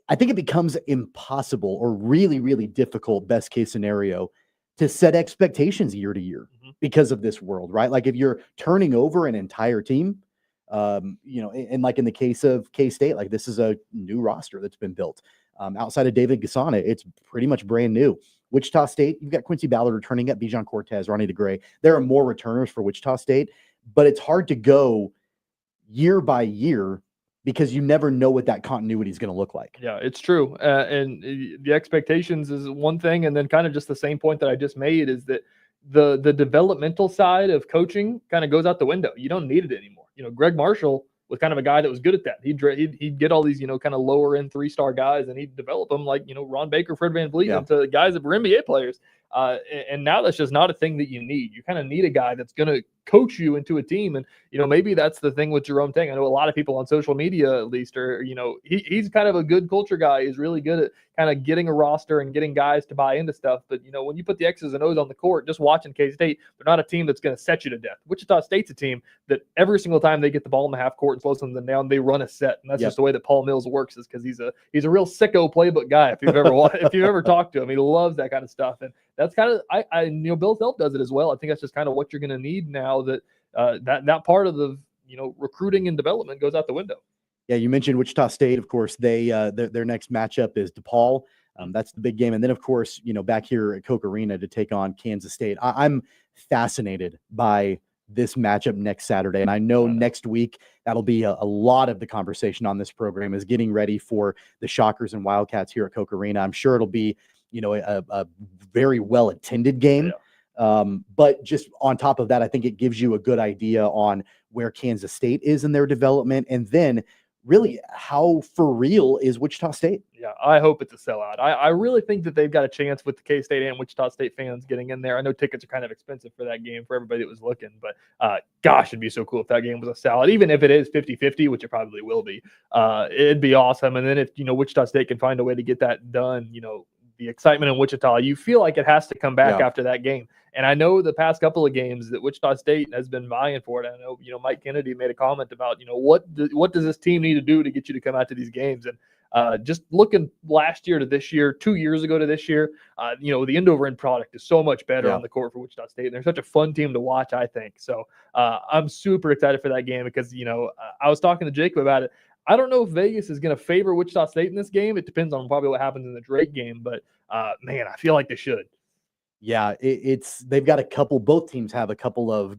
I think it becomes impossible or really, really difficult, best case scenario, to set expectations year to year because of this world, right? Like if you're turning over an entire team, you know, and like in the case of K-State, like this is a new roster that's been built. Outside of David Gasana, it's pretty much brand new. Wichita State, you've got Quincy Ballard returning up, Bijan Cortez, Ronnie DeGray. There are more returners for Wichita State, but it's hard to go year by year because you never know what that continuity is going to look like.
Yeah, it's true. And the expectations is one thing. And then kind of just the same point that I just made is that the developmental side of coaching kind of goes out the window. You don't need it anymore. You know, Greg Marshall was kind of a guy that was good at that. He'd get all these, you know, kind of lower end 3-star guys and he'd develop them like, you know, Ron Baker, Fred VanVleet into guys that were NBA players. And now that's just not a thing that you need. You kind of need a guy that's going to coach you into a team. And, you know, maybe that's the thing with Jerome Tang. I know a lot of people on social media, at least, or, you know, he's kind of a good culture guy. He's really good at kind of getting a roster and getting guys to buy into stuff. But, you know, when you put the X's and O's on the court, just watching K-State, they're not a team that's going to set you to death. Wichita State's a team that every single time they get the ball in the half court and slow something down, they run a set. And that's just the way that Paul Mills works, is because he's a real sicko playbook guy. If you've ever talked to him, he loves that kind of stuff. And that's kind of, you know, Bill Self does it as well. I think that's just kind of what you're going to need now that that part of the, you know, recruiting and development goes out the window.
Yeah, you mentioned Wichita State. Of course, they their next matchup is DePaul. That's the big game. And then, of course, you know, back here at Koch Arena to take on Kansas State. I'm fascinated by this matchup next Saturday. And I know next week that'll be a lot of the conversation on this program is getting ready for the Shockers and Wildcats here at Koch Arena. I'm sure it'll be, you know, a very well-attended game. But just on top of that, I think it gives you a good idea on where Kansas State is in their development. And then really how for real is Wichita State?
Yeah, I hope it's a sellout. I really think that they've got a chance with the K-State and Wichita State fans getting in there. I know tickets are kind of expensive for that game for everybody that was looking, but gosh, it'd be so cool if that game was a sellout. Even if it is 50-50, which it probably will be, it'd be awesome. And then if, you know, Wichita State can find a way to get that done, you know, the excitement in Wichita, you feel like it has to come back after that game. And I know the past couple of games that Wichita State has been vying for it. I know, you know, Mike Kennedy made a comment about, you know, what does this team need to do to get you to come out to these games? And just looking last year to this year, 2 years ago to this year, you know, the end-over-end product is so much better on the court for Wichita State. And they're such a fun team to watch, I think. So I'm super excited for that game because, you know, I was talking to Jacob about it. I don't know if Vegas is going to favor Wichita State in this game. It depends on probably what happens in the Drake game, but man, I feel like they should.
Yeah, they've got both teams have a couple of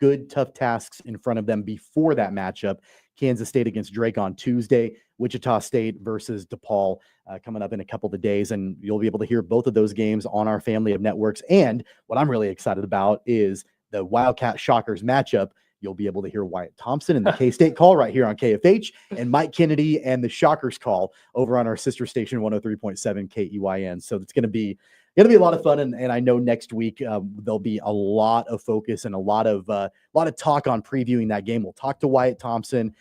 good, tough tasks in front of them before that matchup. Kansas State against Drake on Tuesday, Wichita State versus DePaul coming up in a couple of days. And you'll be able to hear both of those games on our family of networks. And what I'm really excited about is the Wildcat Shockers matchup. You'll be able to hear Wyatt Thompson and the K-State call right here on KFH, and Mike Kennedy and the Shockers call over on our sister station 103.7 KEYN. So it's going to be a lot of fun, and I know next week there'll be a lot of focus and a lot of talk on previewing that game. We'll talk to Wyatt Thompson.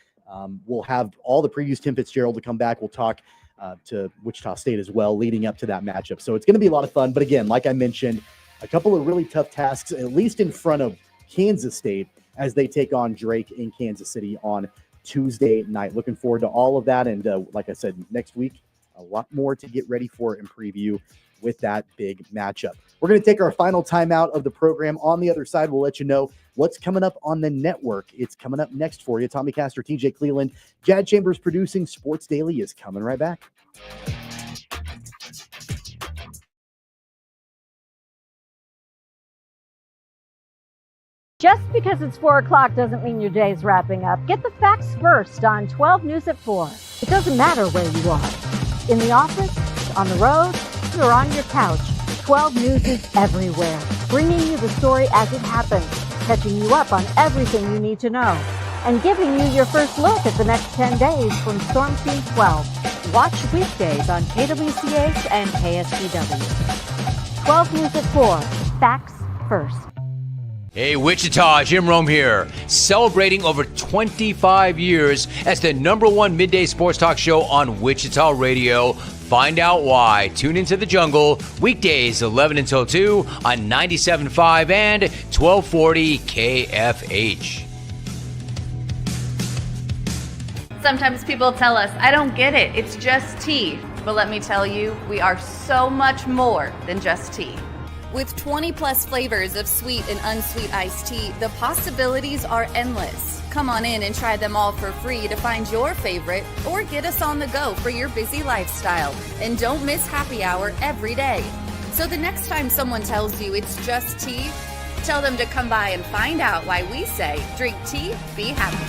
We'll have all the previews. Tim Fitzgerald to come back. We'll talk to Wichita State as well, leading up to that matchup. So it's going to be a lot of fun. But again, like I mentioned, a couple of really tough tasks, at least in front of Kansas State, as they take on Drake in Kansas City on Tuesday night. Looking forward to all of that. And like I said, next week, a lot more to get ready for and preview with that big matchup. We're going to take our final timeout of the program. On the other side, we'll let you know what's coming up on the network. It's coming up next for you. Tommy Castor, TJ Cleveland, Jad Chambers producing. Sports Daily is coming right back.
Just because it's 4 o'clock doesn't mean your day's wrapping up. Get the facts first on 12 News at 4. It doesn't matter where you are. In the office, on the road, or on your couch, 12 News is everywhere, bringing you the story as it happens, catching you up on everything you need to know, and giving you your first look at the next 10 days from Storm Team 12. Watch weekdays on KWCH and KSPW. 12 News at 4. Facts first.
Hey, Wichita, Jim Rome here, celebrating over 25 years as the #1 midday sports talk show on Wichita Radio. Find out why. Tune into The Jungle, weekdays 11 until 2 on 97.5 and 1240 KFH.
Sometimes people tell us, I don't get it, it's just tea. But let me tell you, we are so much more than just tea. With 20 plus flavors of sweet and unsweet iced tea, the possibilities are endless. Come on in and try them all for free to find your favorite or get us on the go for your busy lifestyle. And don't miss happy hour every day. So the next time someone tells you it's just tea, tell them to come by and find out why we say, drink tea, be happy.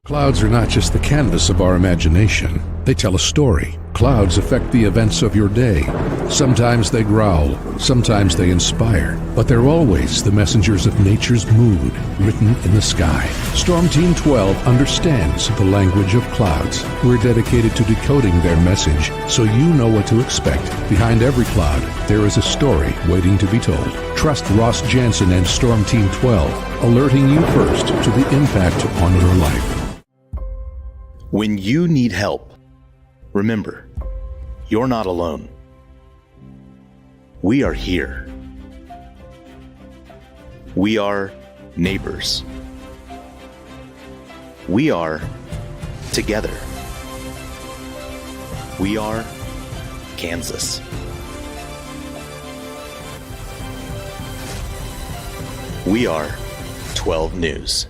Clouds are not just the canvas of our imagination. They tell a story. Clouds affect the events of your day. Sometimes they growl, sometimes they inspire, but they're always the messengers of nature's mood written in the sky. Storm Team 12 understands the language of clouds. We're dedicated to decoding their message so you know what to expect. Behind every cloud, there is a story waiting to be told. Trust Ross Jansen and Storm Team 12, alerting you first to the impact on your life.
When you need help, remember, you're not alone. We are here. We are neighbors. We are together. We are Kansas. We are 12 News.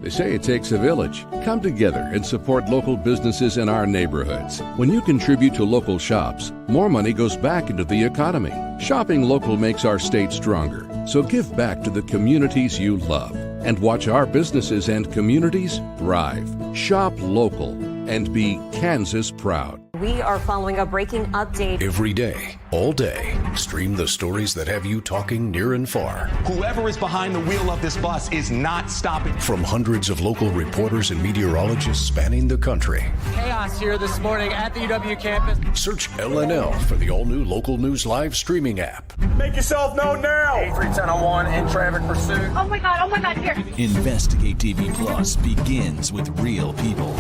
They say it takes a village. Come together and support local businesses in our neighborhoods. When you contribute to local shops, more money goes back into the economy. Shopping local makes our state stronger. So give back to the communities you love and watch our businesses and communities thrive. Shop local and be Kansas proud.
We are following a breaking update.
Every day, all day, stream the stories that have you talking near and far.
Whoever is behind the wheel of this bus is not stopping.
From hundreds of local reporters and meteorologists spanning the country.
Chaos here this morning at the UW campus.
Search LNL for the all-new Local News Live streaming app.
Make yourself known now.
310-01 in traffic pursuit.
Oh my God, here.
Investigate TV Plus begins with real people.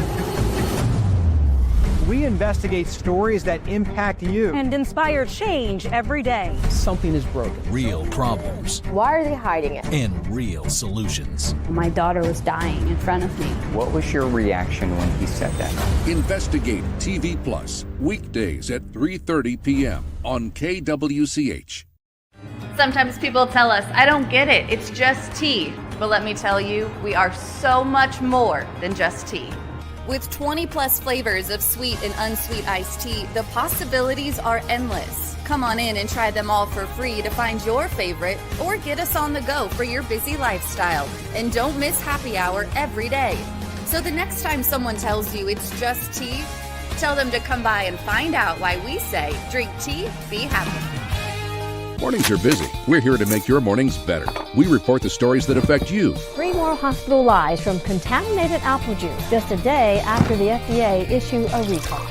We investigate stories that impact you.
And inspire change every day.
Something is broken.
Real problems.
Why are they hiding it?
And real solutions.
My daughter was dying in front of me.
What was your reaction when he said that?
Investigate TV Plus, weekdays at 3:30 p.m. on KWCH.
Sometimes people tell us, I don't get it, it's just tea. But let me tell you, we are so much more than just tea. With 20 plus flavors of sweet and unsweet iced tea, the possibilities are endless. Come on in and try them all for free to find your favorite or get us on the go for your busy lifestyle. And don't miss happy hour every day. So the next time someone tells you it's just tea, tell them to come by and find out why we say, drink tea, be happy.
Mornings are busy. We're here to make your mornings better. We report the stories that affect you.
3 more hospital lies from contaminated apple juice just a day after the FDA issue a recall.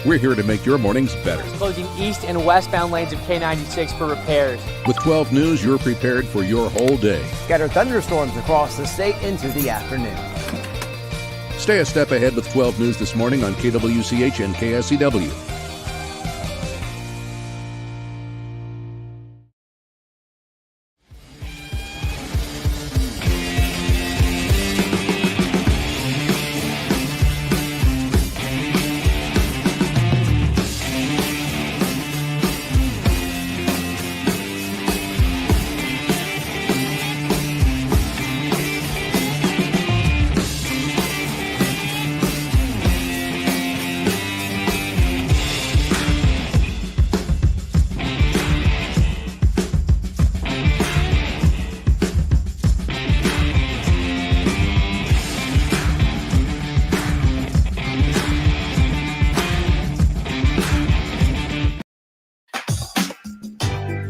We're here to make your mornings better.
Closing east and westbound lanes of K96 for repairs.
With 12 News, you're prepared for your whole day.
Scatter thunderstorms across the state into the afternoon.
Stay a step ahead with 12 News this morning on KWCH and KSCW.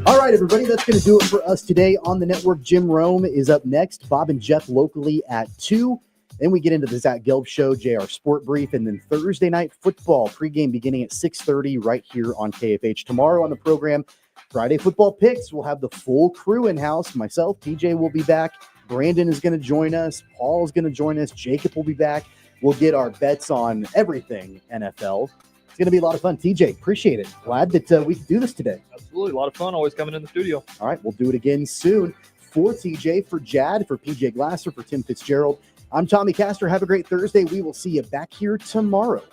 All right, everybody, that's going to do it for us today on the network. Jim Rome is up next. Bob and Jeff locally at 2. Then we get into the Zach Gelb Show, JR Sport Brief, and then Thursday night football pregame beginning at 6:30 right here on KFH. Tomorrow on the program, Friday football picks. We'll have the full crew in-house. Myself, TJ will be back. Brandon is going to join us. Paul is going to join us. Jacob will be back. We'll get our bets on everything NFL. It's going to be a lot of fun. TJ, appreciate it. Glad that we could do this today.
Absolutely. A lot of fun always coming in the studio.
All right. We'll do it again soon. For TJ, for Jad, for PJ Glasser, for Tim Fitzgerald, I'm Tommy Castor. Have a great Thursday. We will see you back here tomorrow.